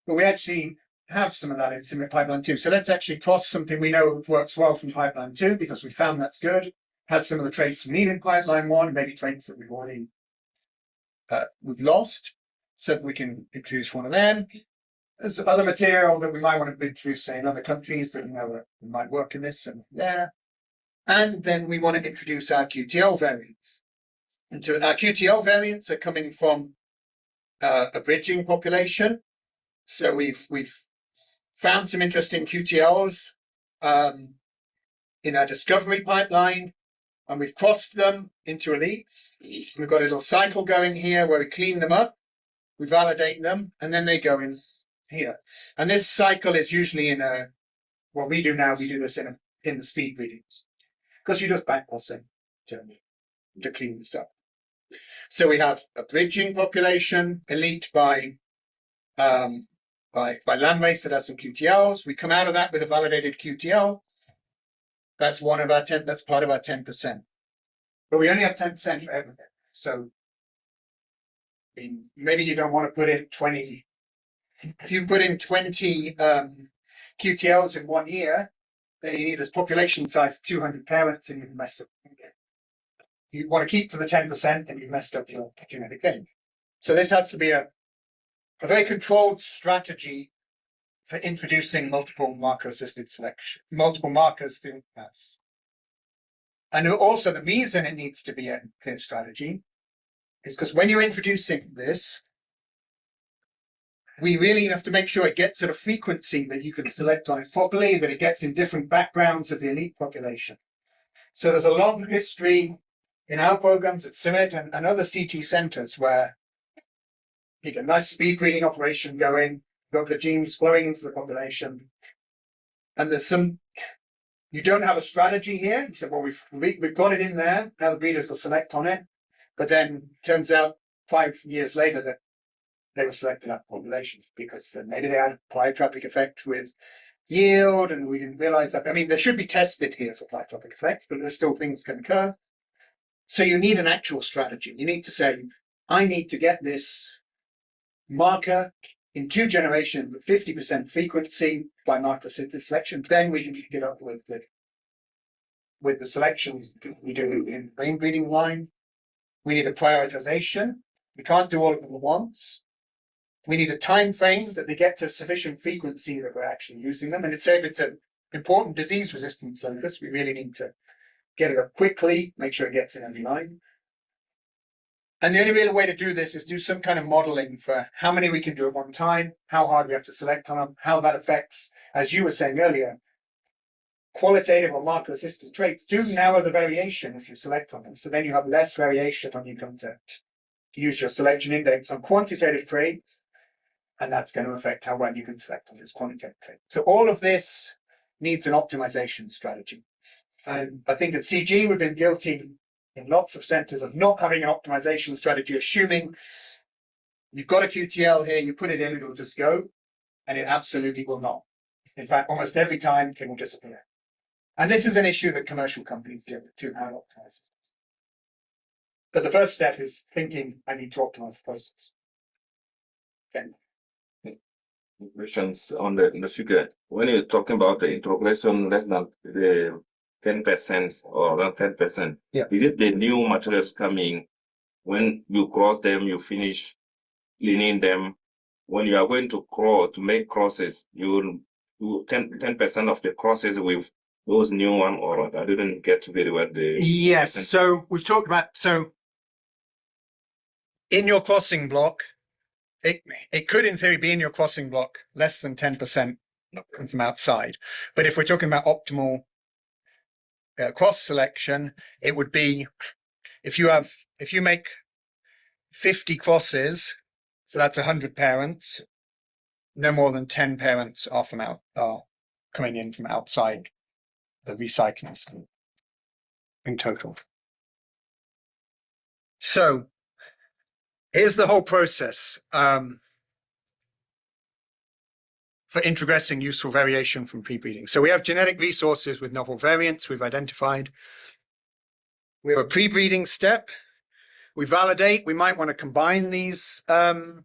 but we actually have some of that in CIMMYT pipeline 2. So let's actually cross something we know works well from pipeline 2 because we found that's good. Has some of the traits we need in pipeline 1, maybe traits that we've already we've lost, so that we can introduce one of them. There's other material that we might want to introduce, say, in other countries that we know might work in this and there. And then we want to introduce our QTL variants. And our QTL variants are coming from a bridging population. So we've found some interesting QTLs in our discovery pipeline, and we've crossed them into elites. We've got a little cycle going here where we clean them up, we validate them, and then they go in here. And this cycle is usually in what we do now, we do this in the speed readings, because you just back crossing to clean this up. So we have a bridging population, elite by landrace that has some QTLs. We come out of that with a validated QTL. That's one of our 10. That's part of our 10%. But we only have 10% for everything. So maybe you don't want to put in 20. If you put in 20 QTLs in 1 year, then you need a population size of 200 parents, and you've messed up again. You want to keep to the 10%, and you've messed up your genetic gain. So this has to be a very controlled strategy for introducing multiple marker-assisted selection, multiple markers through mass. And also the reason it needs to be a clear strategy is because when you're introducing this, we really have to make sure it gets at a frequency that you can select on it properly, that it gets in different backgrounds of the elite population. So there's a long history in our programs at CIMMYT and other CG centers where you get a nice speed reading operation going, got the genes flowing into the population, and there's some, you don't have a strategy here. You said, well, we've got it in there, now the breeders will select on it, but then turns out 5 years later that they were selected out population because maybe they had a pleiotropic effect with yield, and we didn't realize that. I mean, they should be tested here for pleiotropic effects, but there's still things can occur. So you need an actual strategy. You need to say, I need to get this marker in 2 generations with 50% frequency by marker selection. Then we can get up with the selections we do in brain breeding line. We need a prioritization. We can't do all of them at once. We need a time frame that they get to sufficient frequency that we're actually using them. And it's if it's an important disease resistance locus, we really need to get it up quickly, make sure it gets in every line. And the only real way to do this is do some kind of modeling for how many we can do at one time, how hard we have to select on them, how that affects, as you were saying earlier, qualitative or marker assisted traits do narrow the variation if you select on them. So then you have less variation when you come to use your selection index on quantitative traits, and that's going to affect how well you can select on those quantitative traits. So all of this needs an optimization strategy. And I think at CG, we've been guilty in lots of centers of not having an optimization strategy, assuming you've got a QTL here, you put it in, it'll just go, and it absolutely will not. In fact, almost every time it will disappear. And this is an issue that commercial companies deal with too, how to optimize. But the first step is thinking, I need to optimize the process. Okay. Questions on the figure. When you're talking about the introgression less than the 10% or around 10%, yeah, is it the new materials coming? When you cross them, you finish cleaning them. When you are going to make crosses, you will do 10% of the crosses with those new one, or I didn't get very well the. Yes, so we've talked about, so in your crossing block, it could in theory be in your crossing block less than 10% from outside. But if we're talking about optimal cross selection, it would be if you make 50 crosses, so that's 100 parents, no more than 10 parents are coming in from outside the recycling scheme in total. So here's the whole process for introgressing useful variation from pre-breeding. So we have genetic resources with novel variants we've identified. We have a pre-breeding step. We validate. We might want to combine these, combine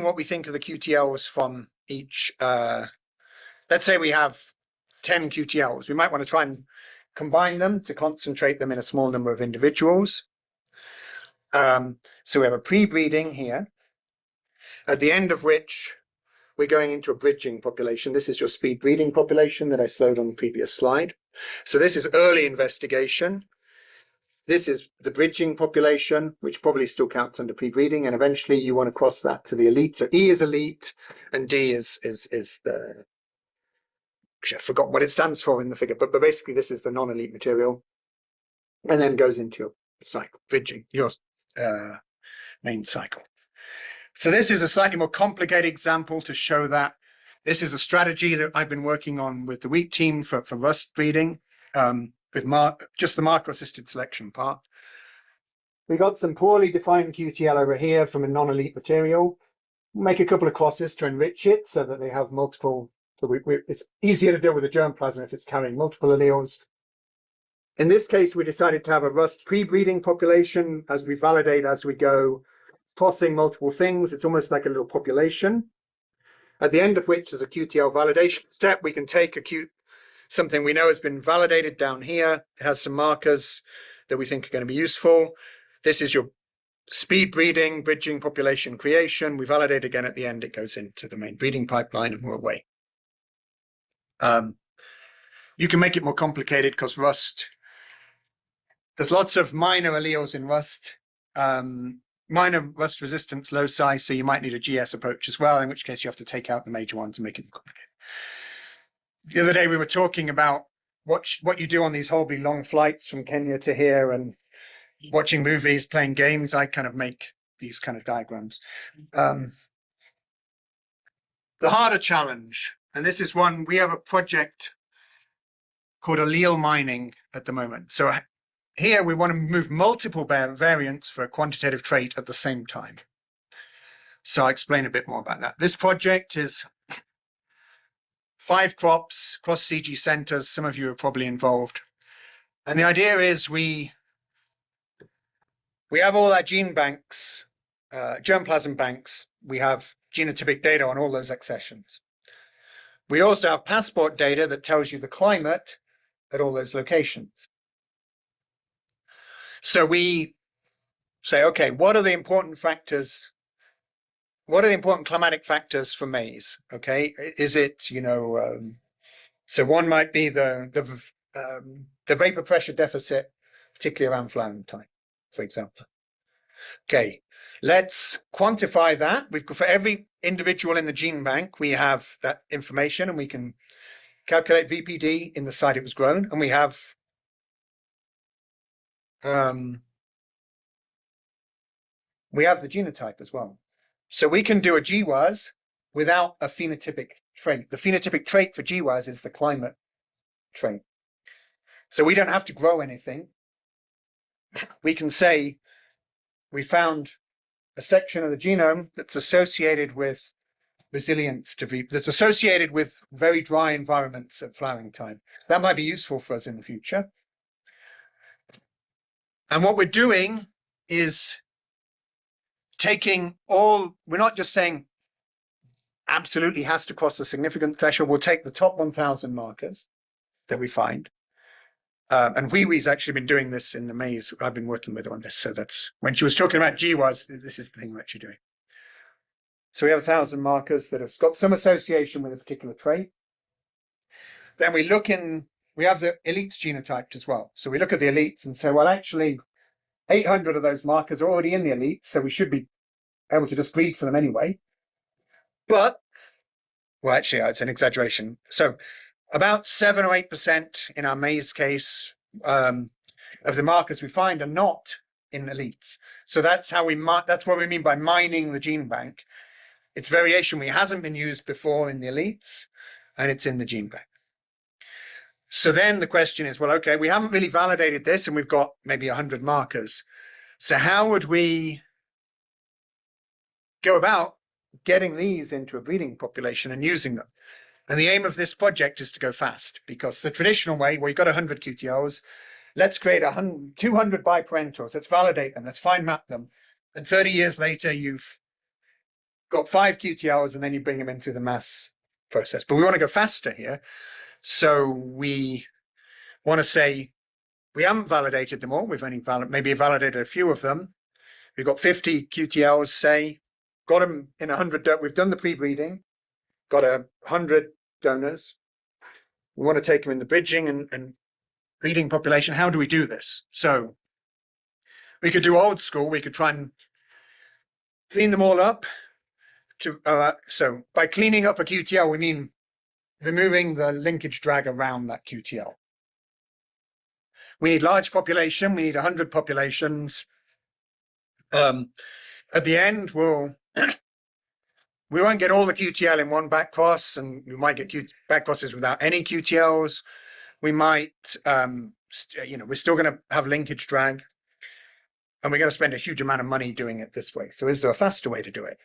what we think are the QTLs from each. Let's say we have 10 QTLs. We might want to try and combine them to concentrate them in a small number of individuals. So we have a pre-breeding here, at the end of which we're going into a bridging population. This is your speed breeding population that I showed on the previous slide. So this is early investigation. This is the bridging population, which probably still counts under pre-breeding, and eventually you want to cross that to the elite. So E is elite, and D is the, I forgot what it stands for in the figure, but basically this is the non-elite material, and then goes into your cycle, bridging, your main cycle. So this is a slightly more complicated example to show that this is a strategy that I've been working on with the wheat team for rust breeding, with just the marker-assisted selection part. We got some poorly defined QTL over here from a non-elite material. Make a couple of crosses to enrich it so that they have multiple. So it's easier to deal with the germplasm if it's carrying multiple alleles. In this case, we decided to have a rust pre-breeding population as we validate as we go, crossing multiple things. It's almost like a little population. At the end of which there's a QTL validation step. We can take something we know has been validated down here. It has some markers that we think are going to be useful. This is your speed breeding, bridging population creation. We validate again at the end. It goes into the main breeding pipeline and we're away. You can make it more complicated because rust, there's lots of minor alleles in rust, minor rust resistance loci, so you might need a GS approach as well, in which case you have to take out the major ones and make it more complicated. The other day we were talking about what you do on these horribly long flights from Kenya to here and watching movies, playing games. I kind of make these kind of diagrams. The harder challenge, and this is one, we have a project called allele mining at the moment. So here we want to move multiple variants for a quantitative trait at the same time. So I'll explain a bit more about that. This project is 5 crops across CG centers. Some of you are probably involved. And the idea is we have all our gene banks, germplasm banks. We have genotypic data on all those accessions. We also have passport data that tells you the climate at all those locations. So we say, okay, what are the important factors what are the important climatic factors for maize? Okay, is it, so one might be the vapor pressure deficit, particularly around flowering time, for example. Okay, let's quantify that. We've got, for every individual in the gene bank, we have that information, and we can calculate VPD in the site it was grown, and we have the genotype as well. So we can do a GWAS without a phenotypic trait. The phenotypic trait for GWAS is the climate trait. So we don't have to grow anything. We can say we found a section of the genome that's associated with resilience to that's associated with very dry environments at flowering time. That might be useful for us in the future. And what we're doing is taking all, we're not just saying absolutely has to cross a significant threshold. We'll take the top 1,000 markers that we find. And Wee-Wee's actually been doing this in the maize. I've been working with her on this. So that's when she was talking about GWAS, this is the thing we're actually doing. So we have 1,000 markers that have got some association with a particular trait. Then we look in, we have the elites genotyped as well. So we look at the elites and say, well, actually 800 of those markers are already in the elites. So we should be able to just breed for them anyway. But, well, actually, it's an exaggeration. So about 7 or 8% in our maize case of the markers we find are not in elites. So that's how that's what we mean by mining the gene bank. It's variation which hasn't been used before in the elites, and it's in the gene bank. So then the question is, well, okay, we haven't really validated this, and we've got maybe 100 markers. So how would we go about getting these into a breeding population and using them? And the aim of this project is to go fast, because the traditional way, where you've got 100 QTLs, let's create 200 biparentals, let's validate them, let's fine map them. And 30 years later, you've got 5 QTLs, and then you bring them into the mass process. But we want to go faster here. So we want to say, we haven't validated them all. We've only maybe validated a few of them. We've got 50 QTLs, say, got them in 100. We've done the pre-breeding, got 100 donors. We want to take them in the bridging and breeding population. How do we do this? So we could do old school. We could try and clean them all up. So by cleaning up a QTL, we mean removing the linkage drag around that QTL. We need large population. We need 100 populations. At the end, we won't get all the QTL in one backcross, and we might get backcrosses without any QTLs. We might, we're still going to have linkage drag, and we're going to spend a huge amount of money doing it this way. So is there a faster way to do it?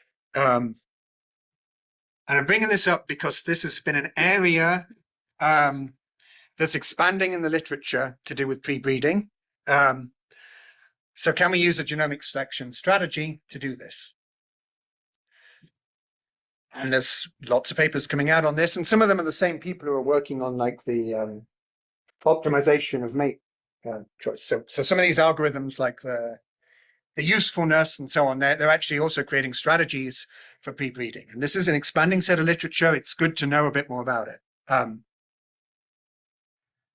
And I'm bringing this up because this has been an area that's expanding in the literature to do with pre-breeding. So can we use a genomic selection strategy to do this? And there's lots of papers coming out on this, and some of them are the same people who are working on like the optimization of mate choice. So some of these algorithms, like the usefulness and so on, they're actually also creating strategies for pre-breeding. And this is an expanding set of literature. It's good to know a bit more about it. And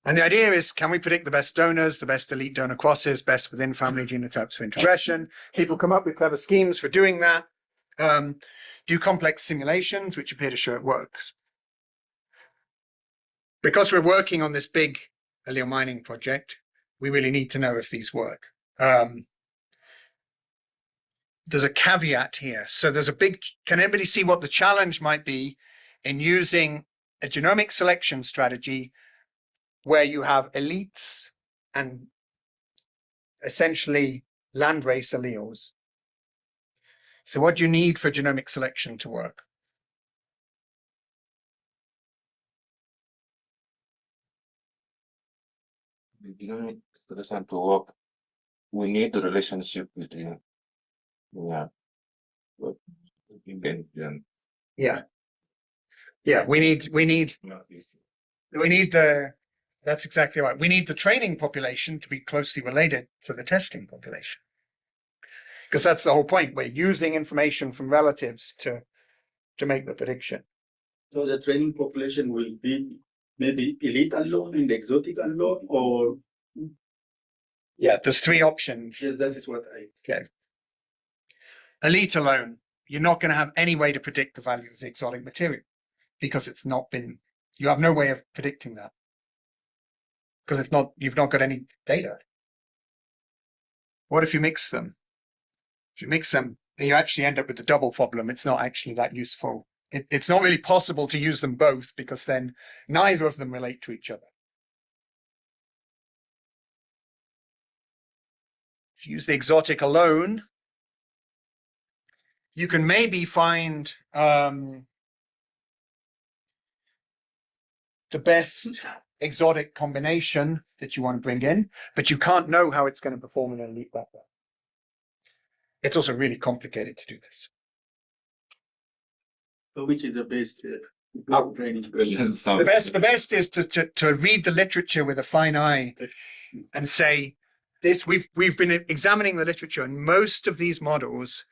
the idea is, can we predict the best donors, the best elite donor crosses, best within family genotypes for integration? People come up with clever schemes for doing that. Do complex simulations, which appear to show it works. Because we're working on this big allele mining project, we really need to know if these work. There's a caveat here. So there's a big, can anybody see what the challenge might be in using a genomic selection strategy where you have elites and essentially landrace alleles? So what do you need for genomic selection to work? The genomic selection to work, we need the relationship between, we need that's exactly right. We need the training population to be closely related to the testing population. Because that's the whole point. We're using information from relatives to make the prediction. So the training population will be maybe elite alone and exotic alone, or Yeah, there's three options. yeah, that is what I. Elite alone, you're not going to have any way to predict the value of the exotic material because it's not been, you have no way of predicting that because it's not, you've not got any data. What if you mix them? If you mix them, you actually end up with the double problem. It's not actually that useful. It's not really possible to use them both because then neither of them relate to each other. If you use the exotic alone, you can maybe find the best exotic combination that you want to bring in, but you can't know how it's going to perform in an elite background. It's also really complicated to do this. So which is the best training? The best is to read the literature with a fine eye and say, this we've been examining the literature, and most of these models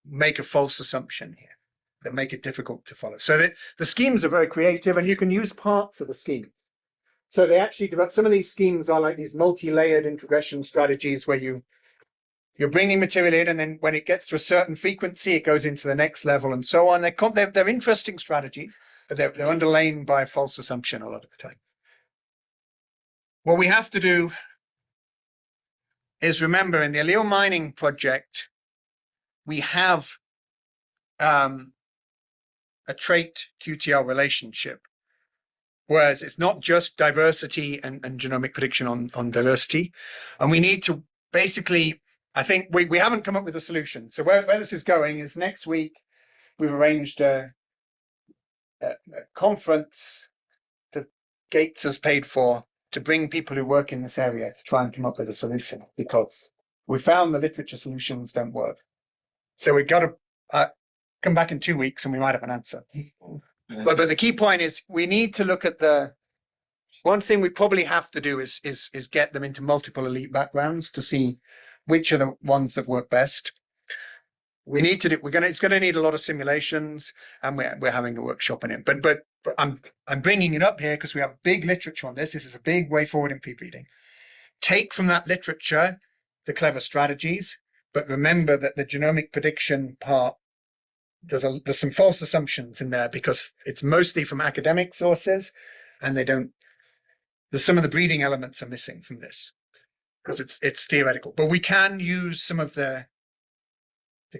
make a false assumption here that make it difficult to follow. So the schemes are very creative, and you can use parts of the scheme. So they actually develop, some of these schemes are like these multi-layered integration strategies where you're bringing material in, and then when it gets to a certain frequency, it goes into the next level and so on. They're interesting strategies, but they're underlain by a false assumption a lot of the time. What we have to do is remember in the allele mining project, we have a trait QTL relationship, whereas it's not just diversity and genomic prediction on diversity. And we need to basically, I think we haven't come up with a solution. So where this is going is next week, we've arranged a conference that Gates has paid for to bring people who work in this area to try and come up with a solution, because we found the literature solutions don't work. So we've got to come back in 2 weeks and we might have an answer. But the key point is we need to look at one thing we probably have to do is get them into multiple elite backgrounds to see which are the ones that work best. We need to do, it's going to need a lot of simulations, and we're having a workshop on it. But I'm bringing it up here because we have big literature on this. This is a big way forward in pre-breeding. Take from that literature the clever strategies, but remember that the genomic prediction part, there's some false assumptions in there because it's mostly from academic sources, and there's some of the breeding elements are missing from this because it's theoretical. But we can use some of the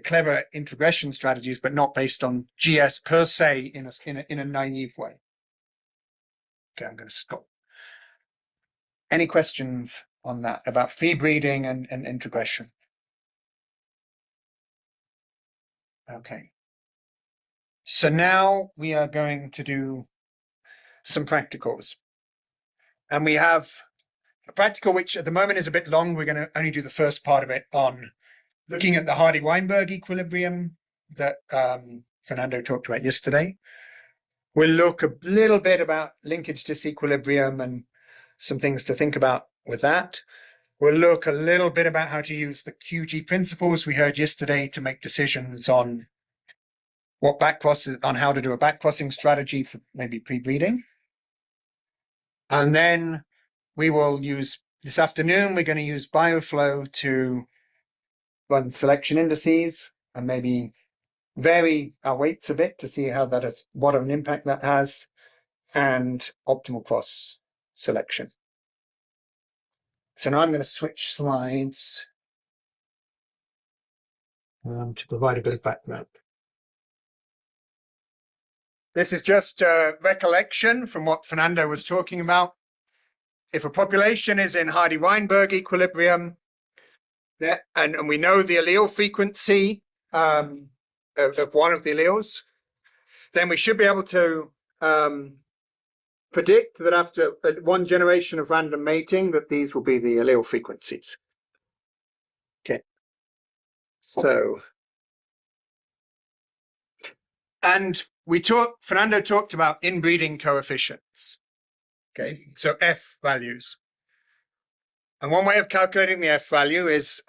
clever integration strategies, but not based on GS per se in a naive way. Okay, I'm going to stop. Any questions on that about pre-breeding and integration? Okay. So now we are going to do some practicals. And we have a practical, which at the moment is a bit long. We're going to only do the first part of it on looking at the Hardy-Weinberg equilibrium that Fernando talked about yesterday. We'll look a little bit about linkage disequilibrium and some things to think about with that. We'll look a little bit about how to use the QG principles we heard yesterday to make decisions on on how to do a backcrossing strategy for maybe pre-breeding. And then we will use, this afternoon, we're going to use bioflow to run selection indices and maybe vary our weights a bit to see what an impact that has, and optimal cross selection. So now I'm going to switch slides to provide a bit of background. This is just a recollection from what Fernando was talking about. If a population is in Hardy-Weinberg equilibrium, and we know the allele frequency of one of the alleles, then we should be able to predict that after one generation of random mating, that these will be the allele frequencies. Okay. So, and Fernando talked about inbreeding coefficients. Okay, so F values. And one way of calculating the F value is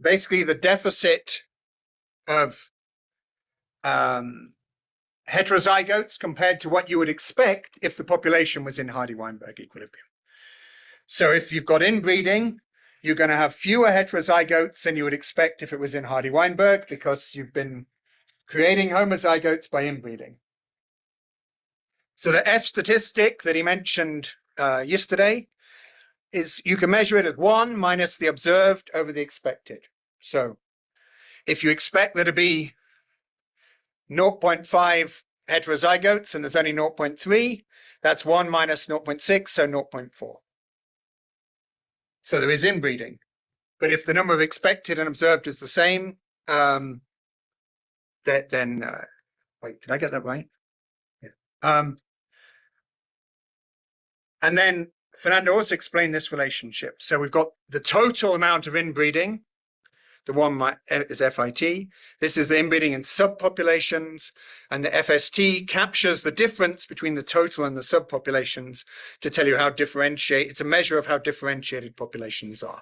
basically the deficit of heterozygotes compared to what you would expect if the population was in Hardy-Weinberg equilibrium. So if you've got inbreeding, you're going to have fewer heterozygotes than you would expect if it was in Hardy-Weinberg, because you've been creating homozygotes by inbreeding. So the F statistic that he mentioned yesterday is, you can measure it as 1 minus the observed over the expected. So if you expect there to be 0.5 heterozygotes and there's only 0.3, that's 1 minus 0.6, so 0.4. So there is inbreeding. But if the number of expected and observed is the same, then wait, did I get that right? Yeah. And then Fernando also explained this relationship. So we've got the total amount of inbreeding. The one is FIT. This is the inbreeding in subpopulations, and the FST captures the difference between the total and the subpopulations to tell you how differentiated. It's a measure of how differentiated populations are.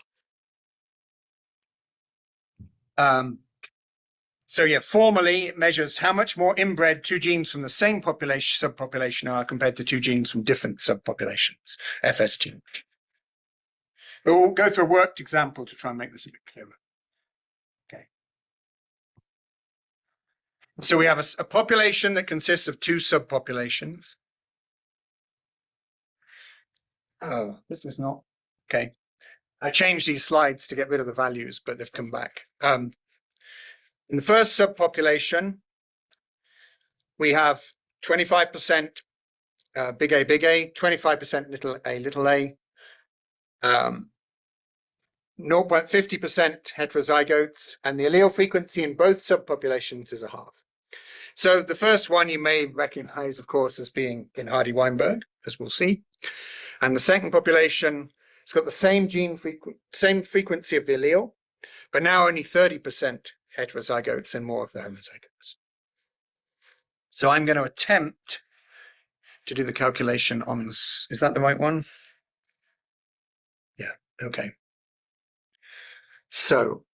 So yeah, formally it measures how much more inbred two genes from the same subpopulation are compared to two genes from different subpopulations, FST. But we'll go through a worked example to try and make this a bit clearer. Okay. So we have a population that consists of two subpopulations. Oh, this was not, okay. I changed these slides to get rid of the values, but they've come back. In the first subpopulation, we have 25% big A, 25% little a, 0.50% heterozygotes, and the allele frequency in both subpopulations is 1/2. So the first one you may recognize, of course, as being in Hardy-Weinberg, as we'll see. And the second population, it's got the same same frequency of the allele, but now only 30% heterozygotes and more of the homozygotes. So I'm going to attempt to do the calculation on this. Is that the right one? Yeah, okay. So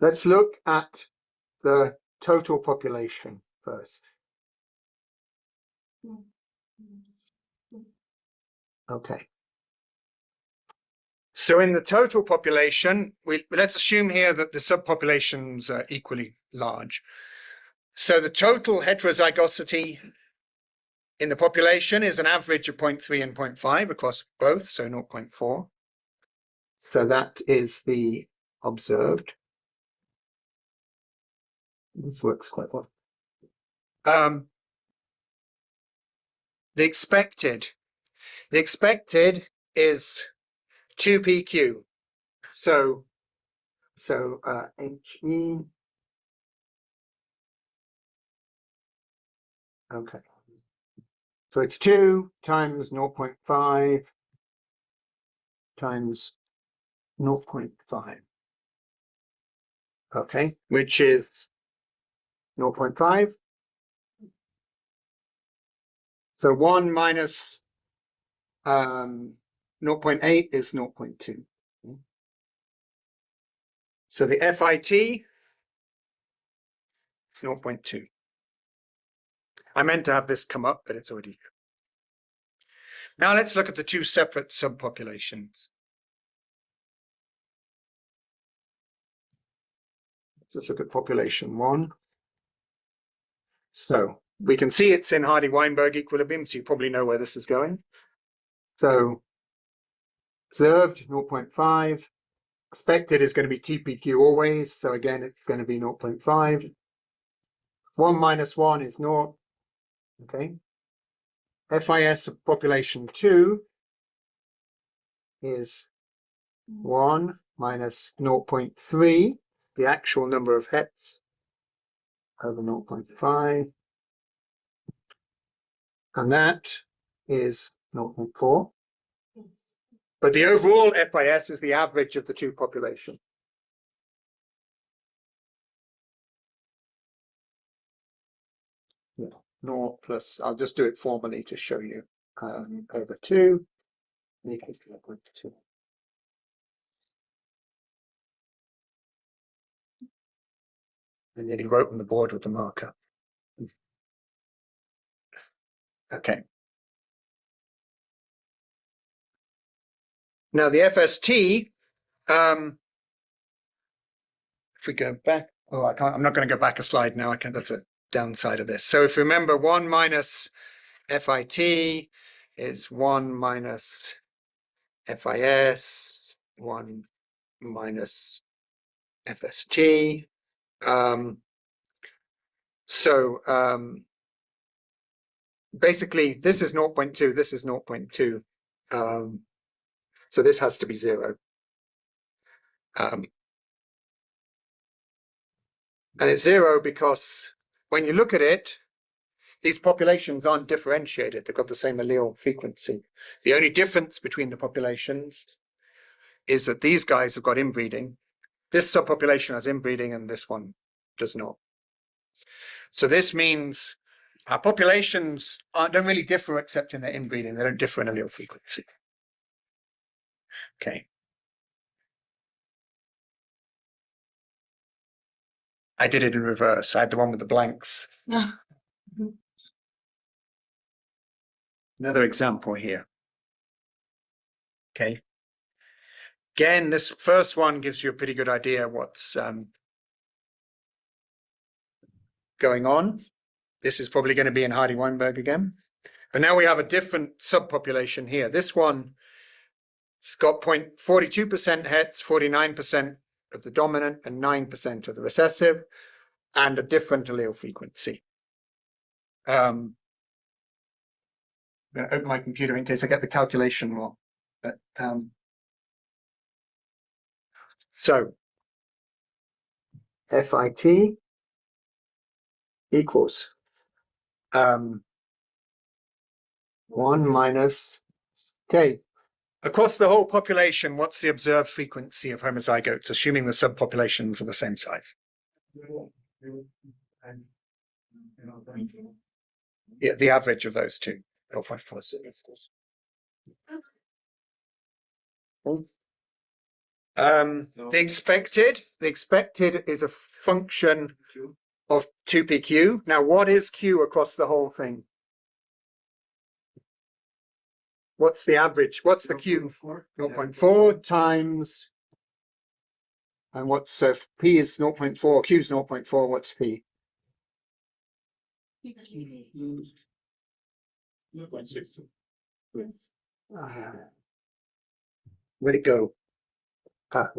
let's look at the total population first. Okay. So in the total population, let's assume here that the subpopulations are equally large. So the total heterozygosity in the population is an average of 0.3 and 0.5 across both, so 0.4. So that is the observed. This works quite well. The expected is 2PQ. So HE. Okay. So it's 2 times 0.5 times 0.5. Okay, which is 0.5. So 1 minus 0.8 is 0.2. So the FIT is 0.2. I meant to have this come up, but it's already here. Now let's look at the two separate subpopulations. Let's look at population 1. So we can see it's in Hardy-Weinberg equilibrium, so you probably know where this is going. So observed 0.5. Expected is going to be TPQ always, so again it's going to be 0.5. 1 minus 1 is 0. Okay. FIS of population 2 is 1 minus 0.3, the actual number of hets, over 0.5. And that is 0.4. Yes. But the overall FIS is the average of the two populations. Yeah, 0 plus, I'll just do it formally to show you, over 2 equals 0.2. I nearly wrote on the board with the marker. Okay. Now the FST, if we go back, oh, I can't, I'm not going to go back a slide now. I can't, that's a downside of this. So if you remember, 1 minus FIT is 1 minus FIS, 1 minus FST. Basically, this is 0.2, this is 0.2. So this has to be 0. And it's 0 because when you look at it, these populations aren't differentiated. They've got the same allele frequency. The only difference between the populations is that these guys have got inbreeding. This subpopulation has inbreeding and this one does not. So this means our populations don't really differ except in their inbreeding. They don't differ in allele frequency. Okay. I did it in reverse. I had the one with the blanks. Another example here. Okay. Again, this first one gives you a pretty good idea what's going on. This is probably going to be in Hardy-Weinberg again. But now we have a different subpopulation here. This one, it's got 42% het, 49% of the dominant and 9% of the recessive, and a different allele frequency. I'm going to open my computer in case I get the calculation wrong. But, so FIT equals 1 minus, okay, across the whole population, what's the observed frequency of homozygotes, assuming the subpopulations are the same size? Yeah, the average of those two. 0.46. The expected is a function of 2pq. Now, what is q across the whole thing? What's the average? What's the q? 0.4 times, and what's p is 0.4, q is 0.4, what's p? 0.6. Where'd it go? Times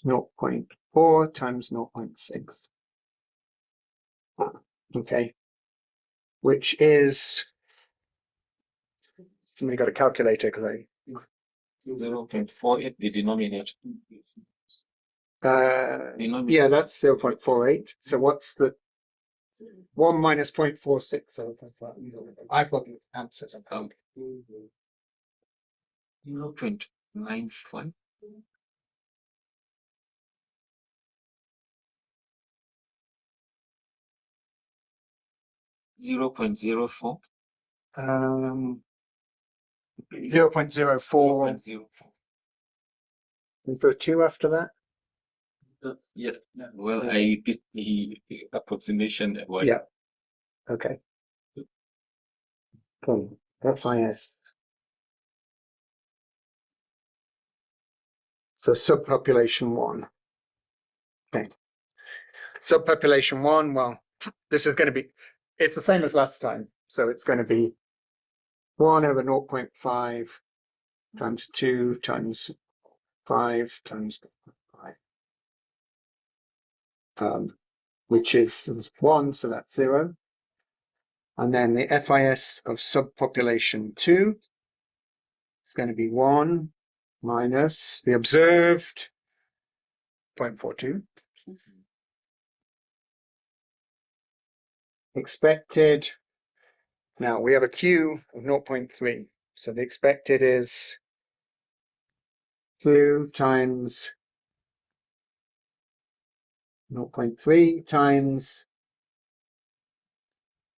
0.4 times 0.6. Okay. Which is, somebody got a calculator because I 0.48, the denominator. yeah, that's 0.48. So what's the 1 minus 0.46? I've got the answers. 0.95. Zero 0.04. 0.04. Is there a 2 after that? Yeah. Well, I did the approximation. Yeah. Okay. Cool. FIS. So subpopulation 1. Okay. Subpopulation 1, well, this is going to be, it's the same as last time. So it's going to be 1 over 0.5 times 2 times 5 times 5. Which is 1, so that's 0. And then the FIS of subpopulation 2 is going to be 1 minus the observed 0.42. Expected, now we have a Q of 0.3. So the expected is Q times 0.3 times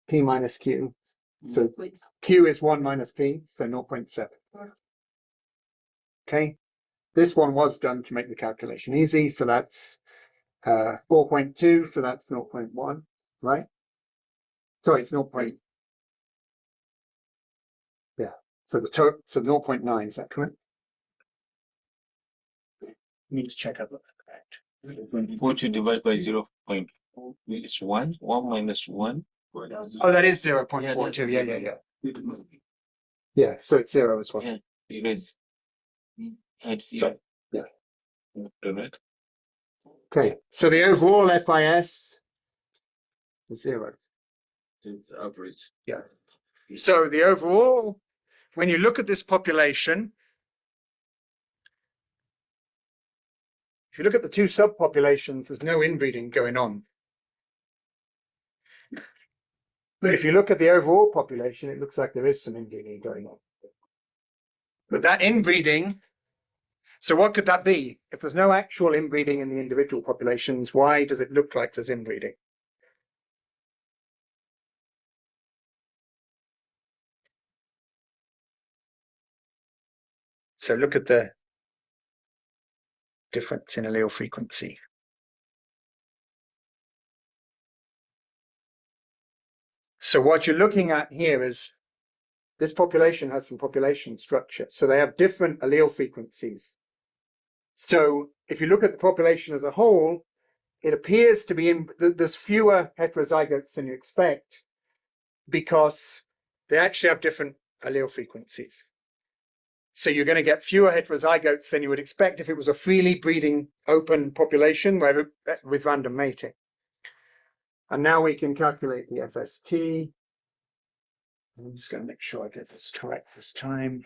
P minus Q. So Q is 1 minus P, so 0.7. Okay, this one was done to make the calculation easy, so that's 4.2, so that's 0.1, right? Sorry, it's 0. Yeah, so the total, so 0.9, is that correct? Need to check up. 40 divided by 0 is 1. 1 minus 1. Oh, that is 0.42. Yeah. Yeah, so it's 0 as well. Yeah, it is. It's So, 0. yeah. Right. Okay, so the overall FIS is 0. It's average. Yeah. So the overall, when you look at this population, if you look at the two subpopulations, there's no inbreeding going on. But if you look at the overall population, it looks like there is some inbreeding going on. But that inbreeding, so what could that be? If there's no actual inbreeding in the individual populations, why does it look like there's inbreeding? So look at the difference in allele frequency. So what you're looking at here is this population has some population structure. So they have different allele frequencies. So if you look at the population as a whole, it appears to be there's fewer heterozygotes than you expect because they actually have different allele frequencies. So you're going to get fewer heterozygotes than you would expect if it was a freely breeding open population with random mating. And now we can calculate the FST. I'm just going to make sure I get this correct this time.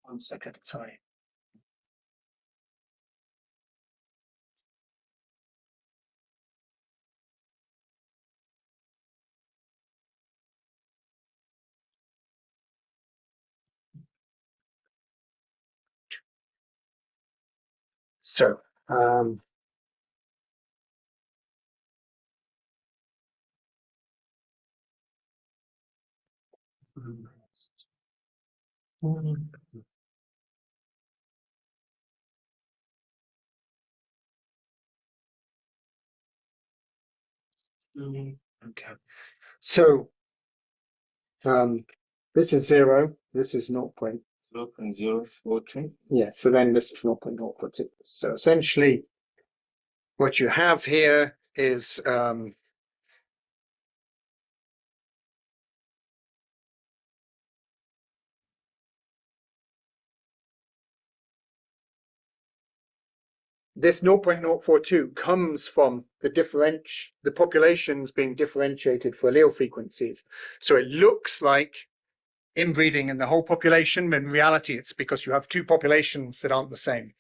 One second, sorry. So, okay. So, this is 0. This is 0.042. Yeah, so then this is 0.042. So essentially, what you have here is this 0.042 comes from the populations being differentiated for allele frequencies. So it looks like inbreeding in the whole population, but in reality, it's because you have two populations that aren't the same.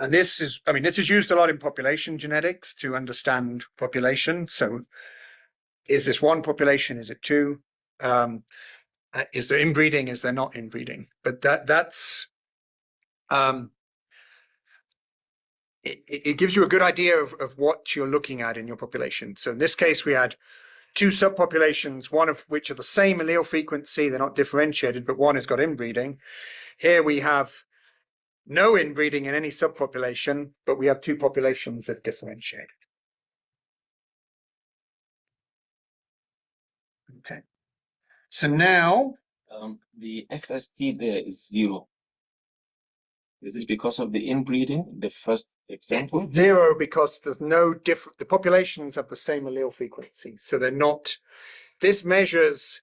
And this is used a lot in population genetics to understand population. So is this one population? Is it two? Is there inbreeding? Is there not inbreeding? But that's it gives you a good idea of what you're looking at in your population. So in this case, we had two subpopulations, one of which are the same allele frequency. They're not differentiated, but one has got inbreeding. Here we have no inbreeding in any subpopulation, but we have two populations that differentiate. Okay. So now The FST there is 0. Is it because of the inbreeding, the first example? 0 because there's no different, the populations have the same allele frequency. So they're not, this measures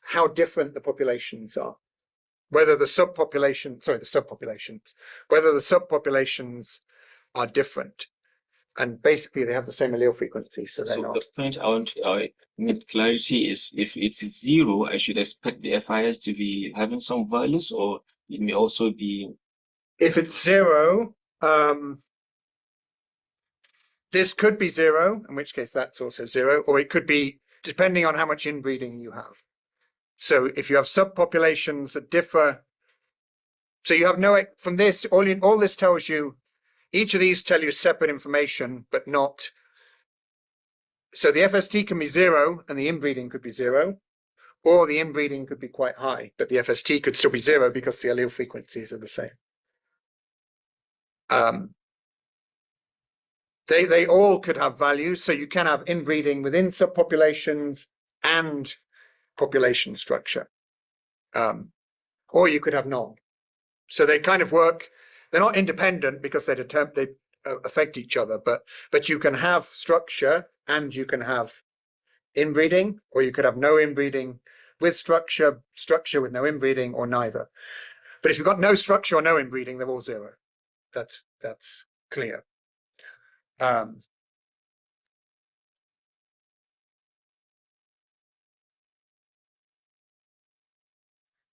how different the populations are. Whether the subpopulations are different. And basically they have the same allele frequency, so they're So not. the point I need clarity is if it's 0, I should expect the FIS to be having some values, or it may also be. If it's 0, this could be 0, in which case that's also 0, or it could be depending on how much inbreeding you have. So if you have subpopulations that differ, so you have no, from this, all this tells you, each of these tell you separate information, but not. So the FST can be 0 and the inbreeding could be 0, or the inbreeding could be quite high, but the FST could still be 0 because the allele frequencies are the same. They all could have values, so you can have inbreeding within subpopulations and population structure, or you could have none. So they kind of work. They're not independent because they affect each other, but you can have structure and you can have inbreeding, or you could have no inbreeding with structure with no inbreeding, or neither. But if you've got no structure or no inbreeding, they're all 0. That's clear.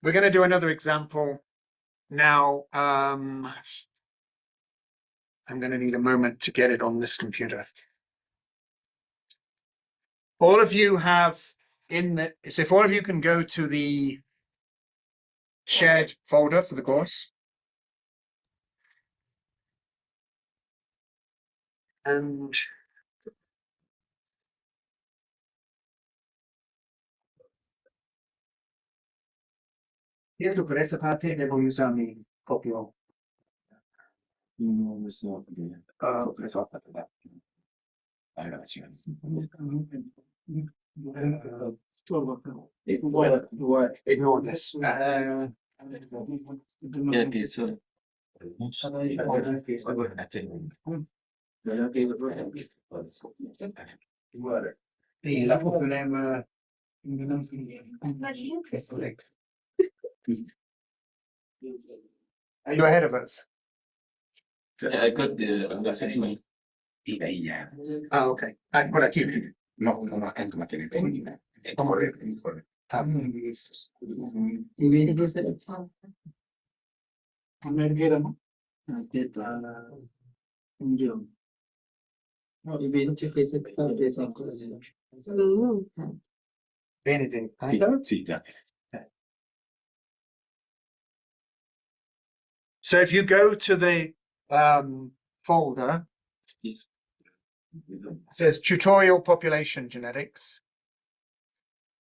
We're going to do another example now. I'm going to need a moment to get it on this computer. All of you have so if all of you can go to the shared folder for the course. And io per essa parte devo usarmi proprio ignore this. La problema Are you ahead of us? Yeah, I got the section. Oh, okay. Por aquí. No, anche ma che ne prendi. Sì, dai. So if you go to the folder, Yes. it says tutorial population genetics,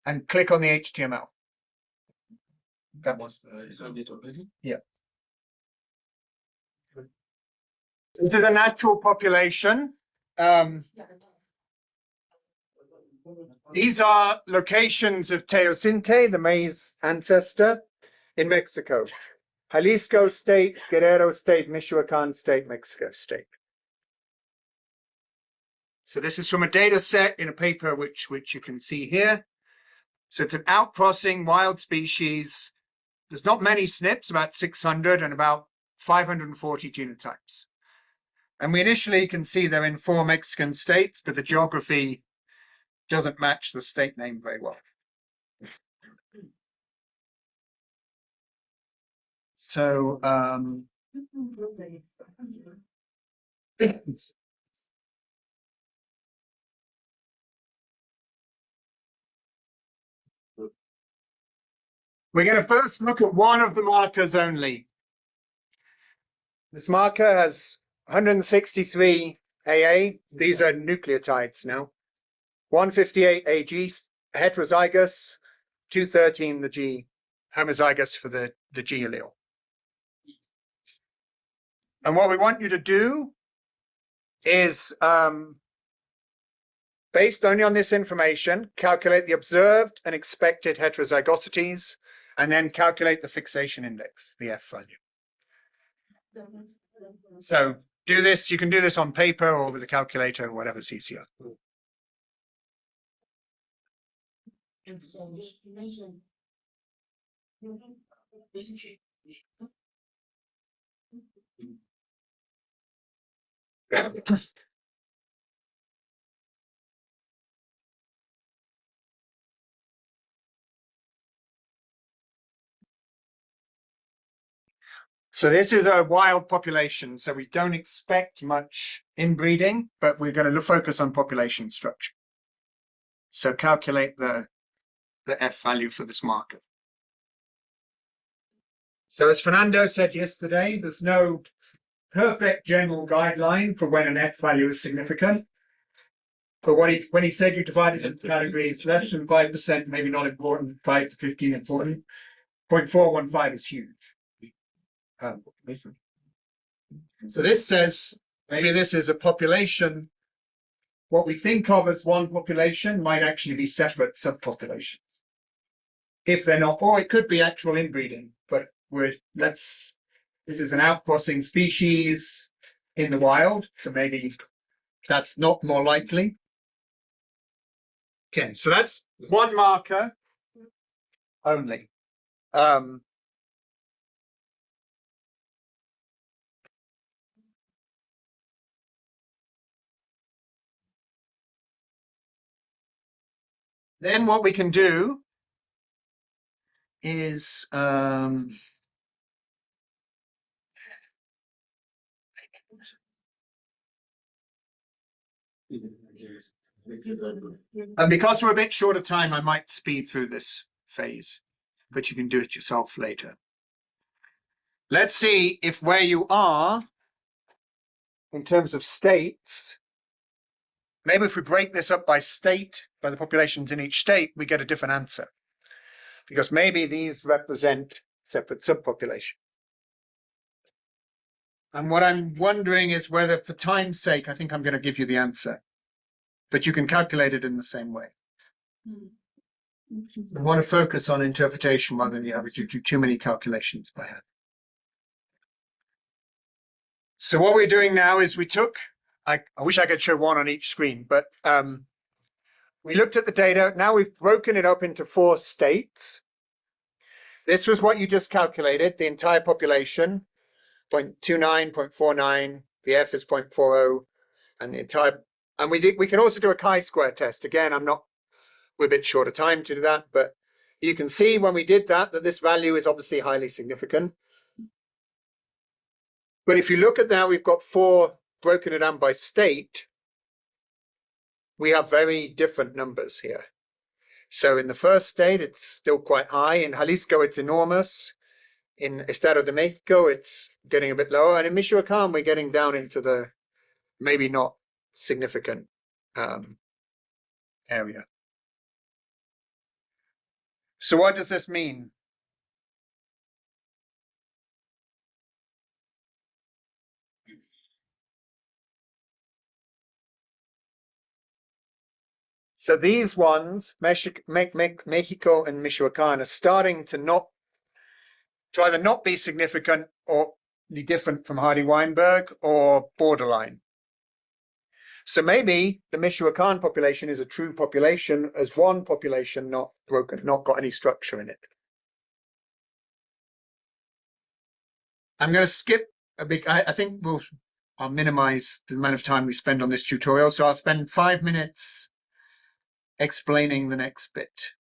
and click on the HTML. That was already. Yeah. This is a natural population. These are locations of teosinte, the maize ancestor, in Mexico. Jalisco State, Guerrero State, Michoacan State, Mexico State. So this is from a data set in a paper which you can see here. So it's an outcrossing wild species. There's not many SNPs, about 600, and about 540 genotypes. And we initially can see they're in 4 Mexican states, but the geography doesn't match the state name very well. So we're going to first look at one of the markers only. This marker has 163 AA. These are nucleotides now. 158 AG heterozygous, 213 the G homozygous for the G allele. And what we want you to do is, based only on this information, calculate the observed and expected heterozygosities and then calculate the fixation index, the F value. So do this, you can do this on paper or with a calculator, whatever's easier. So this is a wild population, so we don't expect much inbreeding, but we're going to focus on population structure. So calculate the F value for this marker. So as Fernando said yesterday, there's no perfect general guideline for when an F value is significant. But when he said you divide it into categories, less than 5%, maybe not important, 5 to 15 important, 0.415 is huge. So this says, maybe this is a population. What we think of as one population might actually be separate subpopulations. If they're not, or it could be actual inbreeding, but this is an outcrossing species in the wild, so maybe that's not more likely. Okay, so that's one marker only. Then what we can do is and because we're a bit short of time, I might speed through this phase, but you can do it yourself later. Let's see if where you are in terms of states, maybe if we break this up by state, by the populations in each state, we get a different answer. Because maybe these represent separate subpopulations. And what I'm wondering is whether, for time's sake, I think I'm going to give you the answer. But you can calculate it in the same way. I want to focus on interpretation rather than having to do too many calculations by hand. So what we're doing now is we took, I wish I could show one on each screen, but we looked at the data. Now we've broken it up into 4 states. This was what you just calculated, the entire population, 0.29, 0.49, the F is 0.40, and the entire, and we can also do a chi-square test. Again, we're a bit short of time to do that, but you can see when we did that this value is obviously highly significant. But if you look at that, we've got 4 broken it down by state. We have very different numbers here. So in the first state, it's still quite high. In Jalisco, it's enormous. In Estado de Mexico, it's getting a bit lower. And in Michoacán, we're getting down into the maybe not significant area. So what does this mean? So these ones, Mexico and Michoacán, are starting to either not be significant or different from Hardy-Weinberg or borderline. So maybe the Michoacán population is a true population as one population, not broken, not got any structure in it. I'm going to skip a bit. I think I'll minimize the amount of time we spend on this tutorial. So I'll spend 5 minutes explaining the next bit.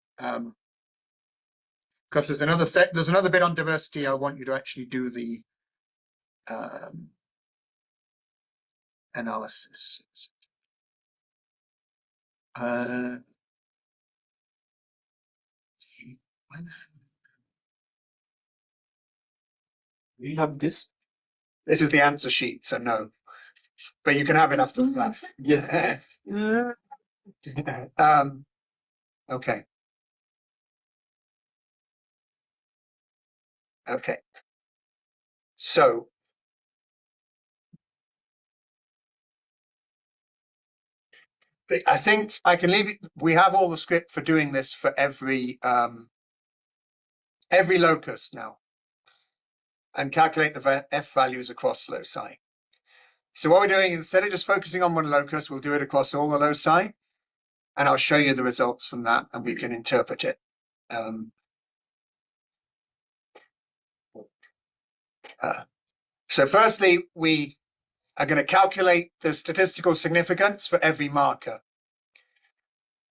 Because there's another bit on diversity. I want you to actually do the analysis. Do you have this? This is the answer sheet, so no. But you can have it after the class. Yes. Okay. Okay. So I think I can leave it. We have all the script for doing this for every every locus now and calculate the F values across loci. So what we're doing, instead of just focusing on one locus, we'll do it across all the loci, and I'll show you the results from that, and we can interpret it. So firstly, we are going to calculate the statistical significance for every marker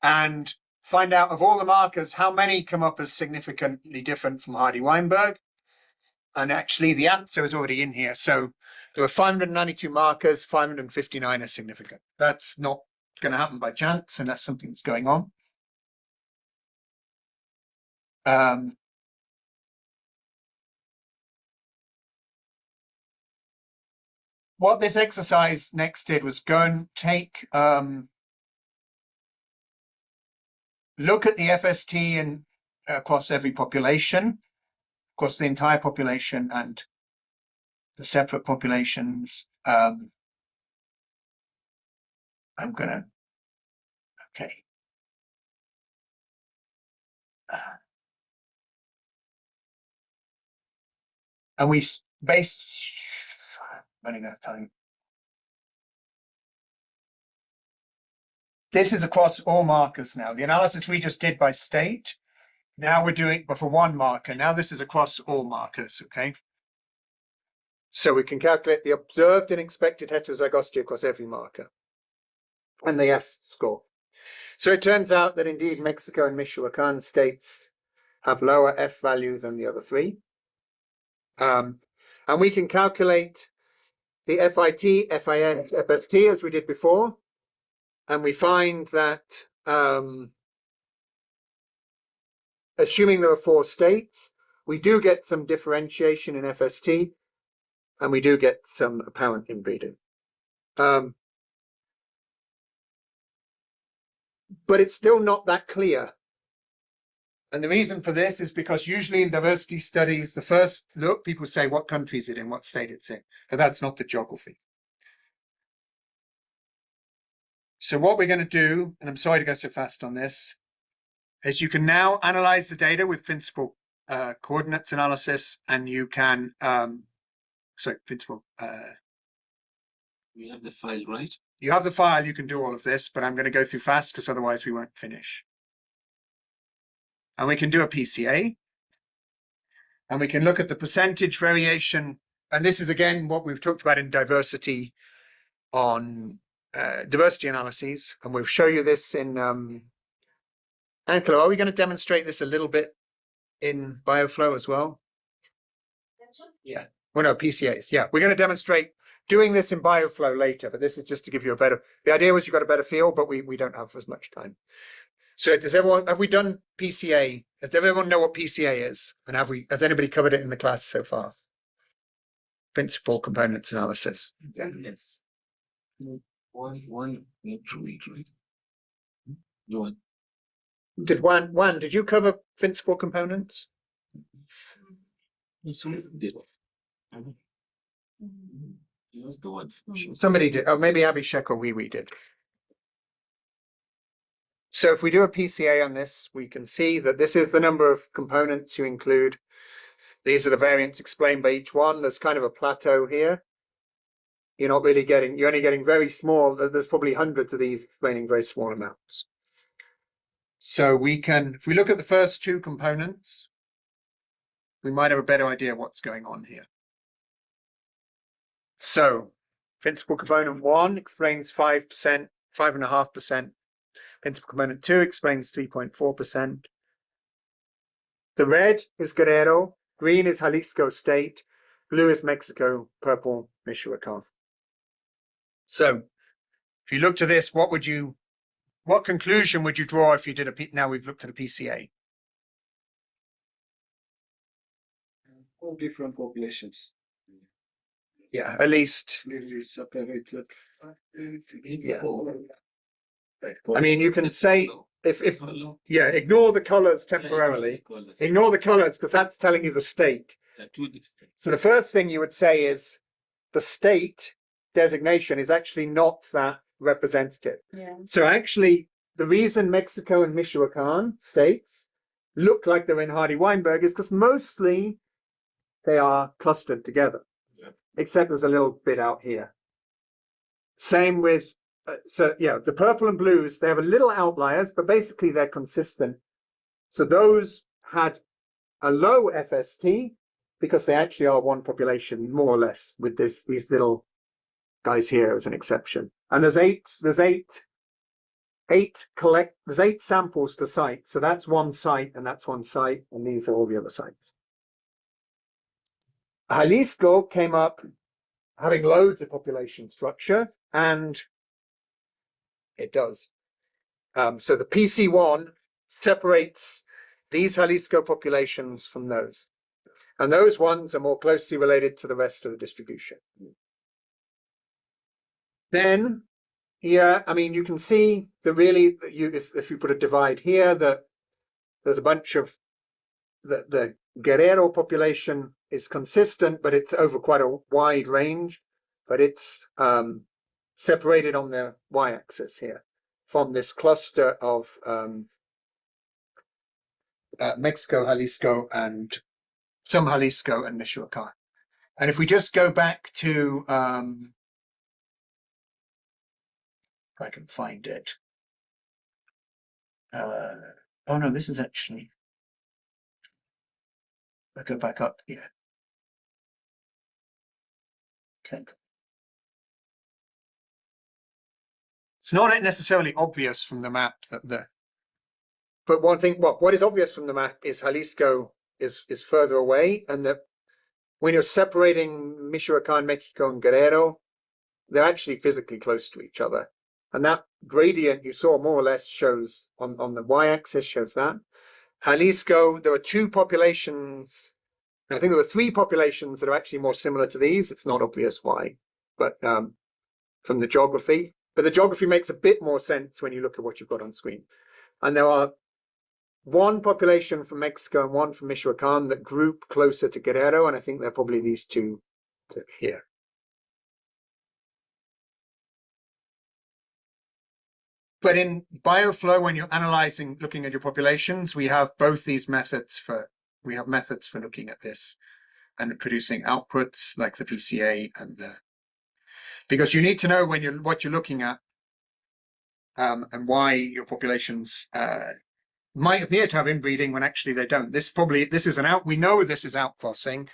and find out of all the markers, how many come up as significantly different from Hardy-Weinberg. And actually the answer is already in here. So there were 592 markers, 559 are significant. That's not going to happen by chance, and that's something that's going on. What this exercise next did was go and take, look at the FST and across every population, across the entire population and the separate populations. I'm gonna, okay. And we running out of time. This is across all markers now. The analysis we just did by state, now we're doing, but for one marker. Now this is across all markers, okay? So we can calculate the observed and expected heterozygosity across every marker and the F score. So it turns out that indeed Mexico and Michoacan states have lower F value than the other three. And we can calculate the FIT, FIS, FFT as we did before. And we find that assuming there are 4 states, we do get some differentiation in FST, and we do get some apparent inbreeding. But it's still not that clear. And the reason for this is because usually in diversity studies, the first look, people say what country is it in, what state it's in, but that's not the geography. So what we're going to do, and I'm sorry to go so fast on this, is you can now analyze the data with principal coordinates analysis, and you can, principal. We have the file, right? You have the file, you can do all of this, but I'm going to go through fast because otherwise we won't finish. And we can do a PCA, and we can look at the percentage variation. And this is again what we've talked about in diversity on diversity analyses, and we'll show you this in Angelo, are we going to demonstrate this a little bit in Bioflow as well? Yeah. Well, no, PCAs. Yeah, we're going to demonstrate doing this in Bioflow later, but this is just to give you a better, the idea was you got a better feel, but we don't have as much time. So does everyone, have we done PCA? Does everyone know what PCA is? And has anybody covered it in the class so far? Principal components analysis. Yeah. Yes. One. Did you cover principal components? Somebody did. Oh, maybe Abhishek or we did. So if we do a PCA on this, we can see that this is the number of components you include. These are the variants explained by each one. There's kind of a plateau here. You're only getting very small. There's probably hundreds of these explaining very small amounts. So we can, if we look at the first 2 components, we might have a better idea of what's going on here. So principal component 1 explains 5%, 5.5%. Principal component 2 explains 3.4%. The red is Guerrero, green is Jalisco State, blue is Mexico, purple Michoacan. So if you look to this, what conclusion would you draw if you did now we've looked at a PCA? All different populations. Yeah, at least. Clearly separated. Yeah. I mean, you can say ignore the colors temporarily. Ignore the colors because that's telling you the state. So the first thing you would say is the state designation is actually not that representative. Yeah. So actually, the reason Mexico and Michoacan states look like they're in Hardy-Weinberg is because mostly they are clustered together, except there's a little bit out here. Same with, so yeah, the purple and blues, they have a little outliers, but basically they're consistent. So those had a low FST because they actually are one population, more or less, with these little guys here as an exception. And there's eight samples per site. So that's one site and that's one site, and these are all the other sites. Jalisco came up having loads of population structure, and it does. So the PC1 separates these Jalisco populations from those. And those ones are more closely related to the rest of the distribution. Then here, I mean, you can see if you put a divide here, that there's a bunch of the Guerrero population is consistent, but it's over quite a wide range, but it's separated on the y-axis here from this cluster of Mexico, Jalisco, and some Jalisco and Michoacan. And if we just go back to, if I can find it. Oh no, this is actually, I'll go back up here. Okay. It's not necessarily obvious from the map that but one thing, what is obvious from the map is Jalisco is further away, and that when you're separating Michoacan, Mexico, and Guerrero, they're actually physically close to each other. And that gradient you saw more or less shows on the y-axis shows that. Jalisco, there were two populations. I think there were three populations that are actually more similar to these. It's not obvious why, but from the geography. But the geography makes a bit more sense when you look at what you've got on screen. And there are one population from Mexico and one from Michoacan that group closer to Guerrero, and I think they're probably these two here. But in bioflow, when you're analyzing, looking at your populations, we have both these methods we have methods for looking at this and producing outputs like the PCA and because you need to know what you're looking at and why your populations might appear to have inbreeding when actually they don't. We know this is outcrossing,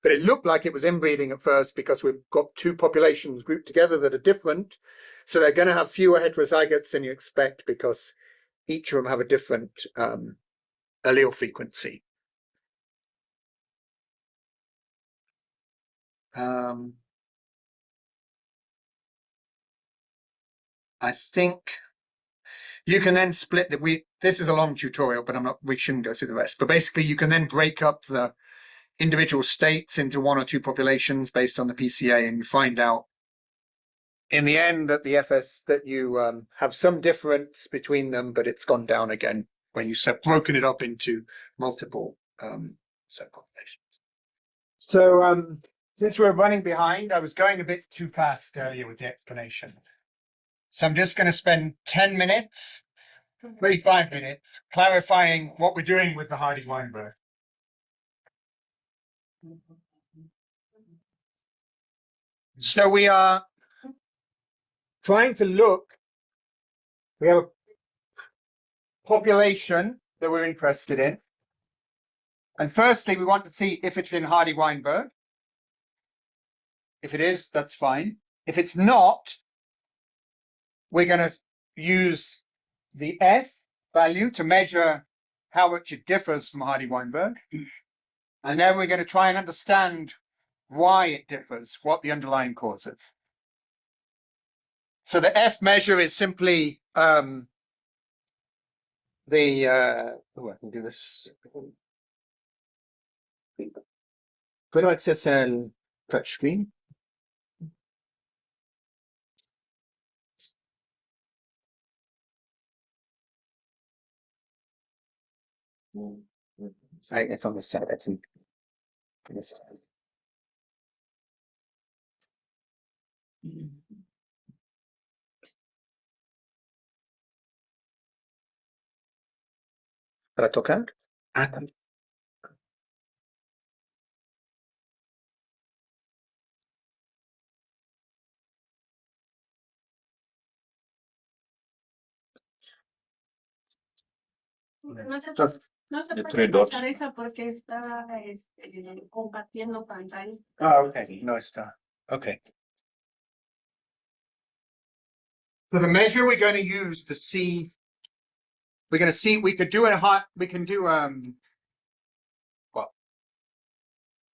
but it looked like it was inbreeding at first because we've got two populations grouped together that are different. So they're going to have fewer heterozygotes than you expect because each of them have a different allele frequency. I think you can then split this is a long tutorial, but we shouldn't go through the rest. But basically you can then break up the individual states into one or two populations based on the PCA, and you find out in the end that the FS that you have some difference between them, but it's gone down again when you broken it up into multiple subpopulations. So since we're running behind, I was going a bit too fast earlier with the explanation. So I'm just going to spend 10 minutes, maybe 5 minutes, clarifying what we're doing with the Hardy-Weinberg. So we are trying to we have a population that we're interested in. And firstly, we want to see if it's in Hardy-Weinberg. If it is, that's fine. If it's not, we're going to use the F value to measure how much it differs from Hardy-Weinberg. And then we're going to try and understand why it differs, what the underlying cause is. So the F measure is simply I can do this. ¿Puedo acceder al touchscreen? It's on the side, I think. Para tocar. No se, So- no se The puede three dots. pasar esa porque está compartiendo pantalla. Okay, no está. Okay. So the measure we're going to use to see, we're going to see, we could do we can do, well,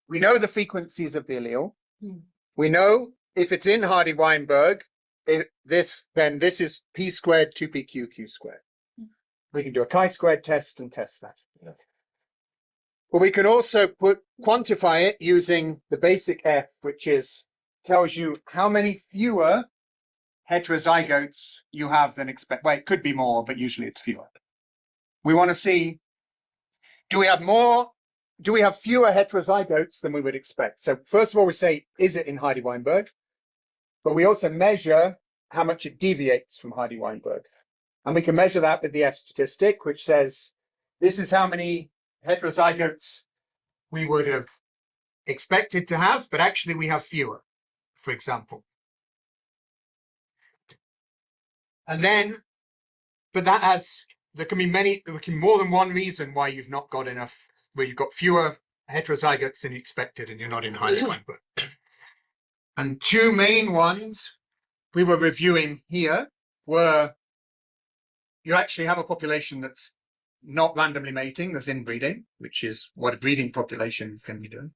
we know the frequencies of the allele. We know if it's in Hardy-Weinberg, then this is p squared 2pq q squared. We can do a chi-squared test and test that. Yeah. But we can also quantify it using the basic F, which tells you how many fewer heterozygotes you have than expect. Well, it could be more, but usually it's fewer. We want to see, do we have fewer heterozygotes than we would expect? So first of all, we say, is it in Hardy-Weinberg? But we also measure how much it deviates from Hardy-Weinberg. And we can measure that with the F statistic, which says, this is how many heterozygotes we would have expected to have, but actually we have fewer, for example. And then, but there can be more than one reason why you've not got enough, where you've got fewer heterozygotes than you expected and you're not in Hardy-Weinberg. And two main ones we were reviewing here were, you actually have a population that's not randomly mating, there's inbreeding, which is what a breeding population can be doing.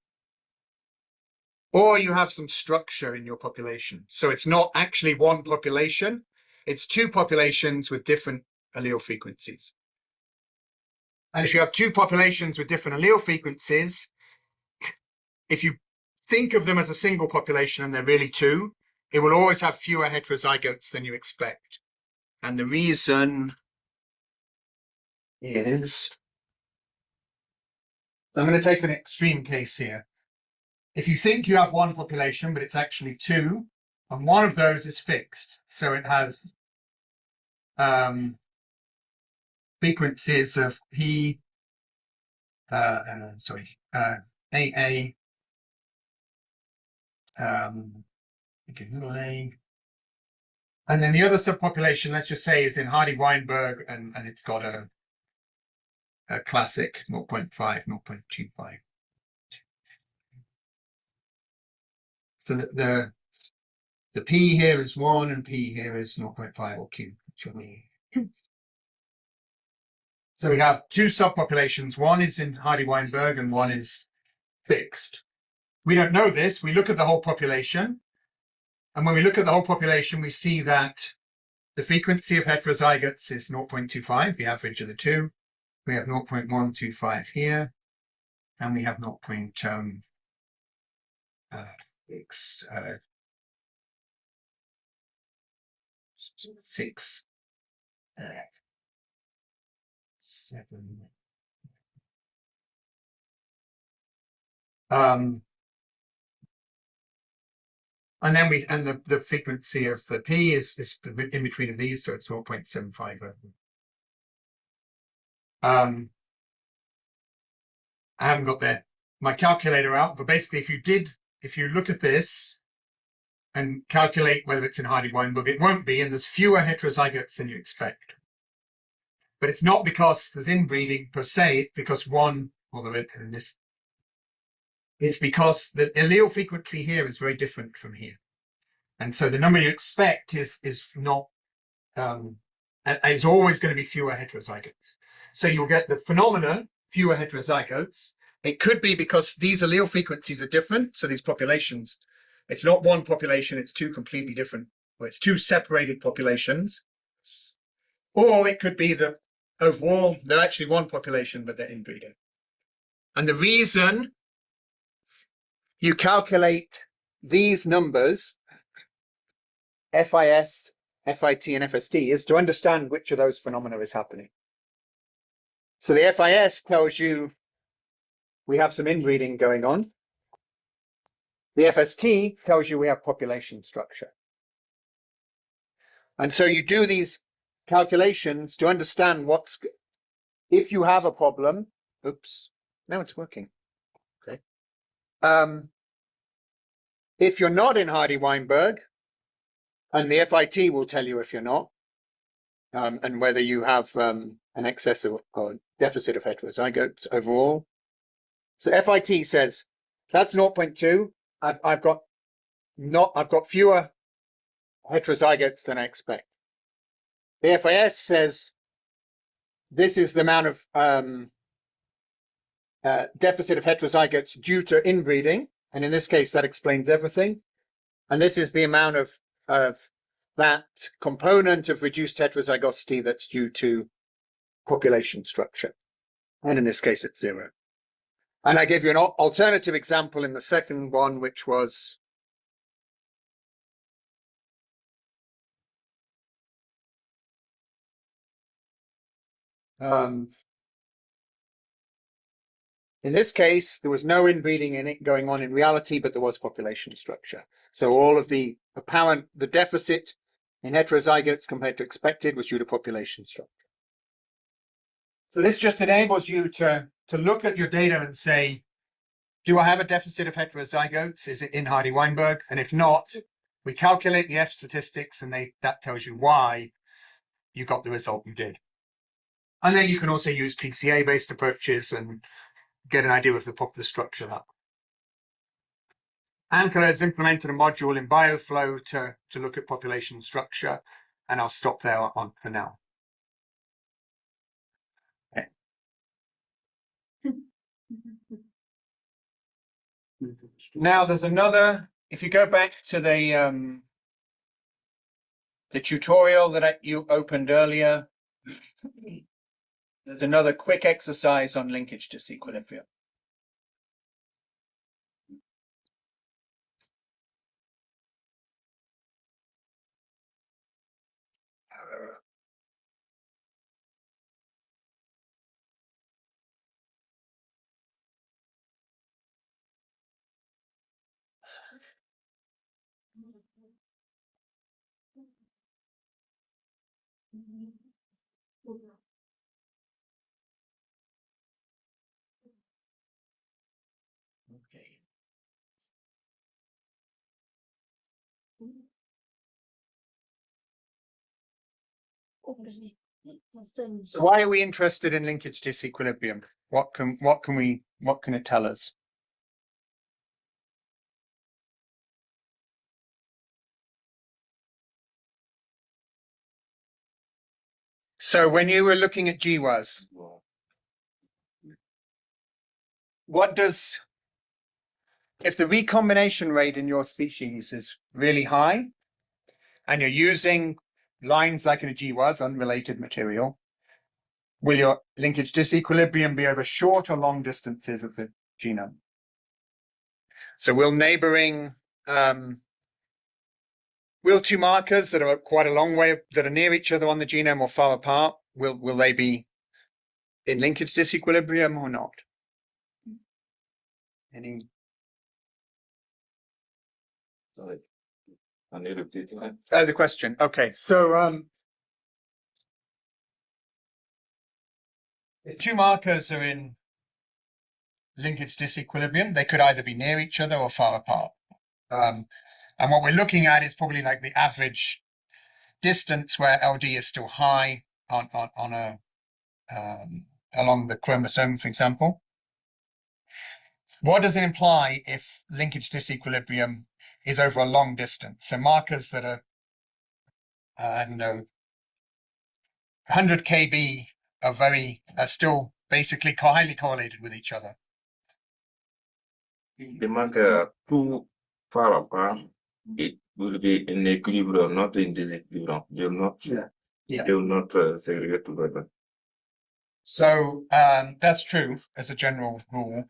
Or you have some structure in your population. So it's not actually one population, it's two populations with different allele frequencies. And if you have two populations with different allele frequencies, if you think of them as a single population and they're really two, it will always have fewer heterozygotes than you expect. And the reason is, I'm going to take an extreme case here. If you think you have one population, but it's actually two, and one of those is fixed, so it has frequencies of P, AA, okay, little a, and then the other subpopulation, let's just say, is in Hardy-Weinberg, and it's got a classic 0.5, 0.25. So the P here is 1 and P here is 0.5 or Q. So we have two subpopulations. One is in Hardy-Weinberg and one is fixed. We don't know this. We look at the whole population. And when we look at the whole population, we see that the frequency of heterozygotes is 0.25, the average of the two. We have 0.125 here. And we have 0.6. 7. And then the frequency of the P is in between of these, so it's 0.75. I haven't got my calculator out, but basically if you look at this and calculate whether it's in Hardy-Weinberg, it won't be, and there's fewer heterozygotes than you expect. But it's not because there's inbreeding per se, it's because it's because the allele frequency here is very different from here. And so the number you expect is not, is always going to be fewer heterozygotes. So you'll get the phenomena, fewer heterozygotes. It could be because these allele frequencies are different. So these populations, it's not one population, it's two completely different, or it's two separated populations. Or it could be that overall, they're actually one population, but they're inbreeding. And the reason you calculate these numbers, FIS, FIT, and FST, is to understand which of those phenomena is happening. So the FIS tells you we have some inbreeding going on. The FST tells you we have population structure. And so you do these calculations to understand if you have a problem, oops, now it's working. Okay. If you're not in Hardy-Weinberg, and the FIT will tell you if you're not, and whether you have an excess or deficit of heterozygotes overall. So FIT says that's 0.2. I've got fewer heterozygotes than I expect. The FIS says this is the amount of deficit of heterozygotes due to inbreeding, and in this case that explains everything. And this is the amount of that component of reduced heterozygosity that's due to population structure, and in this case it's 0. And I gave you an alternative example in the second one, which was in this case, there was no inbreeding in it going on in reality, but there was population structure. So all of the deficit in heterozygotes compared to expected was due to population structure. So this just enables you to look at your data and say, do I have a deficit of heterozygotes? Is it in Hardy-Weinberg? And if not, we calculate the F statistics, and that tells you why you got the result you did. And then you can also use PCA-based approaches and get an idea of the structure up. Anchor has implemented a module in BioFlow to look at population structure, and I'll stop there on for now. Okay. Now there's another, if you go back to the tutorial that you opened earlier, there's another quick exercise on linkage disequilibrium. Okay. So why are we interested in linkage disequilibrium? What can it tell us? So when you were looking at GWAS, if the recombination rate in your species is really high, and you're using lines like in a GWAS, unrelated material, will your linkage disequilibrium be over short or long distances of the genome? So will two markers that are quite a long way, that are near each other on the genome or far apart, will they be in linkage disequilibrium or not? Any? Sorry, can you repeat that? The question. Okay, so if two markers are in linkage disequilibrium, they could either be near each other or far apart. And what we're looking at is probably like the average distance where LD is still high on along the chromosome, for example. What does it imply if linkage disequilibrium is over a long distance? So markers that are, I don't know, 100 kb are still basically highly correlated with each other. The marker are too far apart, it will be in equilibrium, not in disequilibrium. They will not segregate together. So that's true as a general rule.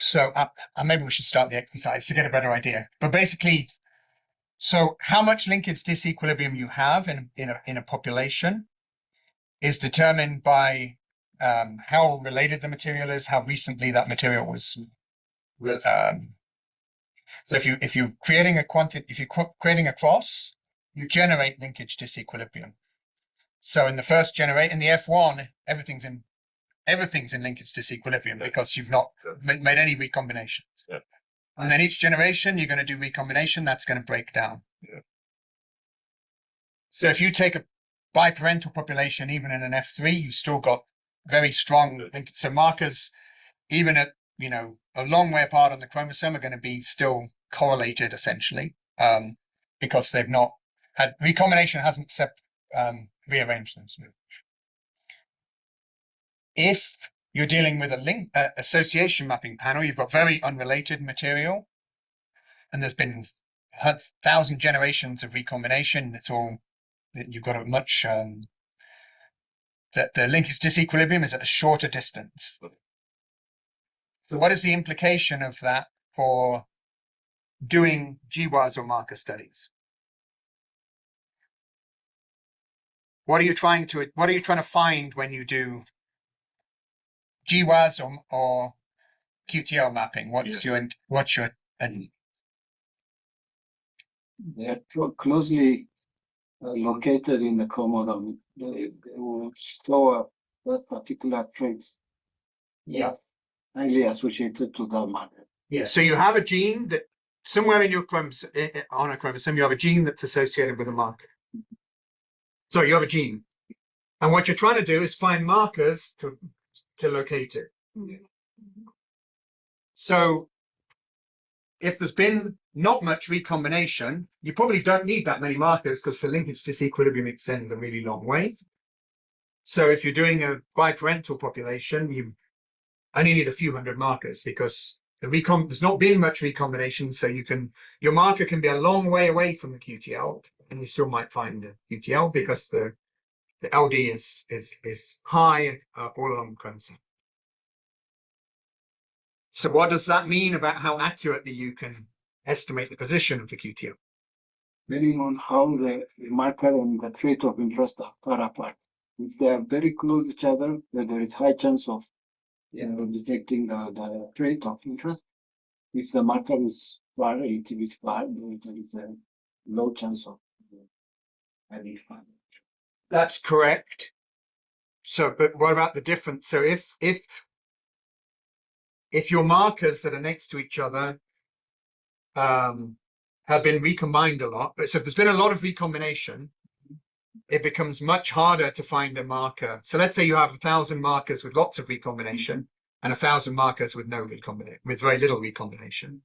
So maybe we should start the exercise to get a better idea. But basically, so how much linkage disequilibrium you have in a population is determined by how related the material is, how recently that material was. So if you're creating a cross, you generate linkage disequilibrium. So in the first generation, in the F1, everything's in linkage disequilibrium because you've not made any recombinations. Yeah. And then each generation, you're going to do recombination, that's going to break down. Yeah. So if you take a biparental population, even in an F3, you've still got very strong linkage. So markers, even at, a long way apart on the chromosome, are going to be still correlated essentially, because they've not had recombination, hasn't rearranged them. If you're dealing with a link association mapping panel, you've got very unrelated material, and there's been 1,000 generations of recombination. You've got a much that the linkage disequilibrium is at a shorter distance. So what is the implication of that for doing GWAS or marker studies? What are you trying to find when you do GWAS or QTL mapping? What's your They're closely located in the chromosome. They will show that particular traits. Yeah. Highly associated to the marker. Yeah. So you have a gene that somewhere in your chromosome, on a chromosome, you have a gene that's associated with a marker. So you have a gene, and what you're trying to do is find markers to locate it. So if there's been not much recombination, you probably don't need that many markers because the linkage disequilibrium extends a really long way. So if you're doing a biparental population, you only need a few hundred markers because there's not been much recombination. So your marker can be a long way away from the QTL, and you still might find a QTL because the LD is high all along the chromosome. So what does that mean about how accurately you can estimate the position of the QTL? Depending on how the marker and the trait of interest are far apart. If they are very close to each other, then there is high chance of detecting the trait of interest. If the marker is far, it is far, there is a low chance of identifying. That's correct. So, but what about the difference? So if your markers that are next to each other have been recombined a lot, so if there's been a lot of recombination, it becomes much harder to find a marker. So let's say you have 1,000 markers with lots of recombination and 1,000 markers with no recombination, with very little recombination.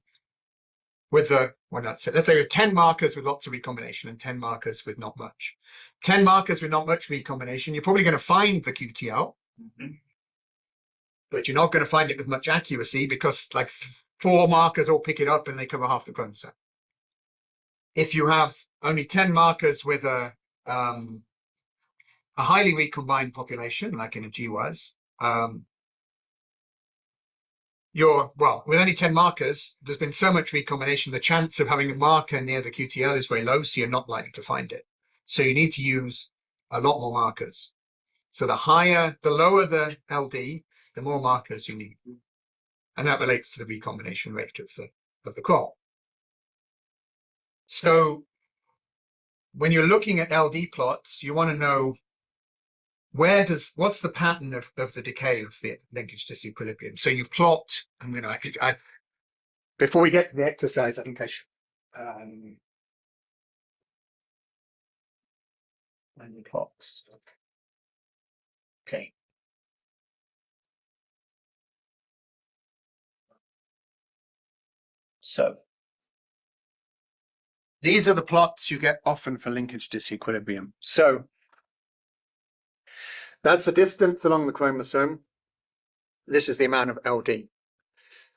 Let's say we have 10 markers with lots of recombination and 10 markers with not much. 10 markers with not much recombination, you're probably going to find the QTL, but you're not going to find it with much accuracy because like 4 markers all pick it up and they cover half the chromosome. If you have only 10 markers with a highly recombined population, like in a GWAS, with only 10 markers, there's been so much recombination, the chance of having a marker near the QTL is very low, so you're not likely to find it. So you need to use a lot more markers. So the lower the LD, the more markers you need. And that relates to the recombination rate of the crop. So when you're looking at LD plots, you want to know what's the pattern of the decay of the linkage disequilibrium. So you plot, before we get to the exercise, I think I should find the plots. Okay. So these are the plots you get often for linkage disequilibrium. So that's the distance along the chromosome. This is the amount of LD.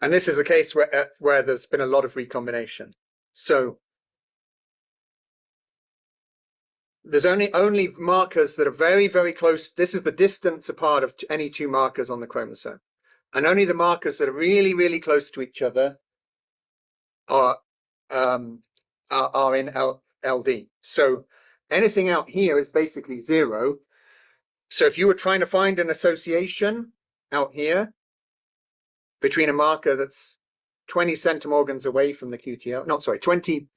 And this is a case where there's been a lot of recombination. So there's only markers that are very, very close. This is the distance apart of any 2 markers on the chromosome. And only the markers that are really, really close to each other are in LD. So anything out here is basically 0. So if you were trying to find an association out here between a marker that's 20 centimorgans away from the QTL, 20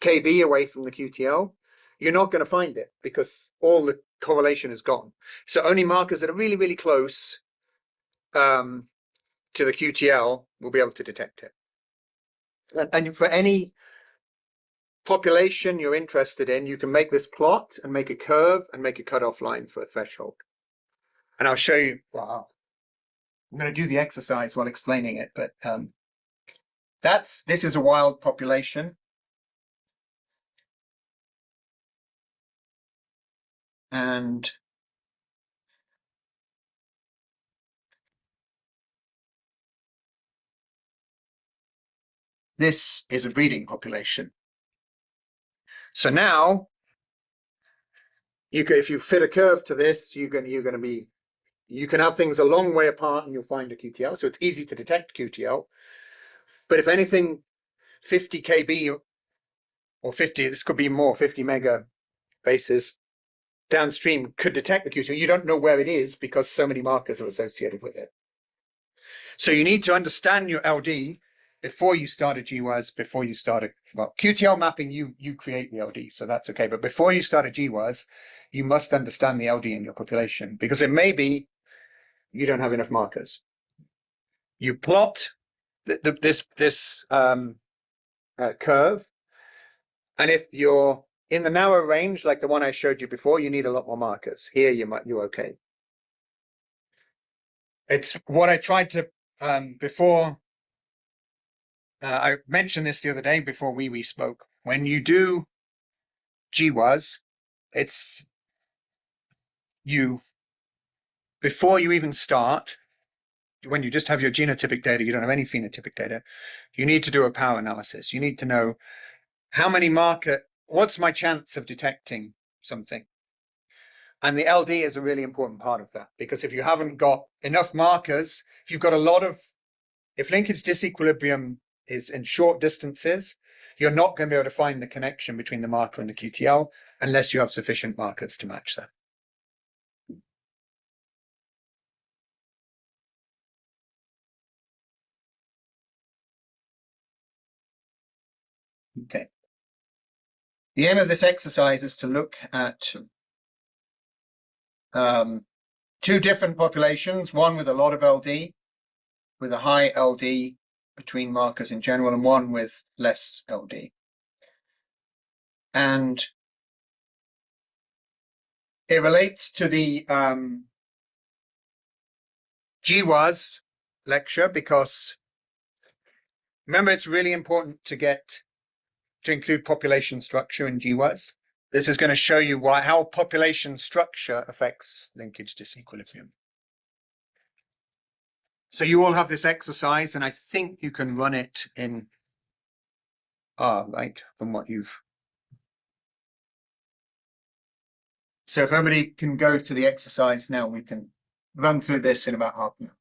kb away from the QTL, you're not going to find it because all the correlation is gone. So only markers that are really, really close to the QTL will be able to detect it. And for any population you're interested in, you can make this plot and make a curve and make a cutoff line for a threshold. And I'll show you. Wow. I'm going to do the exercise while explaining it, but this is a wild population. And this is a breeding population. So now, if you fit a curve to this, you can have things a long way apart and you'll find a QTL. So it's easy to detect QTL. But if anything, 50 KB or 50, this could be more, 50 mega bases downstream could detect the QTL. You don't know where it is because so many markers are associated with it. So you need to understand your LD before you start a GWAS, before you start QTL mapping, you create the LD, so that's okay. But before you start a GWAS, you must understand the LD in your population because it may be you don't have enough markers. You plot this curve, and if you're in the narrow range like the one I showed you before, you need a lot more markers. Here you're okay. It's what I tried to before. I mentioned this the other day before we spoke. When you do GWAS, it's before you even start, when you just have your genotypic data, you don't have any phenotypic data, you need to do a power analysis. You need to know how many what's my chance of detecting something? And the LD is a really important part of that, because if you haven't got enough markers, if you've got if linkage disequilibrium is in short distances, you're not going to be able to find the connection between the marker and the QTL unless you have sufficient markers to match that. Okay. The aim of this exercise is to look at two different populations, one with a lot of LD, with a high LD between markers in general, and one with less LD. And it relates to the GWAS lecture, because remember, it's really important to include population structure in GWAS. This is going to show you how population structure affects linkage disequilibrium. So you all have this exercise, and I think you can run it in right from what you've. So if everybody can go to the exercise now, we can run through this in about half an hour.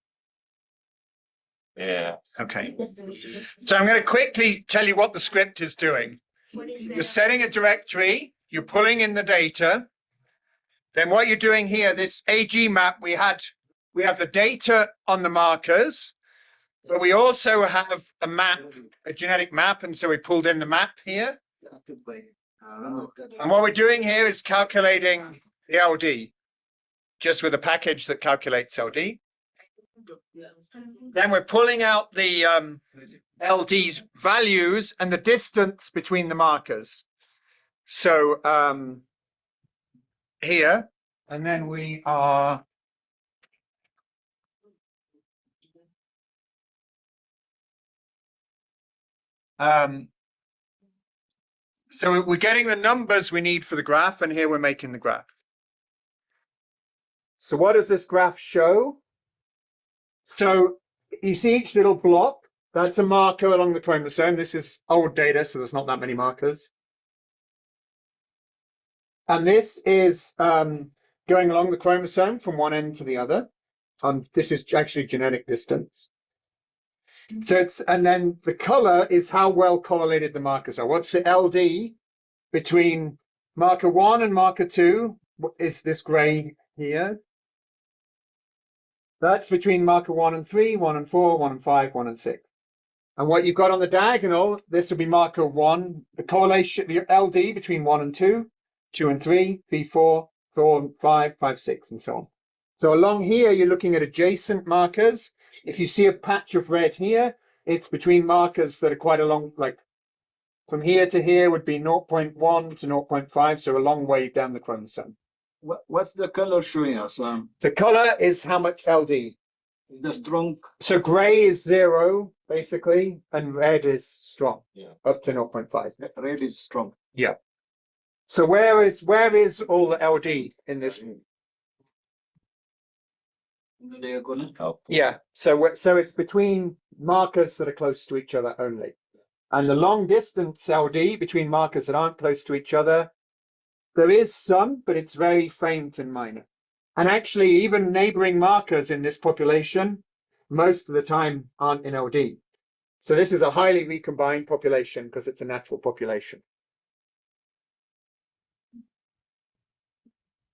Yeah. Okay. So I'm going to quickly tell you what the script is doing. You're setting a directory, you're pulling in the data. Then what you're doing here, this AG map, we have the data on the markers, but we also have a map, a genetic map, and so we pulled in the map here. And what we're doing here is calculating the LD, just with a package that calculates LD. Then we're pulling out the LD's values and the distance between the markers. So here, and then we are so we're getting the numbers we need for the graph, and here we're making the graph. So what does this graph show? So you see each little block, that's a marker along the chromosome. This is old data, so there's not that many markers. And this is going along the chromosome from one end to the other. This is actually genetic distance. So and then the color is how well correlated the markers are. What's the LD between marker 1 and marker 2? Is this gray here? That's between marker 1 and 3, 1 and 4, 1 and 5, 1 and 6. And what you've got on the diagonal, this will be marker 1, the correlation, the LD between 1 and 2, 2 and 3, V4, 4 and 5, 5, 6, and so on. So along here, you're looking at adjacent markers. If you see a patch of red here, it's between markers that are quite a long, like from here to here would be 0.1 to 0.5, so a long way down the chromosome. What's the color showing us? The color is how much LD. The strong. So gray is 0, basically, and red is strong, up to 0.5. Red is strong. Yeah. So where is all the LD in this? Yeah. So it's between markers that are close to each other only. And the long distance LD between markers that aren't close to each other, there is some, but it's very faint and minor. And actually, even neighboring markers in this population, most of the time aren't in LD. So this is a highly recombined population because it's a natural population.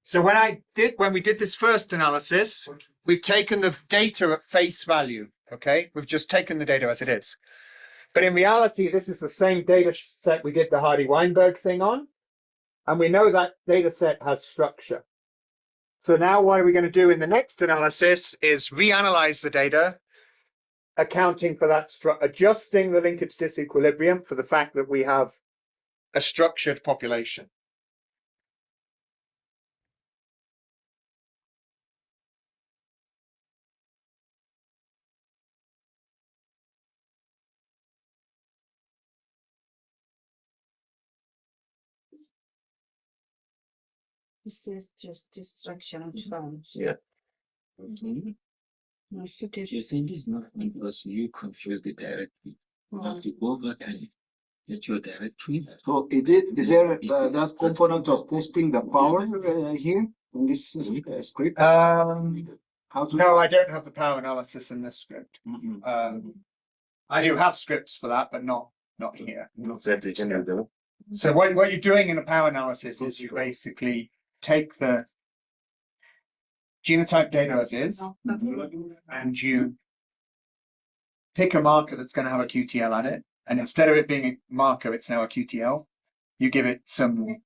So when we did this first analysis, we've taken the data at face value. Okay, we've just taken the data as it is. But in reality, this is the same data set we did the Hardy-Weinberg thing on. And we know that data set has structure. So now what are we going to do in the next analysis is reanalyze the data, accounting for that, adjusting the linkage disequilibrium for the fact that we have a structured population. This is just destruction of found. Yeah. Okay. No, so You're saying this is not because you confuse the directory. You have to go back and get your directory. So is there that component of testing the power here in this script? How to No, I don't have the power analysis in this script. I do have scripts for that, but not here. So what you're doing in a power analysis is you basically take the genotype data as is, and you pick a marker that's going to have a QTL on it. And instead of it being a marker, it's now a QTL. You give it some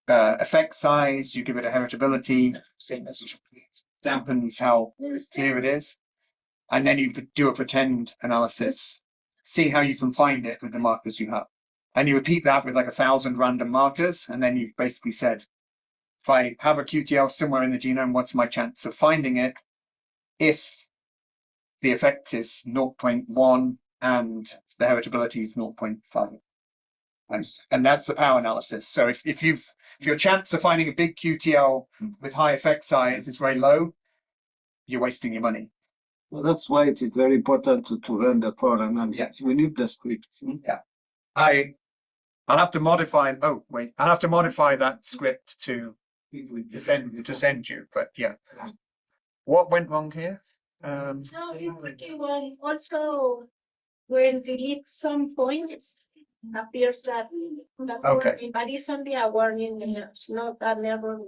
effect size, you give it a heritability, dampens how clear it is. And then you do a pretend analysis, see how you can find it with the markers you have. And you repeat that with like 1,000 random markers. And then you've basically said, if I have a QTL somewhere in the genome, what's my chance of finding it if the effect is 0.1 and the heritability is 0.5? And that's the power analysis. So if your chance of finding a big QTL with high effect size is very low, you're wasting your money. Well, that's why it is very important to run the power analysis. We need the script. Yeah. I'll have to modify. Oh wait, I'll have to modify that script to send you. But yeah, what went wrong here? No, it's pretty well. Also, when delete some points, appears that Okay. warning, but it's only a warning. It's not an error.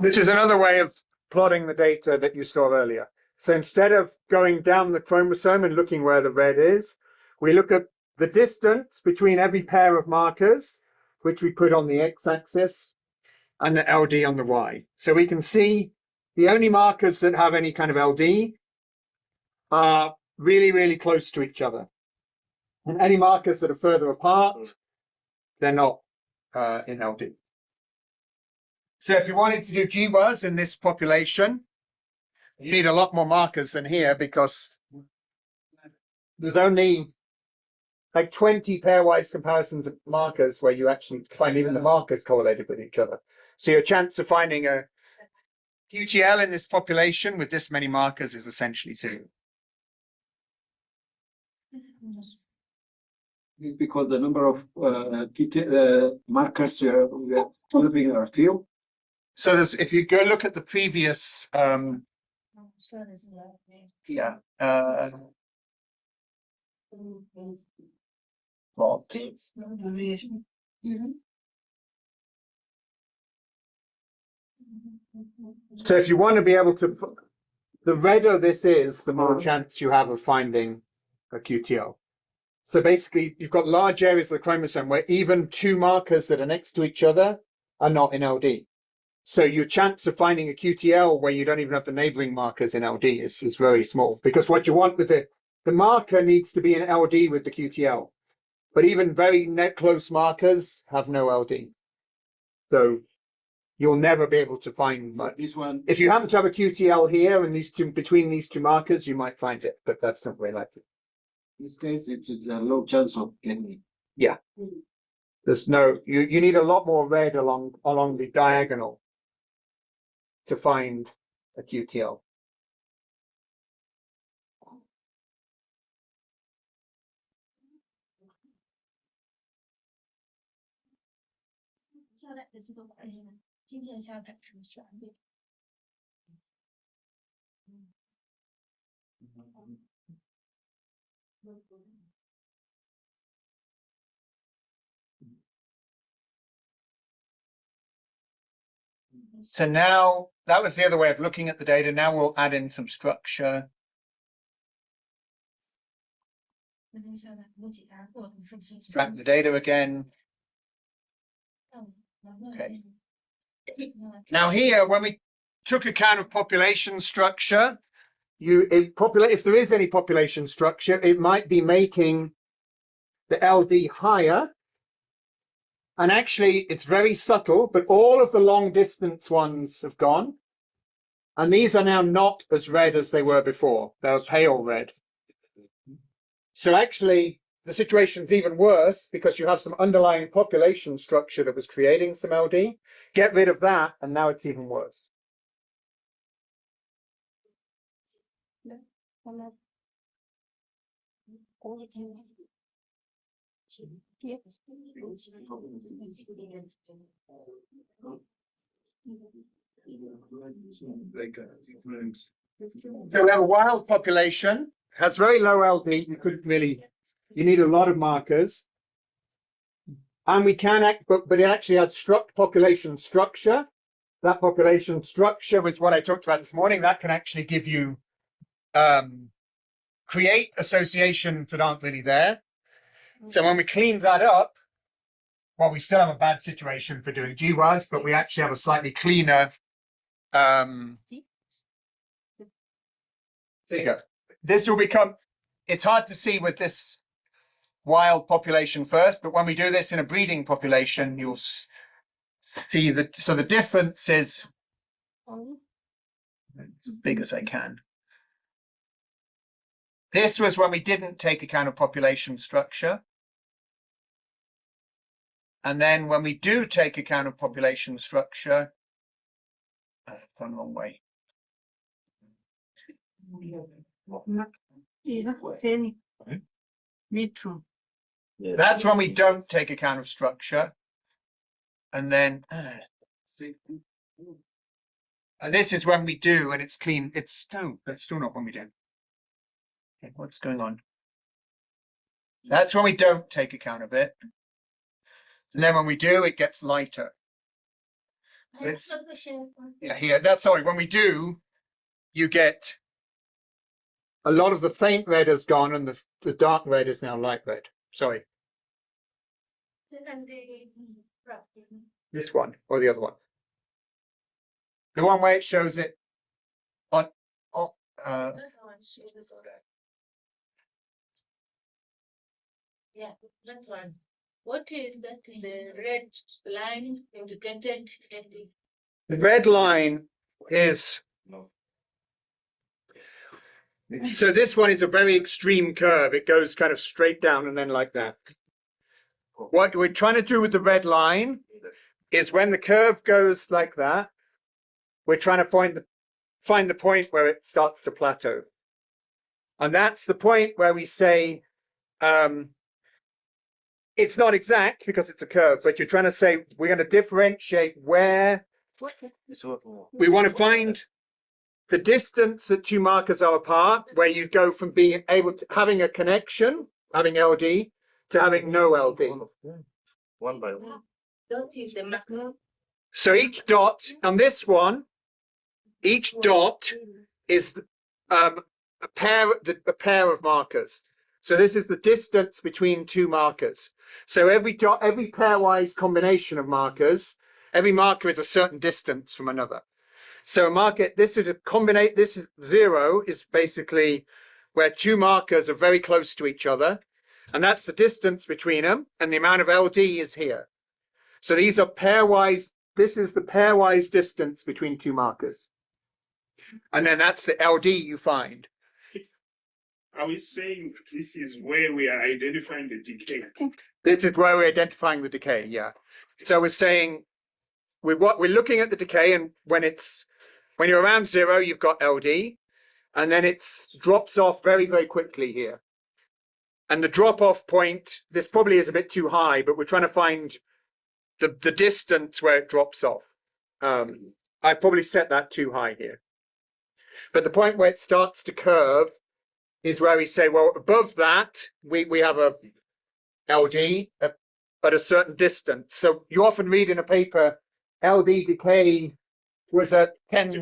This is another way of plotting the data that you saw earlier. So instead of going down the chromosome and looking where the red is, we look at the distance between every pair of markers, which we put on the x-axis, and the LD on the y. So we can see the only markers that have any kind of LD are really, really close to each other. And any markers that are further apart, they're not in LD. So if you wanted to do GWAS in this population, you need a lot more markers than here because there's only like 20 pairwise comparisons of markers where you actually find even the markers correlated with each other. So your chance of finding a QTL in this population with this many markers is essentially 0. Because the number of markers we are developing are few. So there's, if you go look at the previous, plot. So if you want to be able to, the redder this is, the more chance you have of finding a QTL. So basically, you've got large areas of the chromosome where even two markers that are next to each other are not in LD. So your chance of finding a QTL where you don't even have the neighboring markers in LD is very small, because what you want with the marker needs to be in LD with the QTL. But even very close markers have no LD. So you'll never be able to find much. This one, If you happen to have a QTL here and these two, between these two markers, you might find it, but that's not very likely. in this case, it's a low chance of getting Yeah. There's no, you need a lot more red along the diagonal to find a QTL. So now that was the other way of looking at the data. Now we'll add in some structure. Extract the data again. Okay. Now here, when we took account of population structure, if there is any population structure, it might be making the LD higher. And actually, it's very subtle, but all of the long distance ones have gone. And these are now not as red as they were before. They're pale red. So actually, the situation's even worse because you have some underlying population structure that was creating some LD. Get rid of that, and now it's even worse. So we have a wild population, has very low LD. You need a lot of markers. And we can but it actually had population structure. That population structure was what I talked about this morning. That can actually give you, create associations that aren't really there. So when we clean that up, well, we still have a bad situation for doing GWAS, but we actually have a slightly cleaner figure. This will become, it's hard to see with this wild population first, but when we do this in a breeding population, you'll see that. So the difference is, it's as big as I can. This was when we didn't take account of population structure. And then when we do take account of population structure, gone the wrong way. That's when we don't take account of structure. And then, and this is when we do, and it's clean. That's still not when we do. Okay, what's going on? That's when we don't take account of it. And then when we do, it gets lighter. Yeah, here. That's sorry. When we do, you get a lot of the faint red has gone, and the dark red is now light red. Sorry. This one or the other one? The one where it shows it on. Yeah, that one. What is that? The red line indicated? The red line is. So this one is a very extreme curve. It goes kind of straight down and then like that. What we're trying to do with the red line is when the curve goes like that, we're trying to find the point where it starts to plateau. And that's the point where we say, it's not exact because it's a curve, but you're trying to say we're going to differentiate where we want to find the distance that two markers are apart, where you go from being able to having a connection having LD to having no LD. One by one. Don't use the maximum. So each dot on this one, each dot is a pair of markers. So this is the distance between two markers. So every pairwise combination of markers, every marker is a certain distance from another. So a marker, this is 0 is basically where two markers are very close to each other, and that's the distance between them, and the amount of LD is here. So these are pairwise. This is the pairwise distance between two markers. And then that's the LD you find. Are we saying this is where we are identifying the decay? This is where we're identifying the decay, yeah. So we're saying we're looking at the decay, and when you're around 0, you've got LD, and then it drops off very, very quickly here. And the drop-off point, this probably is a bit too high, but we're trying to find the distance where it drops off. I probably set that too high here. But the point where it starts to curve is where we say, well, above that, we have a LD at a certain distance. So you often read in a paper, LD decay was at 50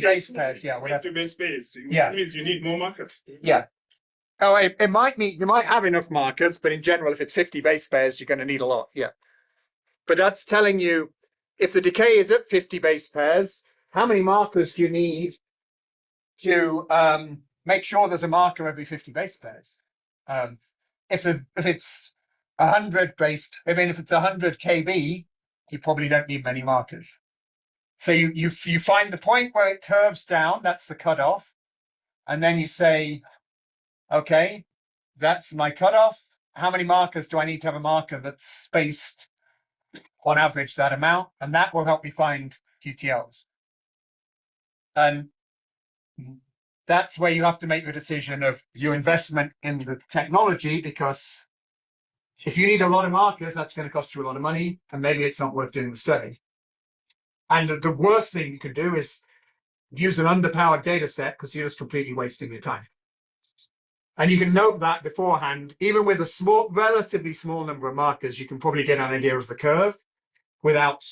base pairs. Yeah, whatever. 50 base pairs. Yeah. That means you need more markers. Yeah. Oh, it might mean you might have enough markers, but in general, if it's 50 base pairs, you're going to need a lot. Yeah. But that's telling you if the decay is at 50 base pairs, how many markers do you need to make sure there's a marker every 50 base pairs? If it's 100 based, if it's 100 KB, you probably don't need many markers. So you find the point where it curves down, that's the cutoff, and then you say, okay, that's my cutoff. How many markers do I need to have a marker that's spaced on average that amount? And that will help me find QTLs. And that's where you have to make your decision of your investment in the technology, because if you need a lot of markers, that's going to cost you a lot of money, and maybe it's not worth doing the study. And the worst thing you can do is use an underpowered data set, because you're just completely wasting your time. And you can note that beforehand, even with a relatively small number of markers, you can probably get an idea of the curve without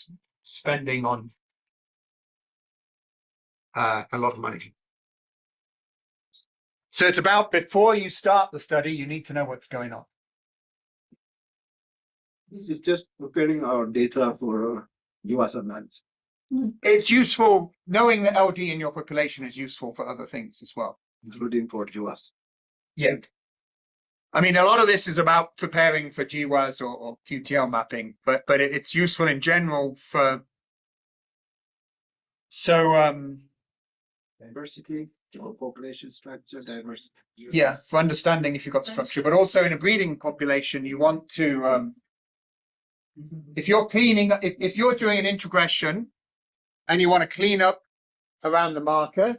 spending on a lot of money. So it's about before you start the study, you need to know what's going on. This is just preparing our data for US analysis. It's useful, knowing the LD in your population is useful for other things as well. Including for US. Yeah. I mean, a lot of this is about preparing for GWAS or QTL mapping, but it's useful in general for Diversity or population structure, diversity. yeah, for understanding if you've got structure, but also in a breeding population, you want to if you're cleaning, if you're doing an introgression and you want to clean up around the marker,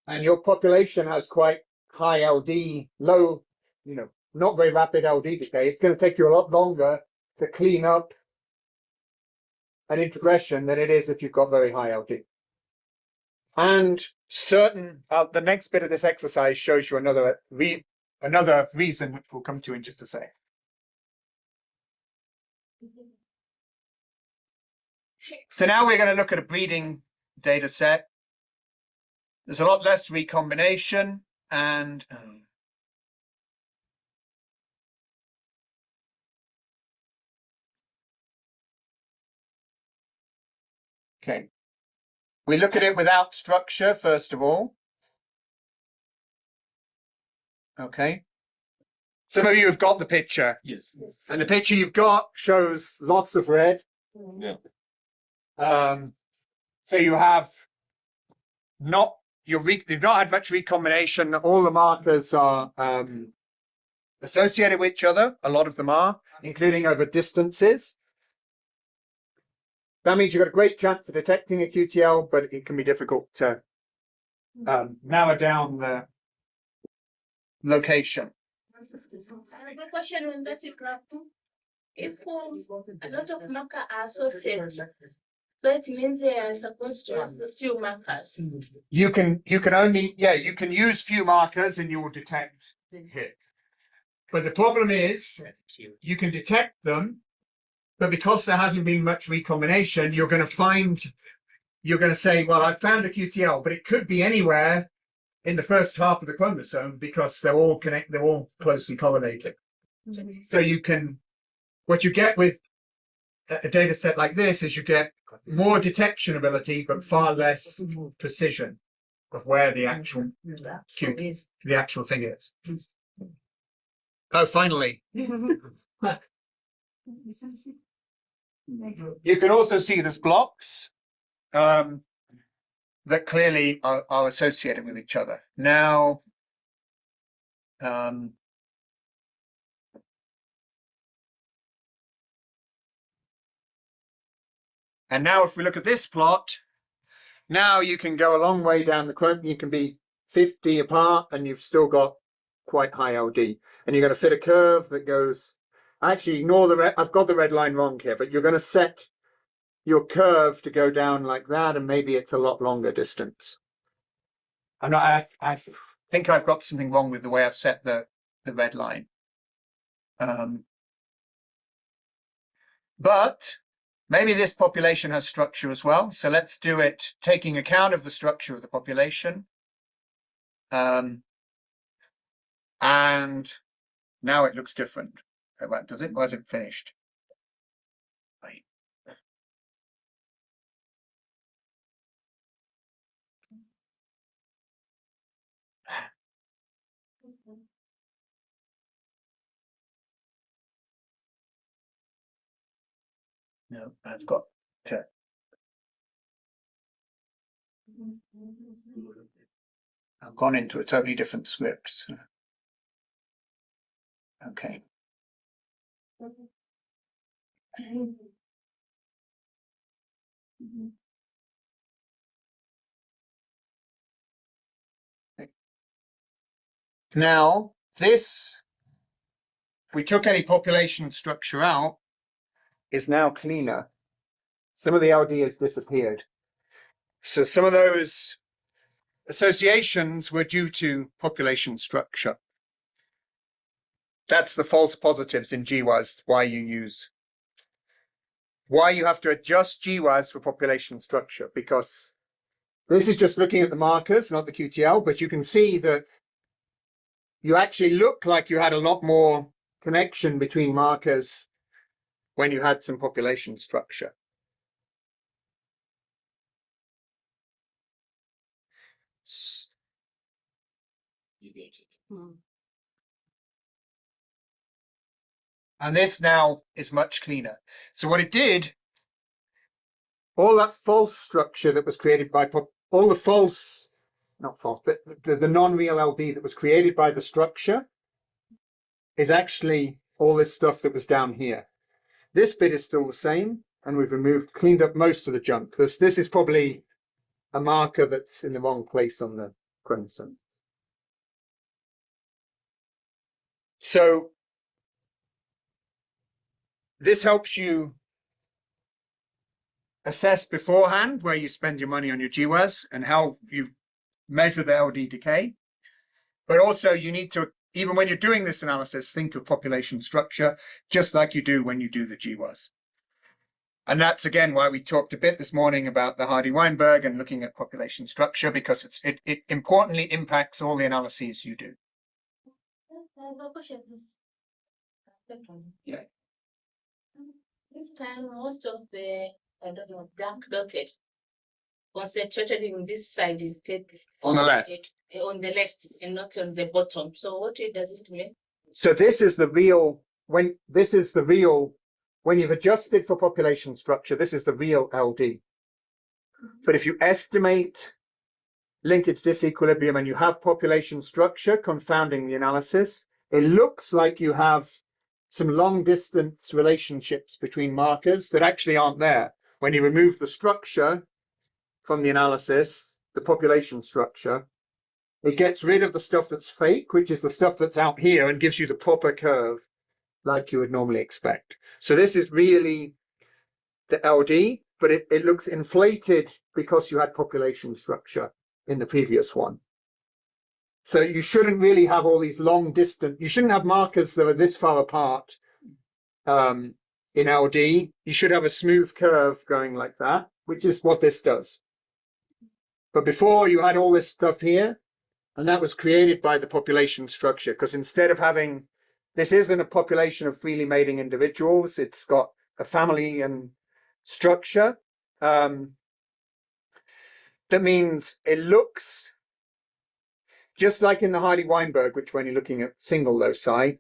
and your population has quite high LD, low, not very rapid LD decay, it's going to take you a lot longer to clean up an introgression than it is if you've got very high LD. And the next bit of this exercise shows you another reason, which we'll come to in just a sec. So now we're going to look at a breeding data set. There's a lot less recombination and okay. We look at it without structure, first of all. Okay. Some of you have got the picture. Yes. And the picture you've got shows lots of red. Yeah. So you have you've not had much recombination. All the markers are associated with each other. A lot of them are, including over distances. That means you've got a great chance of detecting a QTL, but it can be difficult to narrow down the location. I have a question on that graph too. If a lot of markers are associated, so it means they are supposed to use a few markers. You can use few markers and you will detect hit. But the problem is you can detect them, but because there hasn't been much recombination, you're going to say, well, I found a QTL, but it could be anywhere in the first half of the chromosome because they're all closely correlated. So what you get with a data set like this is you get more detection ability, but far less precision of where the actual thing is. Oh, finally. You can also see there's blocks that clearly are associated with each other. Now, and now if we look at this plot, now you can go a long way down the chrome. You can be 50 apart and you've still got quite high LD. And you're going to fit a curve that goes, actually ignore the red, I've got the red line wrong here, but you're going to set your curve to go down like that, and maybe it's a lot longer distance. I think I've got something wrong with the way I've set the red line. But maybe this population has structure as well. So let's do it taking account of the structure of the population. And now it looks different. Does it? Or is it finished? Wait. No, I've got to. I've gone into a totally different script. Okay. Now, this, if we took any population structure out, is now cleaner. Some of the LD has disappeared. So some of those associations were due to population structure. That's the false positives in GWAS, why you have to adjust GWAS for population structure, because this is just looking at the markers, not the QTL, but you can see that you actually look like you had a lot more connection between markers when you had some population structure. You get it. And this now is much cleaner. So what it did, all that false structure that was created by all the false, not false, but the non-real LD that was created by the structure is actually all this stuff that was down here. This bit is still the same, and we've cleaned up most of the junk. This is probably a marker that's in the wrong place on the chromosome. So this helps you assess beforehand where you spend your money on your GWAS and how you measure the LD decay. But also you need to, even when you're doing this analysis, think of population structure, just like you do when you do the GWAS. And that's, again, why we talked a bit this morning about the Hardy-Weinberg and looking at population structure, because it importantly impacts all the analyses you do. Yeah. This time, most of the, I don't know, black dotted concentrated in this side instead. On the left. On the left and not on the bottom. So what does it mean? So this is the real, when you've adjusted for population structure, this is the real LD. But if you estimate linkage disequilibrium and you have population structure confounding the analysis, it looks like you have some long distance relationships between markers that actually aren't there. When you remove the structure from the analysis, the population structure, it gets rid of the stuff that's fake, which is the stuff that's out here, and gives you the proper curve like you would normally expect. So this is really the LD, but it looks inflated because you had population structure in the previous one. So you shouldn't really have all these long distance. You shouldn't have markers that are this far apart in LD. You should have a smooth curve going like that, which is what this does. But before you had all this stuff here, and that was created by the population structure, because instead of having, this isn't a population of freely mating individuals, it's got a family and structure. That means it looks just like in the Hardy-Weinberg, which when you're looking at single loci,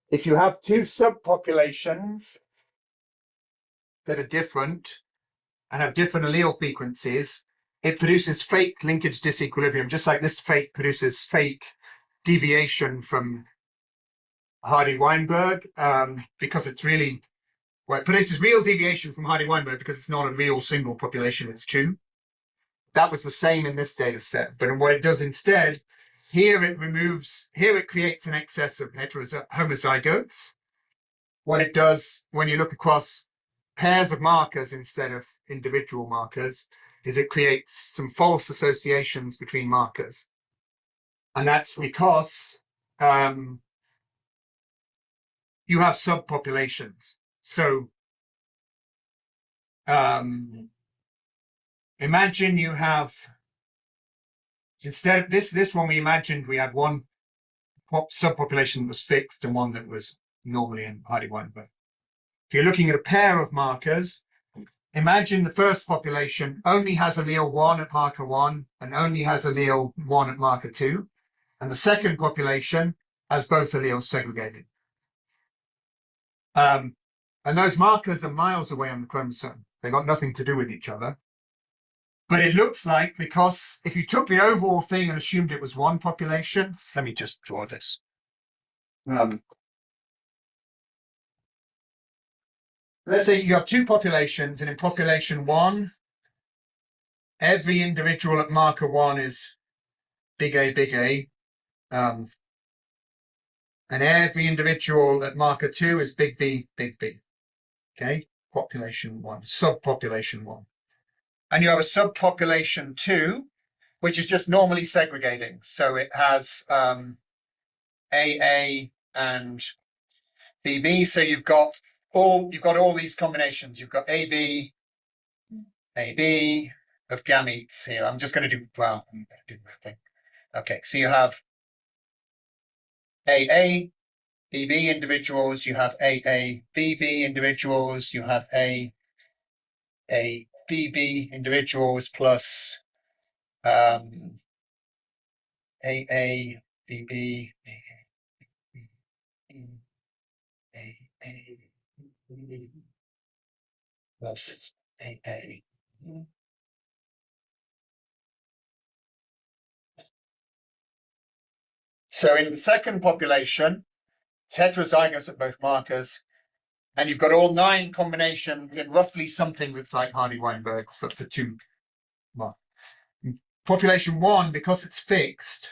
if you have two subpopulations that are different and have different allele frequencies, it produces fake linkage disequilibrium, just like this fake produces fake deviation from Hardy-Weinberg, because it's really, well, it produces real deviation from Hardy-Weinberg because it's not a real single population, it's two. That was the same in this data set, but what it does instead, here it creates an excess of homozygotes. What it does when you look across pairs of markers instead of individual markers is it creates some false associations between markers. And that's because you have subpopulations. So imagine you have, instead of this one, we imagined we had one subpopulation that was fixed and one that was normally in Hardy-Weinberg. If you're looking at a pair of markers, imagine the first population only has allele 1 at marker 1 and only has allele 1 at marker 2. And the second population has both alleles segregated. And those markers are miles away on the chromosome. They've got nothing to do with each other. But it looks like, because if you took the overall thing and assumed it was one population, let me just draw this. Let's say you have two populations, and in population 1, every individual at marker 1 is big A, and every individual at marker 2 is big B. Okay, population 1, subpopulation 1. And you have a subpopulation 2, which is just normally segregating. So it has AA and BB. So you've got all these combinations. You've got AB of gametes here. I'm just going to do, well, I'm going to do my thing. Okay, so you have AA, BB individuals, you have AA, BB individuals, you have A, BB individuals plus AA, BB, plus AA. So in the second population, it's heterozygous at both markers, and you've got all 9 combinations in roughly something that's like Hardy-Weinberg, but for 2 markers. Population 1, because it's fixed,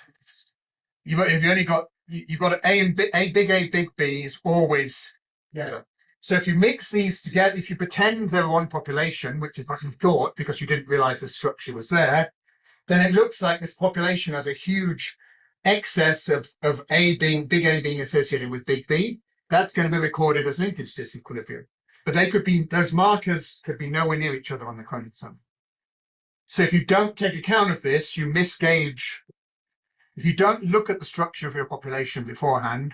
you've only got you've got big A, big B is always together. So if you mix these together, if you pretend they're one population, which is wasn't thought because you didn't realize the structure was there, then it looks like this population has a huge excess of big A being associated with big B. That's going to be recorded as linkage disequilibrium. But those markers could be nowhere near each other on the chromosome. So if you don't take account of this, you misgauge. If you don't look at the structure of your population beforehand,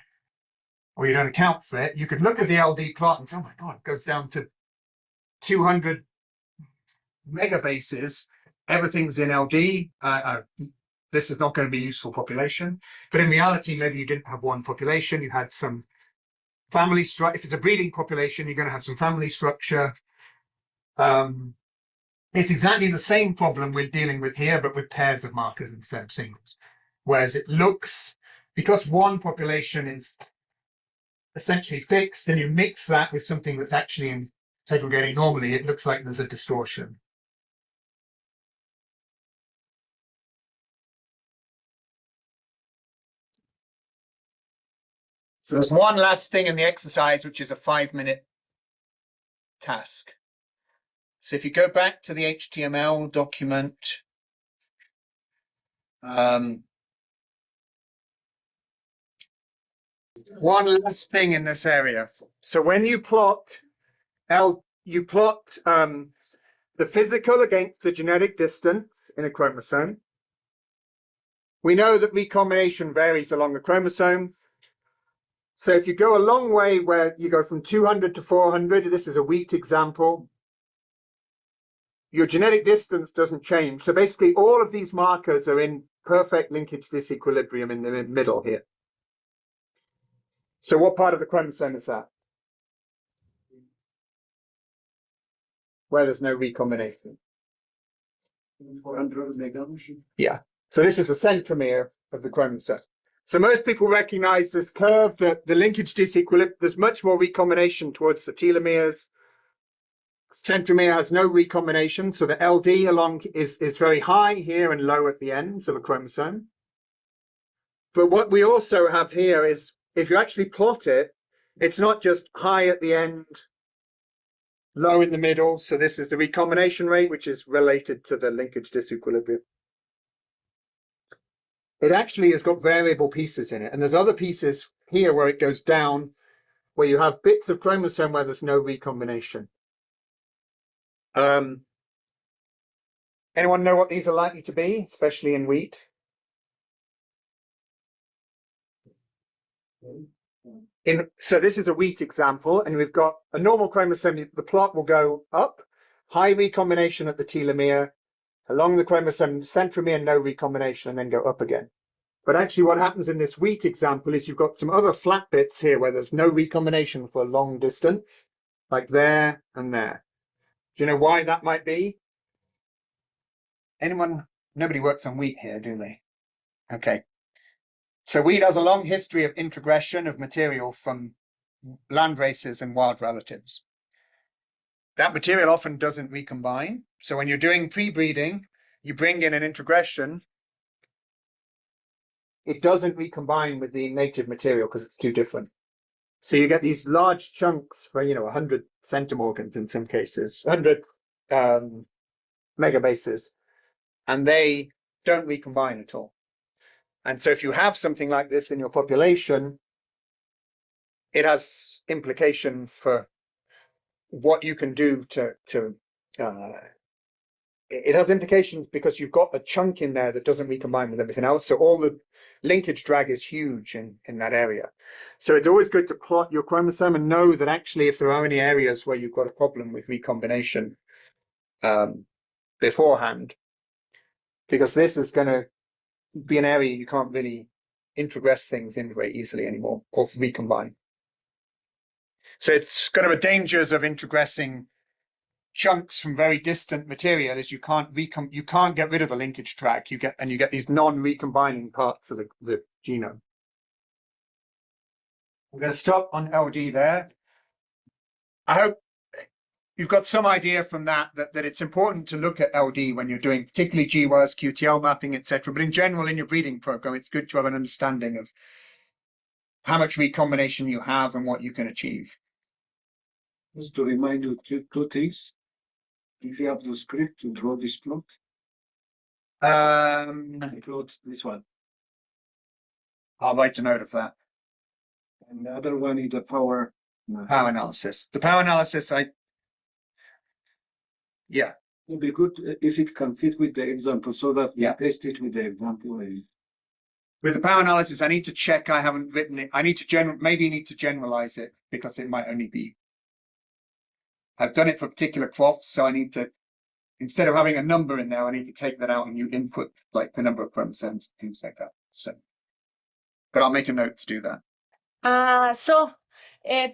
or you don't account for it, you could look at the LD plot and say, oh my God, it goes down to 200 megabases. Everything's in LD. This is not going to be a useful population. But in reality, maybe you didn't have one population. You had some family structure. If it's a breeding population, you're going to have some family structure. It's exactly the same problem we're dealing with here, but with pairs of markers instead of singles. Whereas it looks, because one population is essentially fixed, and you mix that with something that's actually segregating normally, it looks like there's a distortion. So there's one last thing in the exercise, which is a 5-minute task. So if you go back to the HTML document, One last thing in this area. So when you plot the physical against the genetic distance in a chromosome. We know that recombination varies along the chromosomes. So if you go a long way where you go from 200 to 400, this is a wheat example, your genetic distance doesn't change. So basically all of these markers are in perfect linkage disequilibrium in the middle here. So what part of the chromosome is that? Where there's no recombination. 400 megabits. Yeah. So this is the centromere of the chromosome. So most people recognize this curve that the linkage disequilibrium, there's much more recombination towards the telomeres. Centromere has no recombination, so the LD along is very high here and low at the ends of a chromosome. But what we also have here is, if you actually plot it, it's not just high at the end, low in the middle. So this is the recombination rate, which is related to the linkage disequilibrium. It actually has got variable pieces in it. And there's other pieces here where it goes down, where you have bits of chromosome where there's no recombination. Anyone know what these are likely to be, especially in wheat? So this is a wheat example, and we've got a normal chromosome. The plot will go up, high recombination at the telomere, along the chromosome centromere, no recombination, and then go up again. But actually what happens in this wheat example is you've got some other flat bits here where there's no recombination for a long distance, like there and there. Do you know why that might be? Anyone? Nobody works on wheat here, do they? Okay. So wheat has a long history of introgression of material from land races and wild relatives. That material often doesn't recombine. So when you're doing pre-breeding, you bring in an introgression. It doesn't recombine with the native material because it's too different. So you get these large chunks for, 100 centimorgans in some cases, 100 megabases, and they don't recombine at all. And so if you have something like this in your population, it has implications for what you can do it has implications because you've got a chunk in there that doesn't recombine with everything else. So all the linkage drag is huge in that area. So it's always good to plot your chromosome and know that actually if there are any areas where you've got a problem with recombination beforehand, because this is going to be an area you can't really introgress things in very easily anymore or recombine. So it's kind of a dangers of introgressing chunks from very distant material is you can't get rid of the linkage track. You get these non-recombining parts of the genome. I'm going to stop on LD there. I hope you've got some idea from that it's important to look at LD when you're doing particularly GWAS, QTL mapping, etc. But in general, in your breeding program, it's good to have an understanding of how much recombination you have and what you can achieve. Just to remind you two things. If you have the script to draw this plot, plot this one. I'll write a note of that. And the other one is the power analysis. The power analysis, yeah. It would be good if it can fit with the example so that we test it with the example. With the power analysis, I need to check I haven't written it. I need to need to generalize it because it might only be. I've done it for particular crops, so I need to, instead of having a number in there, I need to take that out and you input like the number of chromosomes, things like that. So, but I'll make a note to do that.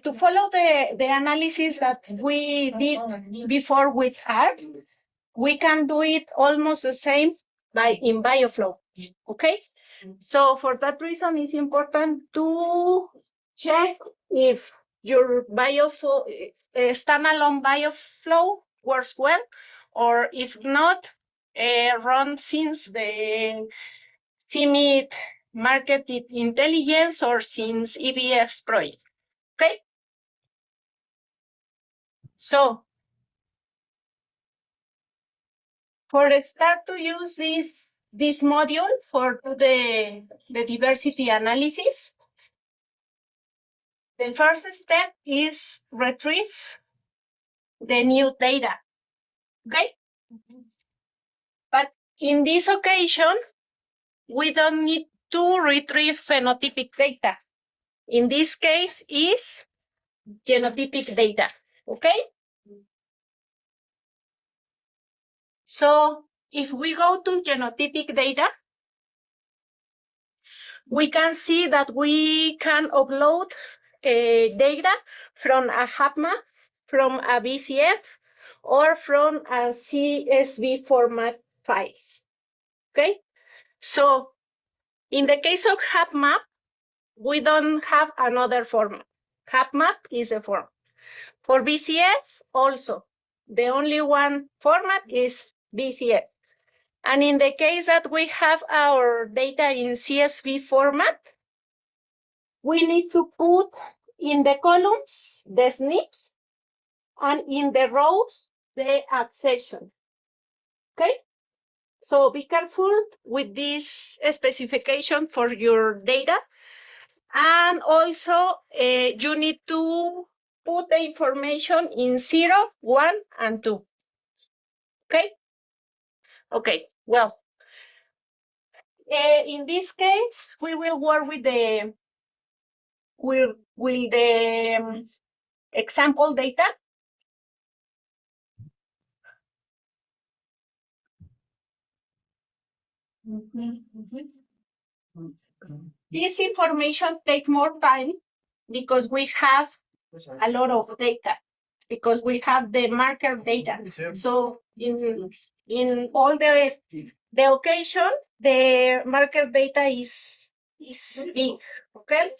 To follow the analysis that we did before with R, we can do it almost the same in bioflow. Okay, so for that reason, it's important to check if your standalone bioflow works well, or if not, run since the CIMIT Market Intelligence or since EBS project. Okay. So for the start to use this module for the diversity analysis, the first step is retrieve the new data, okay? But in this occasion, we don't need to retrieve phenotypic data. In this case is genotypic data, okay? So if we go to genotypic data, we can see that we can upload data from a HapMap, from a BCF, or from a CSV format files, okay? So in the case of HapMap, we don't have another format. HapMap is a format. For BCF, also, the only one format is BCF. And in the case that we have our data in CSV format, we need to put in the columns the SNPs and in the rows the accession. Okay? So be careful with this specification for your data. And also, you need to put the information in 0, 1, and 2. Okay? Okay, well, in this case, we will work with the example data. This information takes more time because we have a lot of data, because we have the marker data. So in all the occasion, the marker data is big, okay?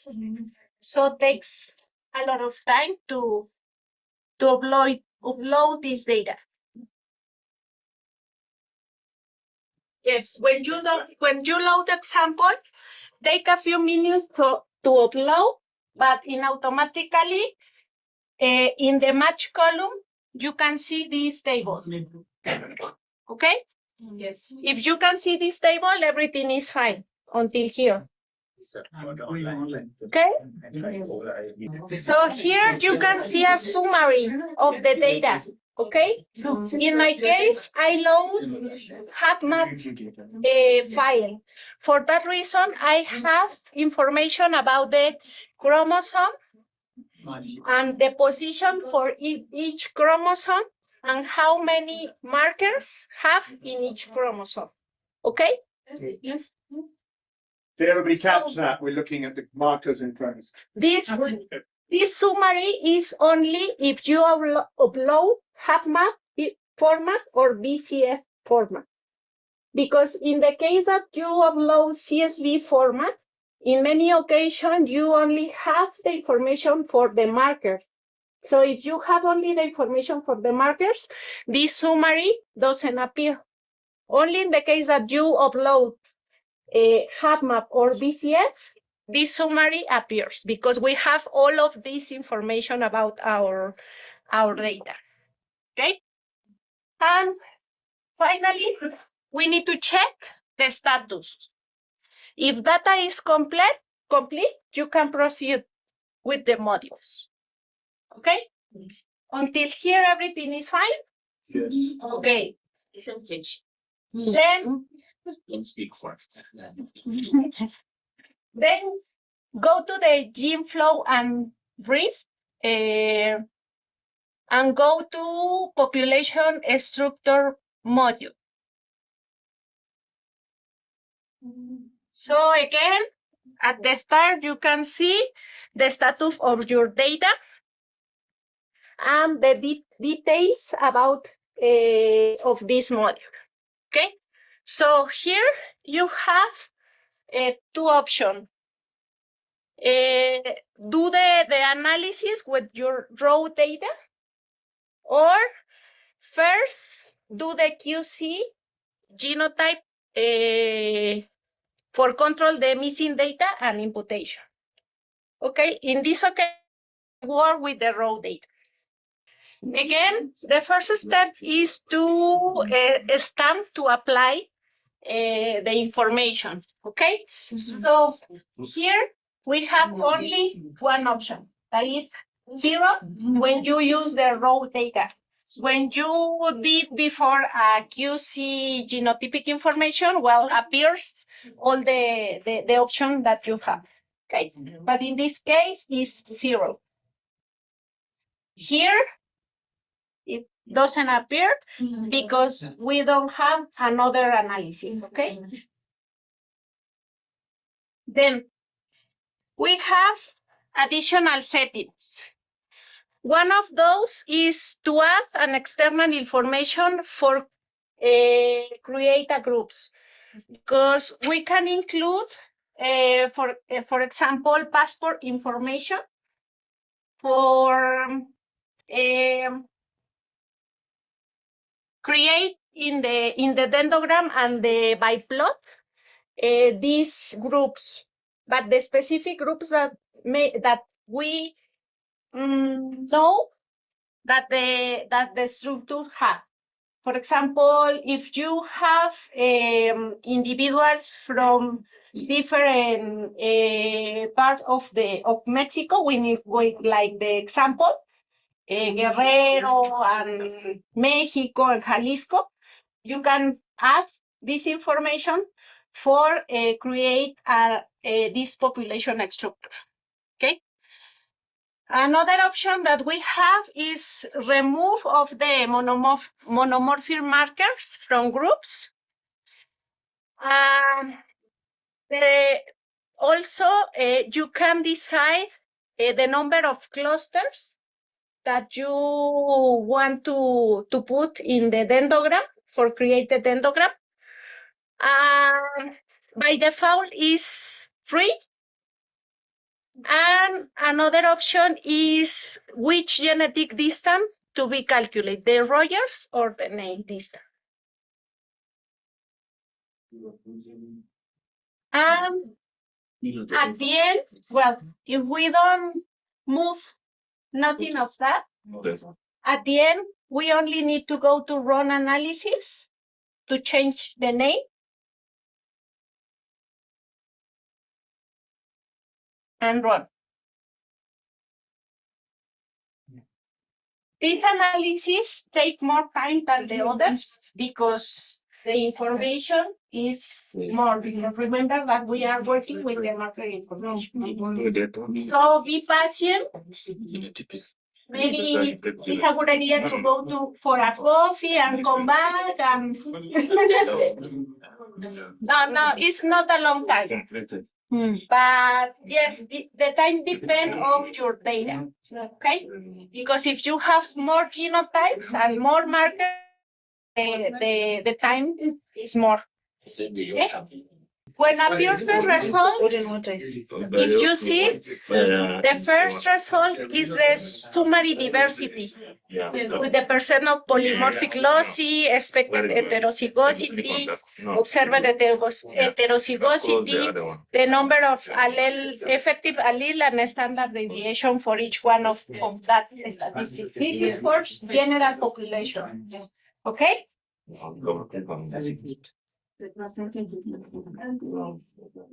So it takes a lot of time to upload this data. Yes, when you load the example, take a few minutes to upload, but automatically in the match column, you can see this table. Okay? Yes. If you can see this table, everything is fine until here. Okay? So here you can see a summary of the data. Okay? In my case, I load HapMap file. For that reason, I have information about the chromosome and the position for each chromosome and how many markers have in each chromosome. Okay? Yes. Did everybody catch that? We're looking at the markers in chromosomes. This summary is only if you upload HapMap format or BCF format. Because in the case that you upload CSV format, in many occasions, you only have the information for the marker. So if you have only the information for the markers, this summary doesn't appear. Only in the case that you upload a HapMap or BCF, this summary appears because we have all of this information about our data. Okay? And finally, we need to check the status. If data is complete, you can proceed with the modules. Okay? Until here, everything is fine? Yes. Okay. Then, Don't speak for then go to the gene flow and brief and go to population structure module. So again, at the start, you can see the status of your data and the details about of this module. Okay, so here you have two options. Do the analysis with your raw data, or first do the QC genotype for control the missing data and imputation. Okay, in this occasion, work with the raw data. Again, the first step is to stamp to apply the information. Okay, so here we have only one option. that is 0 when you use the raw data. When you did before a QC genotypic information, well, appears all the option that you have. Okay, but in this case is 0. Here, it doesn't appear because we don't have another analysis, okay? Then we have additional settings. One of those is to add an external information for create a groups, because we can include, for example, passport information for create in the dendrogram and the biplot these groups, but the specific groups that we know that the structure have. For example, if you have individuals from different parts of Mexico, we need like the example, Guerrero and Mexico and Jalisco, you can add this information for create this population structure. Okay. Another option that we have is remove of the monomorphic markers from groups. Also, you can decide the number of clusters that you want to put in the dendrogram for create the dendrogram. By default is 3. And another option is which genetic distance to be calculated, the Rogers or the name distance. And at the end, well, if we don't move nothing of that, at the end, we only need to go to run analysis to change the name. And run. This analysis takes more time than the others because the information is more. Because remember that we are working with the marker information. So be patient. Maybe it's a good idea to go for a coffee and come back. And no, it's not a long time. But yes, the time depends on your data, okay? Because if you have more genotypes and more markers, the time is more. Okay? When appears the result, if you see, the first result is the summary diversity with the percent of polymorphic lossy, expected heterozygosity, observed heterozygosity, the number of effective allele and standard deviation for each one of that statistic. This is for general population. Okay?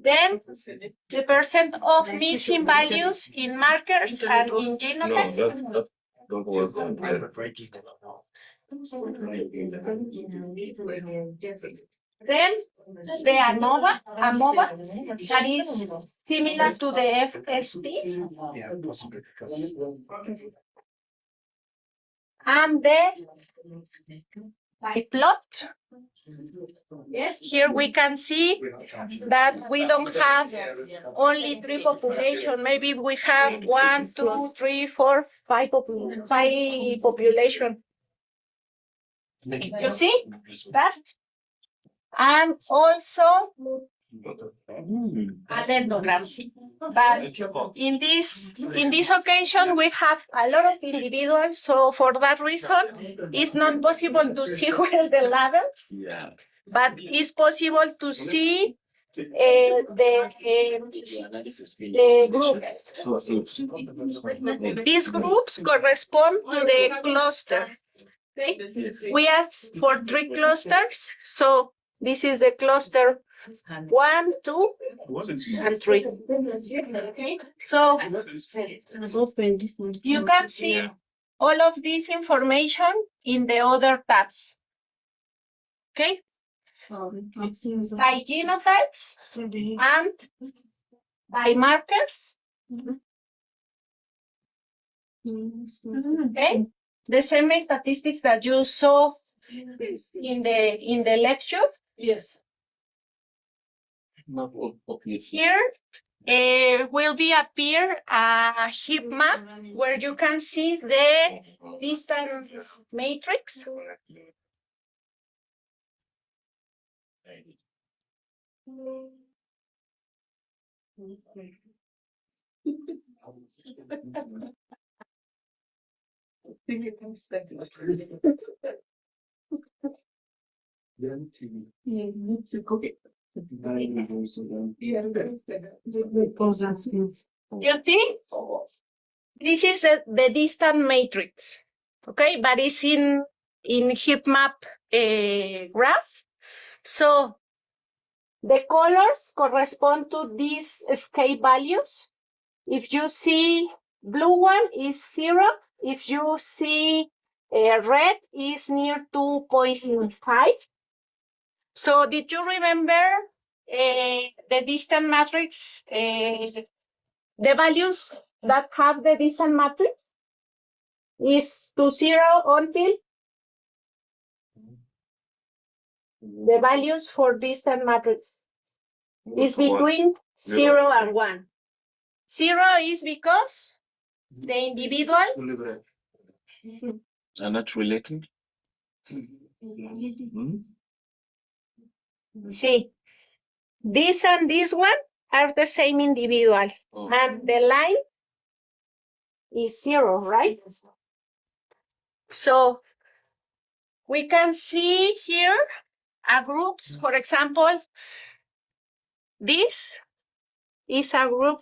Then the percent of missing values in markers and in genotypes. Then the ANOVA, that is similar to the FST. And the biplot. Yes, here we can see that we don't have only 3 populations. Maybe we have 1, 2, 3, 4, 5 populations. You see that? And also a dendrogram. But in this occasion, we have a lot of individuals. So for that reason, it's not possible to see well the levels. But it's possible to see the groups. These groups correspond to the cluster. Okay? We asked for 3 clusters. So this is the cluster 1, 2, and 3. Okay, so you can see all of this information in the other tabs. Okay, by genotypes and by markers. Okay, the same statistics that you saw in the lecture. Yes. Here will be appear a heap map where you can see the distance matrix. You see, this is the distance matrix, okay, but it's in heap map graph. So the colors correspond to these scale values. If you see blue one is 0. If you see red is near 2.5. So did you remember the distance matrix? The values that have the distance matrix is to 0 until the values for distance matrix is between 0 and 1. 0 is because the individual Are not related? see this and this one are the same individual, and the line is 0, right? So we can see here a groups, for example, this is a group,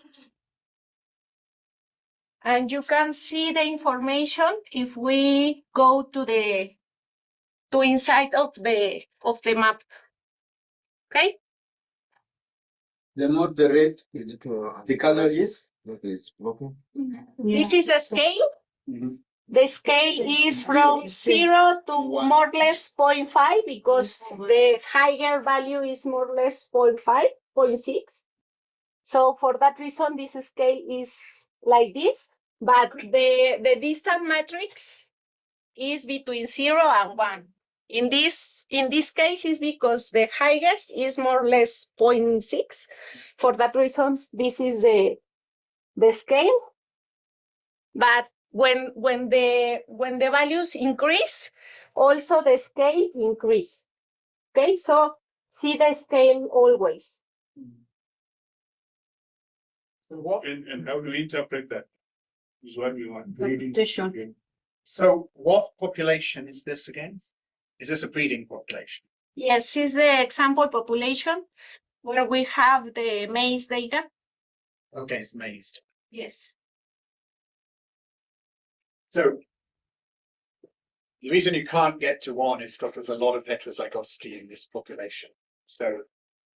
and you can see the information if we go to inside of the map. Okay. The more the red is the color is broken. This is a scale. The scale is from 0 to more or less 0.5 because the higher value is more or less 0.5, 0.6. So for that reason, this scale is like this. But the distance matrix is between 0 and 1. In this case, is because the highest is more or less 0.6. For that reason, this is the scale. But when the values increase, also the scale increase. Okay, so see the scale always. And how do we interpret that? Is what we want. So what population is this again? Is this a breeding population? Yes, it's the example population where we have the maize data. Okay, it's maize. Yes. So the reason you can't get to 1 is because there's a lot of heterozygosity in this population. So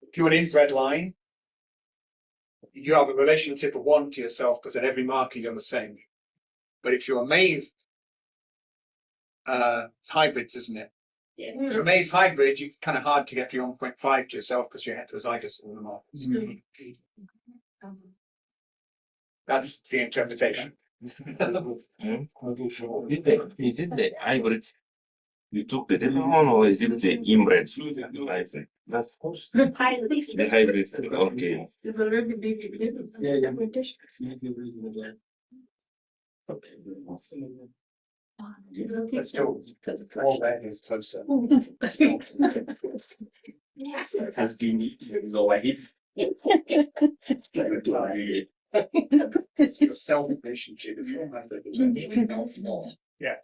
if you're an inbred line, you have a relationship of 1 to yourself because at every marker you're the same. But if you're a maize, it's hybrids, isn't it? Yeah. If you're a maize hybrid, you're kind of hard to get your 1.5 to yourself because you're heterozygous in the markers. That's the interpretation. Is it the hybrid? You took the different one, or is it the inbred? That's the hybrid. Okay. Let's do all that is closer. Has been already. It's your self relationship. Yeah.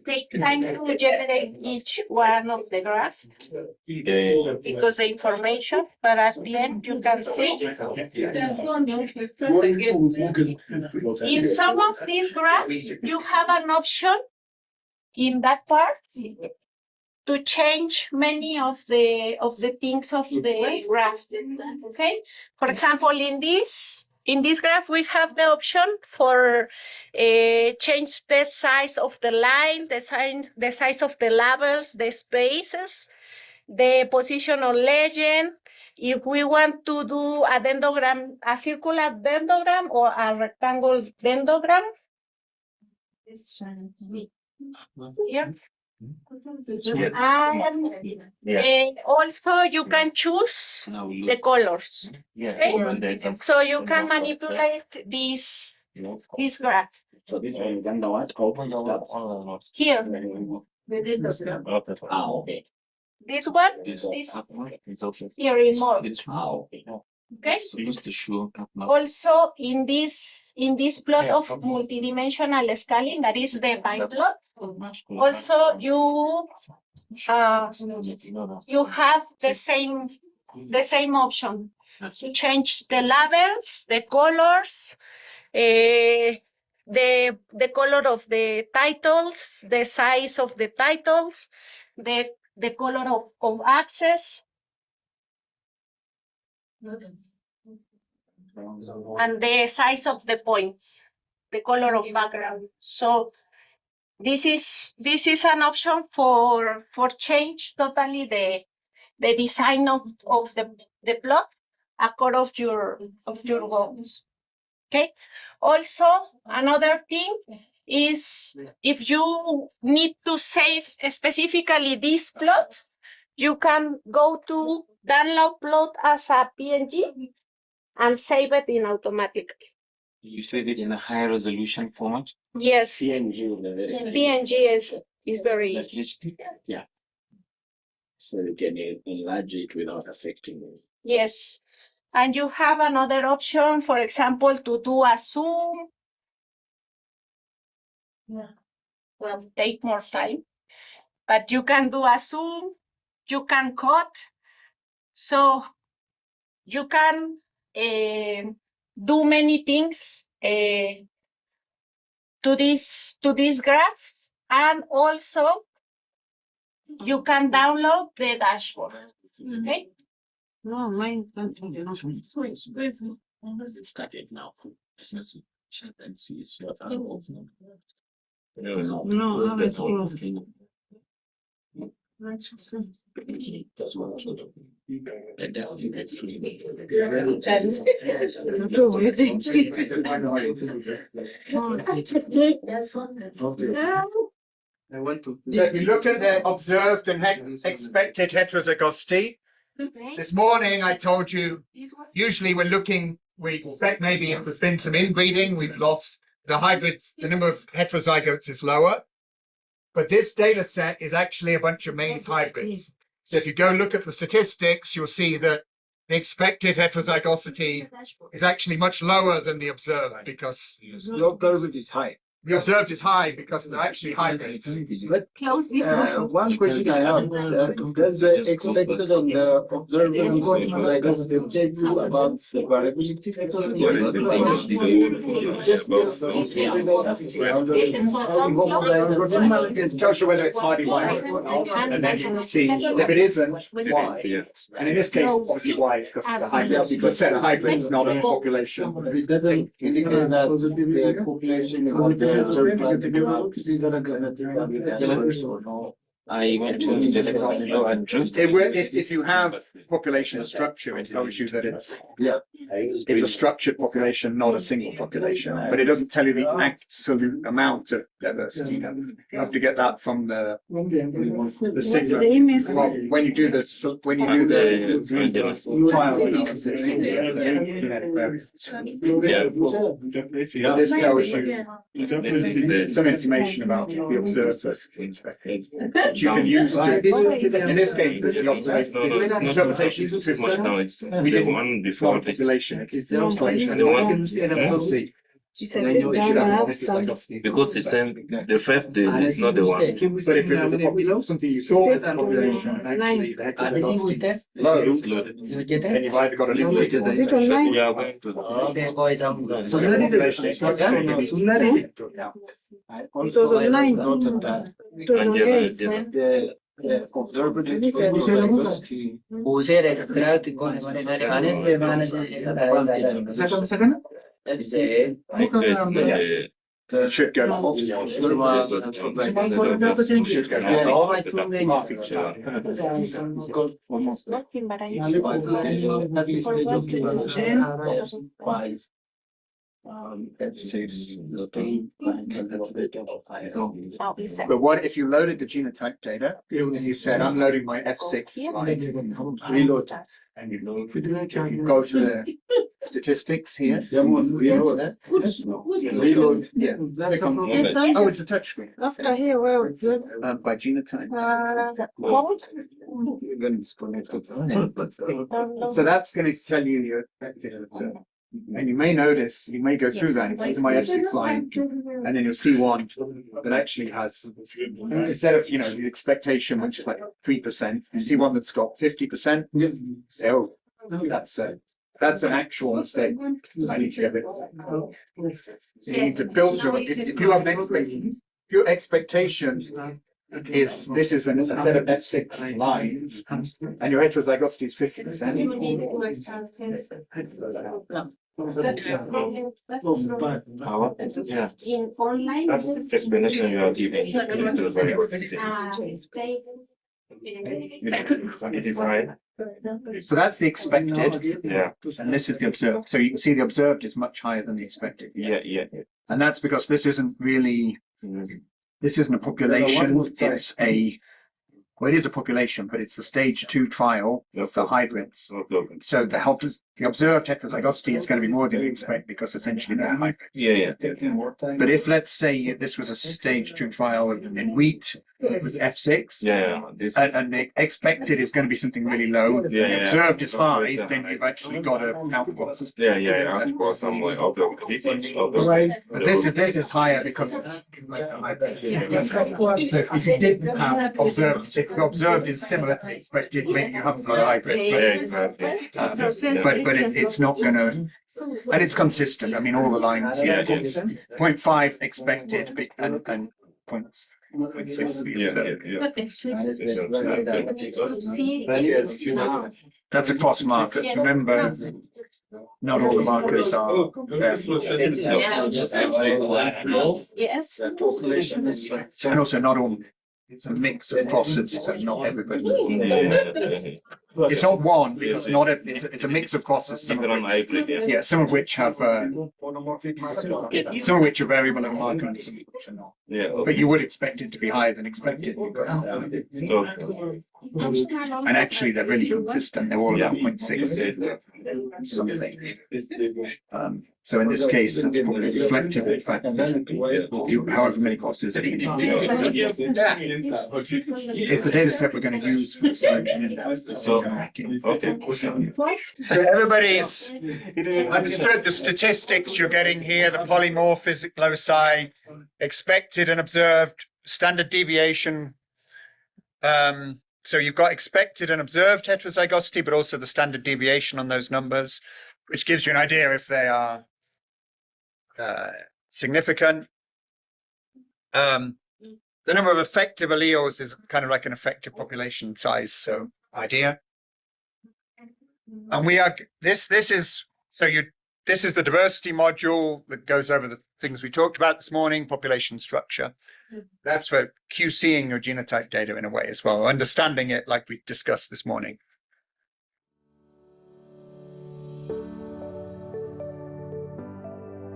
Take time to generate each one of the graphs because the information, but at the end you can see in some of these graphs you have an option in that part to change many of the things of the graph. Okay, for example, in this graph we have the option for change the size of the line, the size of the labels, the spaces, the position of legend. If we want to do a dendrogram, a circular dendrogram or a rectangle dendrogram, here. And also you can choose the colors. Okay? So you can manipulate this graph. Here. Okay. This one, this here in more. Okay. Also in this plot of multidimensional scaling, that is the pie plot. Also you have the same option to change the labels, the colors, the color of the titles, the size of the titles, the color of access, and the size of the points, the color of background. So this is an option for change totally the design of the plot according of your goals. Okay. Also, another thing is if you need to save specifically this plot, you can go to download plot as a PNG and save it in automatically. You save it in a high resolution format? Yes. PNG is very Like HD? Yeah. So you can enlarge it without affecting it. Yes. And you have another option, for example, to do a zoom. Well, take more time, but you can do a zoom, you can cut, so you can do many things to these graphs, and also you can download the dashboard. Okay. No, mine don't. Start it now. Chat and see what I No, it's closed. I want to. So if you look at the observed and expected heterozygosity, this morning I told you, usually we expect maybe if there's been some inbreeding, we've lost the hybrids, the number of heterozygotes is lower. But this data set is actually a bunch of maize hybrids. So if you go look at the statistics, you'll see that the expected heterozygosity is actually much lower than the observed because The observed is high. the observed is high because they're actually hybrids. But Close this one. one question I have, does the expected and the observed heterozygosity change about the variability? Just It tells you whether it's highly likely or not, and then you can see if it isn't, why. And in this case, obviously, why? It's because it's a hybrid. It's a set of hybrids, not a population. It doesn't indicate that the population is I went to just and drift. If you have population structure, it tells you that it's a structured population, not a single population. But it doesn't tell you the absolute amount of diversity. You have to get that from the signal. Well, when you do the trial analysis, this tells you some information about the observed versus the expected. You can use in this case the interpretation system. We did one before population. It's the one. Because it's the first day is not the one. But if it was something you thought was population, and actually the heterozygosity is low, then you've either got a little bit of We are going to population structure. Also, I noted that observed diversity. It should go. But what if you loaded the genotype data and you said, I'm loading my F6 reload, and you go to the statistics here. Reload. Yeah. Oh, it's a touchscreen. After here, where it's By genotype. So that's going to tell you your effective. And you may notice, you may go through that into my F6 line, and then you'll see one that actually has, instead of, the expectation, which is like 3%, you see one that's got 50%. So that's an actual mistake. I need to get it. So you need to filter it. If you have an expectation, if your expectation is this is a set of F6 lines, and your heterozygosity is 50%. in online. Explanation you are giving is very good. It is high. So that's the expected, Yeah. and this is the observed. So you can see the observed is much higher than the expected. Yeah. And that's because this isn't really, this isn't a population, it's it is a population, but it's the stage 2 trial of the hybrids. So the observed heterozygosity is going to be more than you expect because essentially they're hybrids. Yeah. But if, let's say, this was a stage 2 trial in wheat with F6, and the expected is going to be something really low, the observed is high, then you've actually got a output. Output somewhere of the But this is higher because it's so if you didn't have observed, if the observed is similar to the expected, maybe you haven't got a hybrid. But it's not going to, and it's consistent. I mean, all the lines. 0.5 expected and 0.6 the observed. That's across markets. Remember, not all the markets are. Yes. And also not all. It's a mix of crosses, so not everybody. It's not one because it's a mix of crosses. Some of which have some of which are variable in market and some which are not. But you would expect it to be higher than expected because and actually they're really consistent. They're all about 0.6 something. So in this case, it's probably reflective of the fact that however many crosses are in it's a data set we're going to use for the selection index. So everybody's understood the statistics you're getting here, the polymorphic loci, expected and observed, standard deviation. So you've got expected and observed heterozygosity, but also the standard deviation on those numbers, which gives you an idea if they are significant. The number of effective alleles is kind of like an effective population size, so idea. And this is the diversity module that goes over the things we talked about this morning, population structure. That's for QCing your genotype data in a way as well, understanding it like we discussed this morning.